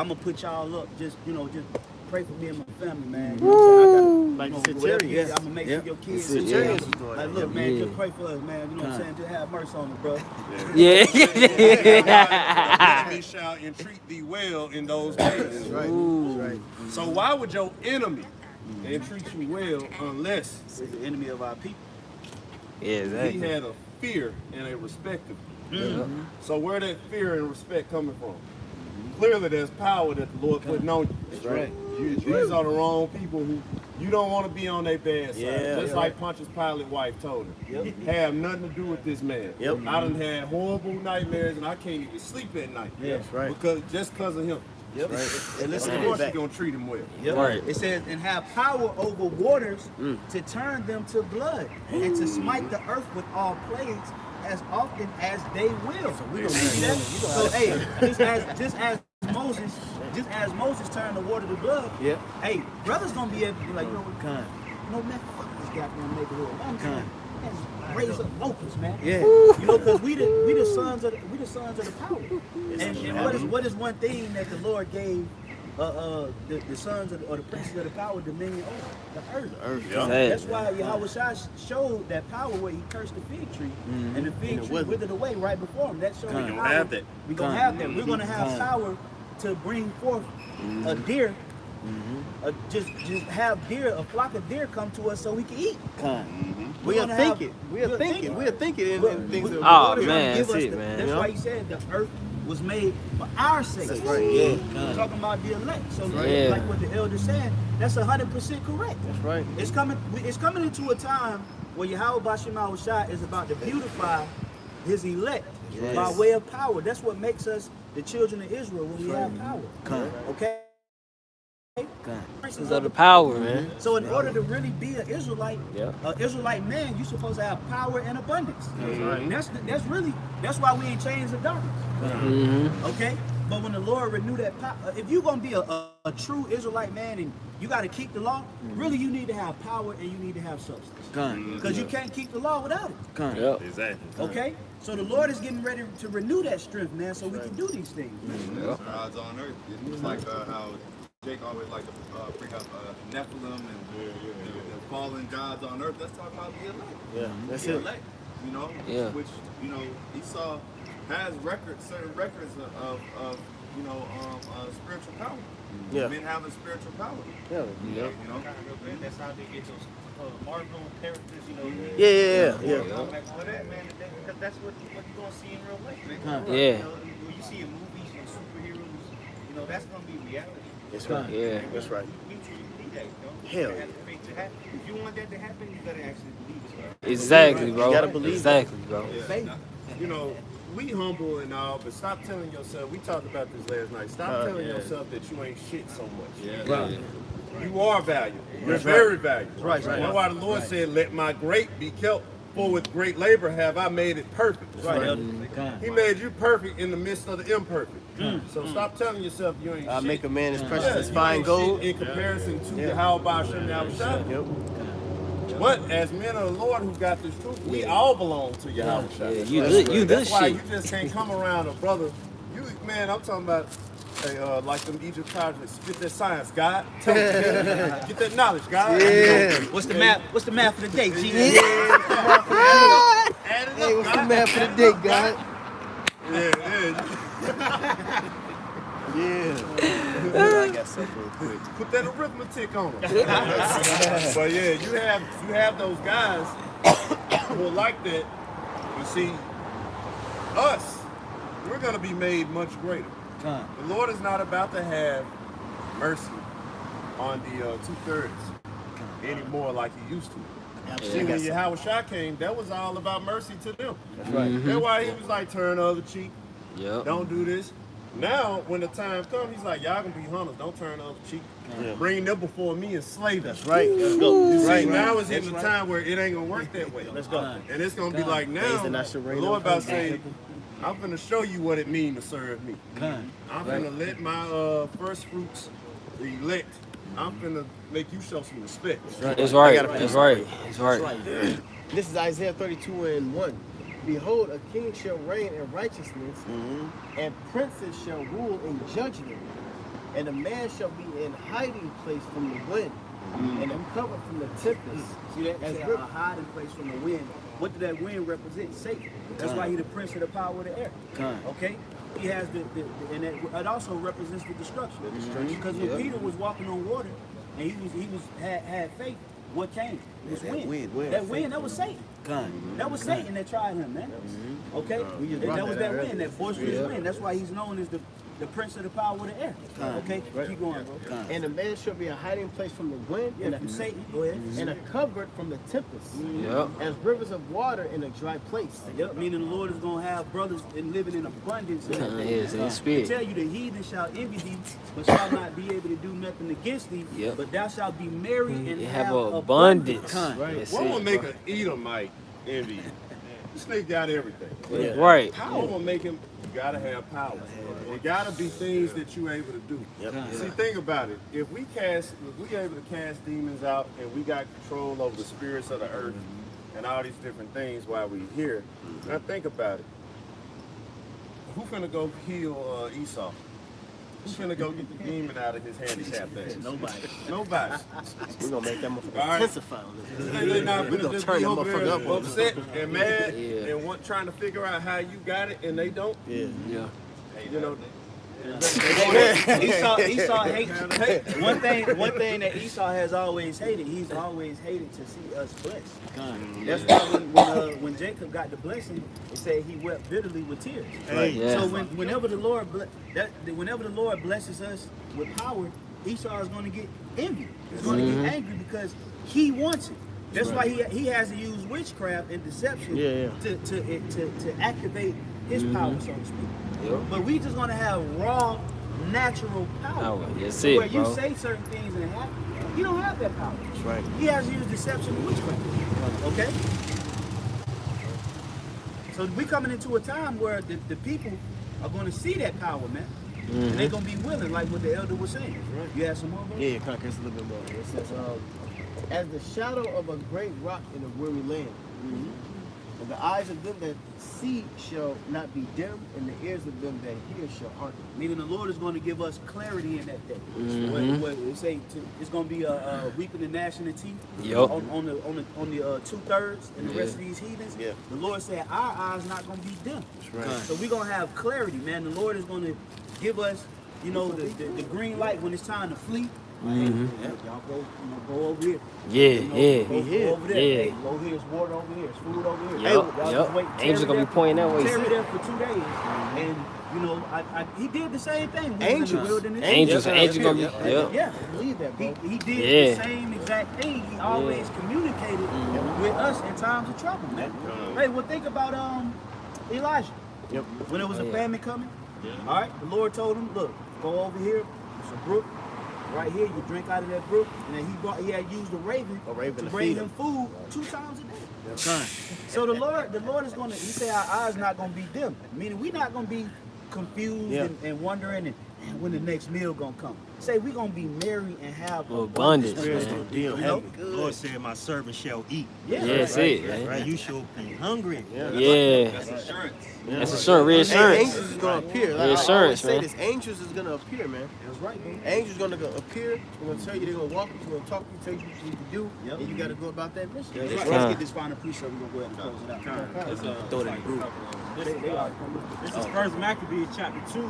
gonna put y'all up. Just pray for me and my family, man. You know what I'm saying? I got Centurions. I'm gonna make sure your kids. Centurions was doing Like, that. look, man, just pray for us, man. You know what I'm saying? Just have mercy on us, bro. Yeah. The enemy shall entreat thee well in those days. Right. So why would your enemy entreat you well unless He's the enemy of our people. Yeah, he exactly. had a fear and a respect of you? So where that fear and respect coming from? Clearly there's power that the Lord putting on you. That's right. These are the wrong people who you don't want to be on their bad side. Just like Pontius Pilate's wife told him. Have nothing to do with this man. I done had horrible nightmares and I can't even sleep at night. That's right. Just because of him. Yep. And listen Of to course this. you're gonna treat him well. Yep. Right. It says, and have power over waters to turn them to blood, and to smite the earth with all plagues as often as they will. So we see that? So hey, just as Moses turned the water to blood, hey, brothers gonna be able to be like, you know what, no man, fuck this goddamn neighborhood. I'm trying to raise up locusts, man. Yeah. You know, because we the sons of the power. And what is one thing that the Lord gave the sons or the princes of the power dominion over? The earth. Yeah. That's why Yahweh showed that power where he cursed the fig tree, and the fig tree withered away right before him. That showed We gonna have that. We're gonna have that. We're gonna have power to bring forth a deer. Just have a flock of deer come to us so we can eat. We are thinking in things of the Oh, water. man, Give that's us it, man. That's why he said the earth was made for our sake. That's right, yeah. We're talking about the elect. So Yeah. like what the elder said, that's 100% correct. That's right. It's coming into a time where Yahweh Bashim Shah is about to beautify his elect by way of power. That's what makes us the children of Israel when we have power. Okay? Princes of the power, man. So in order to really be an Israelite, Yeah. an Israelite man, you're supposed to have power and abundance. And that's why we ain't chains of darkness. Okay? But when the Lord renew that power, if you're gonna be a true Israelite man and you gotta keep the law, really you need to have power and you need to have substance. Because you can't keep the law without it. Yep. Exactly. Okay? So the Lord is getting ready to renew that strength, man, so we can do these things. Odds on earth. It's like how Jake always like to bring up Nephilim and the fallen gods on earth. Let's talk about the elect. Yeah, that's The it. elect, you know, Yeah. which, you know, Esau has certain records of spiritual power. Yeah. Men having spiritual power. Yeah. You know? That's how they get those marginal characters, you know. Yeah. For that, man, because that's what you're gonna see in real life. Yeah. You know, when you see in movies and superheroes, you know, that's gonna be reality. That's right. Yeah. That's right. We truly need that, you know. Hell. You have the faith to happen. If you want that to happen, you gotta actually believe it. Exactly, bro. You gotta believe exactly, bro. You know, we humble and all, but stop telling yourself, we talked about this last night, stop telling yourself that you ain't shit so much. Right. You are valuable. You're very valuable. Right. That's why the Lord said, let my grape be kept, for with great labor have I made it perfect. Right. He made you perfect in the midst of the imperfect. So stop telling yourself you ain't I shit. make a man as precious as you fine ain't gold. shit in comparison to the how about Shem Yahushua. Yep. But as men of the Lord who got this truth, we all belong to Yahushua. Yeah, you That's this why shit. you just can't come around a brother. Man, I'm talking about like them Egypt projects. Get that science, God. Tell me, get that knowledge, God. Yeah. What's the map? What's the map for the day, G? Add it Hey, up, what's the God. map for the day, God? Yeah. I got something real quick. Put that arithmetic on them. But yeah, you have those guys who are like that. You see, us, we're gonna be made much greater. The Lord is not about to have mercy on the 2/3 anymore like he used to. See, when Yahushua came, that was all about mercy to them. That's right. That's why he was like, turn the other cheek. Yep. Don't do this. Now, when the time comes, he's like, y'all gonna be hunters. Don't turn the other cheek. Bring them before me and slay them. That's right. Let's go. You see, Right. now is in the time where it ain't gonna work that way. Let's go. And it's gonna be like now, Days that I the shall reign Lord over about to them. say, I'm gonna show you what it means to serve me. I'm gonna let my first fruits, the elect, I'm gonna make you show some respect. It's right. It's right. It's right. This is Isaiah 32:1. Behold, a king shall reign in righteousness, and princes shall rule in judgment. And a man shall be in hiding place from the wind, and a cover from the tempest. See that? As a hiding place from the wind. What did that wind represent? Satan. That's why he's the prince of the power of the air. Okay? He has and it also represents the destruction. Because when Peter was walking on water and he had faith, what came? It was wind. That wind, that was Satan. That was Satan that tried him, man. Okay? That was that wind, that boisterous wind. That's why he's known as the the prince of the power of the air. Okay, keep going, bro. And a man shall be a hiding place from the wind, Yeah, from Satan. Go ahead. and a covert from the tempest, Yep. as rivers of water in a dry place. Yep, meaning the Lord is gonna have brothers and living in abundance. Yes, in I spirit. tell you, the heathen shall envy thee, but shall not be able to do nothing against thee. Yep. But thou shalt be merry and You have have abundance. Right. That's What will it, make bro. an Edomite envy you? This nigga got everything. Right. Power will make him. You gotta have power. It gotta be things that you able to do. See, think about it. If we able to cast demons out, and we got control over the spirits of the earth and all these different things while we here. Now think about it. Who finna go heal Esau? Who's finna go get the demon out of his handicapped ass? Nobody. We're gonna make that motherfucker All right. intensify. They not We finna gonna just turn be that over there motherfucker up. upset and mad Yeah. and trying to figure out how you got it and they don't. Yeah. You know, Esau hates one thing that Esau has always hated. He's always hated to see us blessed. That's why when Jacob got the blessing, it said he wept bitterly with tears. Yeah. So whenever the Lord blesses us with power, Esau is going to get envy. He's going to get angry because he wants it. That's why he has to use witchcraft and deception to activate his power, so to speak. But we just gonna have raw, natural power. That's Where it, you bro. say certain things and it happens. You don't have that power. That's right. He has to use deception and witchcraft. Okay? So we coming into a time where the people are gonna see that power, man. And they're gonna be willing, like what the elder was saying. You have some more, bro? Yeah, kind of a little bit more. It says, as the shadow of a great rock in a weary land. And the eyes of them that see shall not be dim, and the ears of them that hear shall hearken. Meaning the Lord is going to give us clarity in that day. What it say it's going to be a weeping and gnashing of teeth Yup. on the 2/3 and the rest of these heathens. Yeah. The Lord said our eyes not going to be dim. Right. So we're going to have clarity, man. The Lord is going to give us, the green light when it's time to flee. Y'all go over here. Go over there. Yeah. Hey, go here. It's water over here. It's food over here. Yup, Y'all yup. just wait. Angels Tarry gonna be there- pointing that way. Tarry there for 2 days, and he did the same thing. We was in the Angels. wilderness. Angels gonna be. Yeah. I believe that, bro. He did Yeah. the same exact thing. He always communicated with us in times of trouble, man. Hey, well, think about Elijah. Yep. When there was a famine coming, all right, the Lord told him, look, go over here. There's a brook. Right here, you drink out of that brook, and then he had used a raven to to bring feed him food 2 times a day. So the Lord is going to, he said our eyes not going to be dim, meaning we're not going to be confused and wondering and when the next meal going to come. Say we're going to be merry and have Abundance, Spirits man. gonna deal You know? heavy. The Lord said, "My servant shall eat." Yeah, Yeah, that's it, man. Right? You shall be hungry. Yeah. That's insurance. That's assurance, Hey, reassurance. angels is gonna appear. Like, Reassurance, I always say man. this. Angels is gonna appear, man. That's right, man. Angels gonna appear. They're gonna tell you. They're gonna walk you. They're gonna talk to you. Tell you what you need to do. And you gotta go about that mission. That's right. Con. Let's get this final precept. We're going to go ahead and close it out. Throw it in the group. This is First Maccabees chapter 2.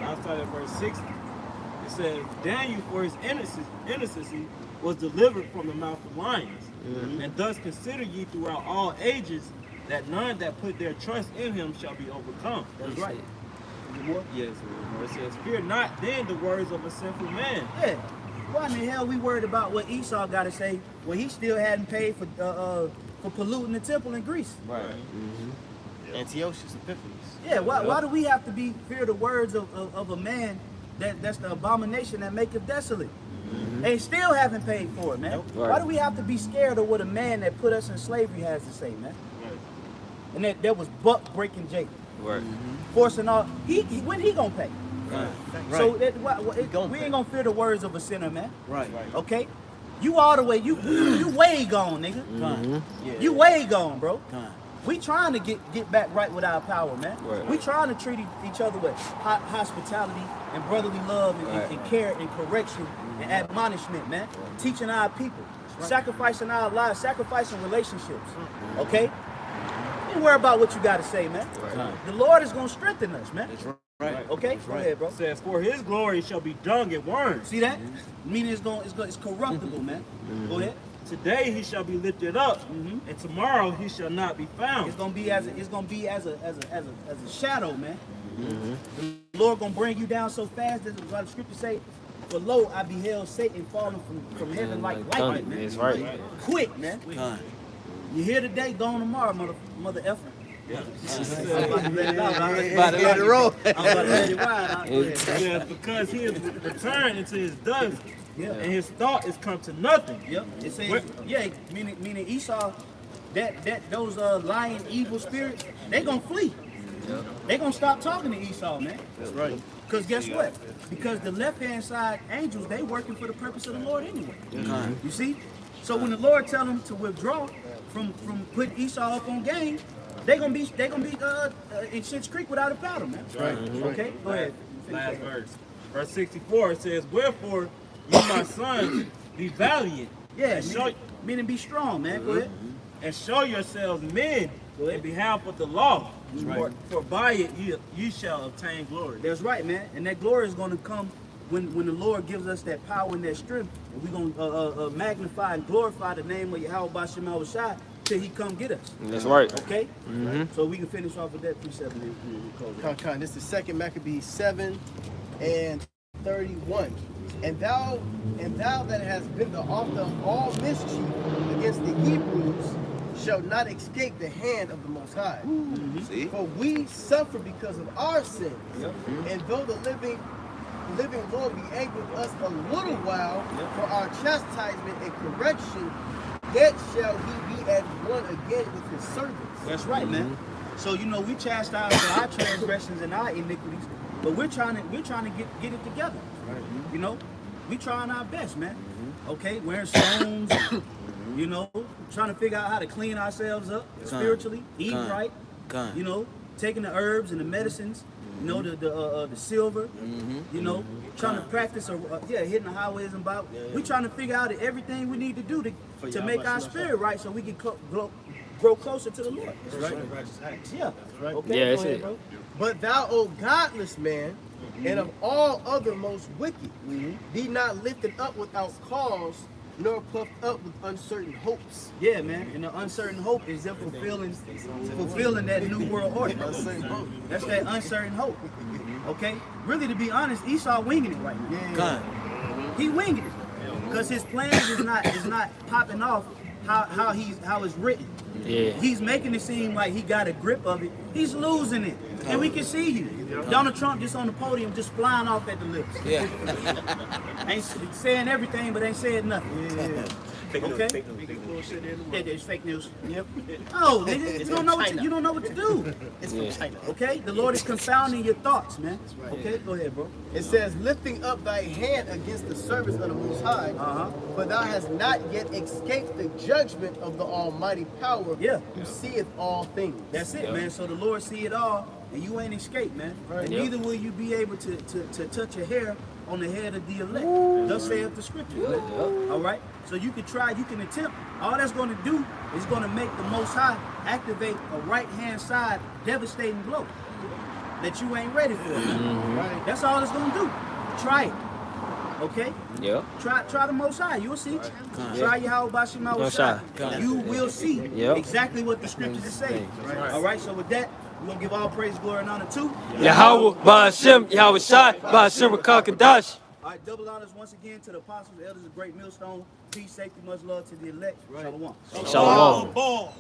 I'll start at verse 60. It says, Daniel, for his innocency, was delivered from the mouth of lions. And thus consider ye throughout all ages that none that put their trust in him shall be overcome. That's right. Yes, it says, fear not then the words of a sinful man. Yeah. Why in the hell we worried about what Esau got to say when he still hadn't paid for polluting the temple in Greece? Right. Antiochus Epiphanes. Yeah. Why do we have to fear the words of a man that's the abomination that maketh desolate? And still haven't paid for it, man. Right. Why do we have to be scared of what a man that put us in slavery has to say, man? And that was buck breaking Jacob. Right. Forcing all when he gonna pay? So gonna we ain't gonna fear the words of a sinner, man. Right. Okay? You all the way, you way gone, nigga. You way gone, bro. We trying to get back right with our power, man. Right. We trying to treat each other with hospitality and brotherly love and care and correction and admonishment, man. Teaching our people, sacrificing our lives, sacrificing relationships. Okay? Don't worry about what you got to say, man. The Lord is gonna strengthen us, man. Right. Okay? Go ahead, bro. It says, for his glory shall be dung and worms. See that? Meaning it's corruptible, man. Go ahead. Today he shall be lifted up, and tomorrow he shall not be found. It's gonna be as a shadow, man. The Lord gonna bring you down so fast that what the scripture say, for lo, I beheld Satan falling from heaven like lightning, man. That's right. Quick, man. You here today, gone tomorrow, mother effer. Yeah. I'm about to let it out. I'm about to let it roll. I'm about to let it ride. Yeah, because he is returned into his dust, Yeah. and his thought is come to nothing. Yep. It says, yeah, meaning Esau, those lying evil spirits, they gonna flee. Yep. They gonna stop talking to Esau, man. That's right. Because guess what? Because the left-hand side angels, they working for the purpose of the Lord anyway. You see? So when the Lord tell them to withdraw from putting Esau up on game, they gonna be in Schitt's Creek without a paddle, man. That's right. Okay, go ahead. Last verse. Verse 64, it says, wherefore, you my sons, be valiant. Yeah, meaning be strong, man. Go ahead. And show yourselves men in behalf of the law. Right. For by it you shall obtain glory. That's right, man. And that glory is going to come when the Lord gives us that power and that strength. And we're going to magnify and glorify the name of Yahweh B'Shem Yahushua till he come get us. That's right. Okay? So we can finish off with that precept and then we'll close. This is 2 Maccabees 7 and 31. And thou that hast been the author of all mischief against the Hebrews shall not escape the hand of the Most High. For we suffer because of our sins. And though the living Lord be angry with us a little while for our chastisement and correction, yet shall he be at one again with his servants. That's right, man. So we chastise for our transgressions and our iniquities, but we're trying to get it together. We trying our best, man. Okay, wearing stones, trying to figure out how to clean ourselves up spiritually, eating right, taking the herbs and the medicines, the silver, trying to practice, hitting the highways and by. We trying to figure out everything we need to do to make our spirit right so we can grow closer to the Lord. That's right. Yeah. Okay, yeah, that's it. bro. But thou, O godless man, and of all other most wicked, be not lifted up without cause, nor puffed up with uncertain hopes. Yeah, man. And the uncertain hope is them fulfilling that new world order. That's that uncertain hope. Okay? Really, to be honest, Esau winging it right now. He winging it. Because his plans is not popping off how it's written. Yeah. He's making it seem like he got a grip of it. He's losing it. And we can see you. Donald Trump just on the podium just flying off at the lips. Yeah. Ain't saying everything, but ain't saying nothing. Okay? Yeah, there's fake news. Yep. Oh, nigga, you don't know what to do. It's from China. Okay? The Lord is confounding your thoughts, man. Okay? Go ahead, bro. It says, lifting up thy hand against the service of the Most High, but thou hast not yet escaped the judgment of the Almighty Power, who seeth all things. That's it, man. So the Lord see it all, and you ain't escaped, man. And neither will you be able to touch a hair on the head of the elect. Thus saith the scripture. All right? So you can try, you can attempt. All that's going to do is going to make the Most High activate a right-hand side devastating blow that you ain't ready for. Right? That's all it's going to do. Try it. Okay? Yeah. Try the Most High. You'll see. Try Yahweh B'Shem Yahushua. You will see exactly what the scriptures is saying. All right? So with that, we're going to give all praise, glory, and honor to Yahweh B'Shem Yahushua B'Shem Rakakadash. All right, double honors once again to the apostles, the elders of Great Millstone. Peace, safety, much love to the elect. Shalom. Shalom. Ball.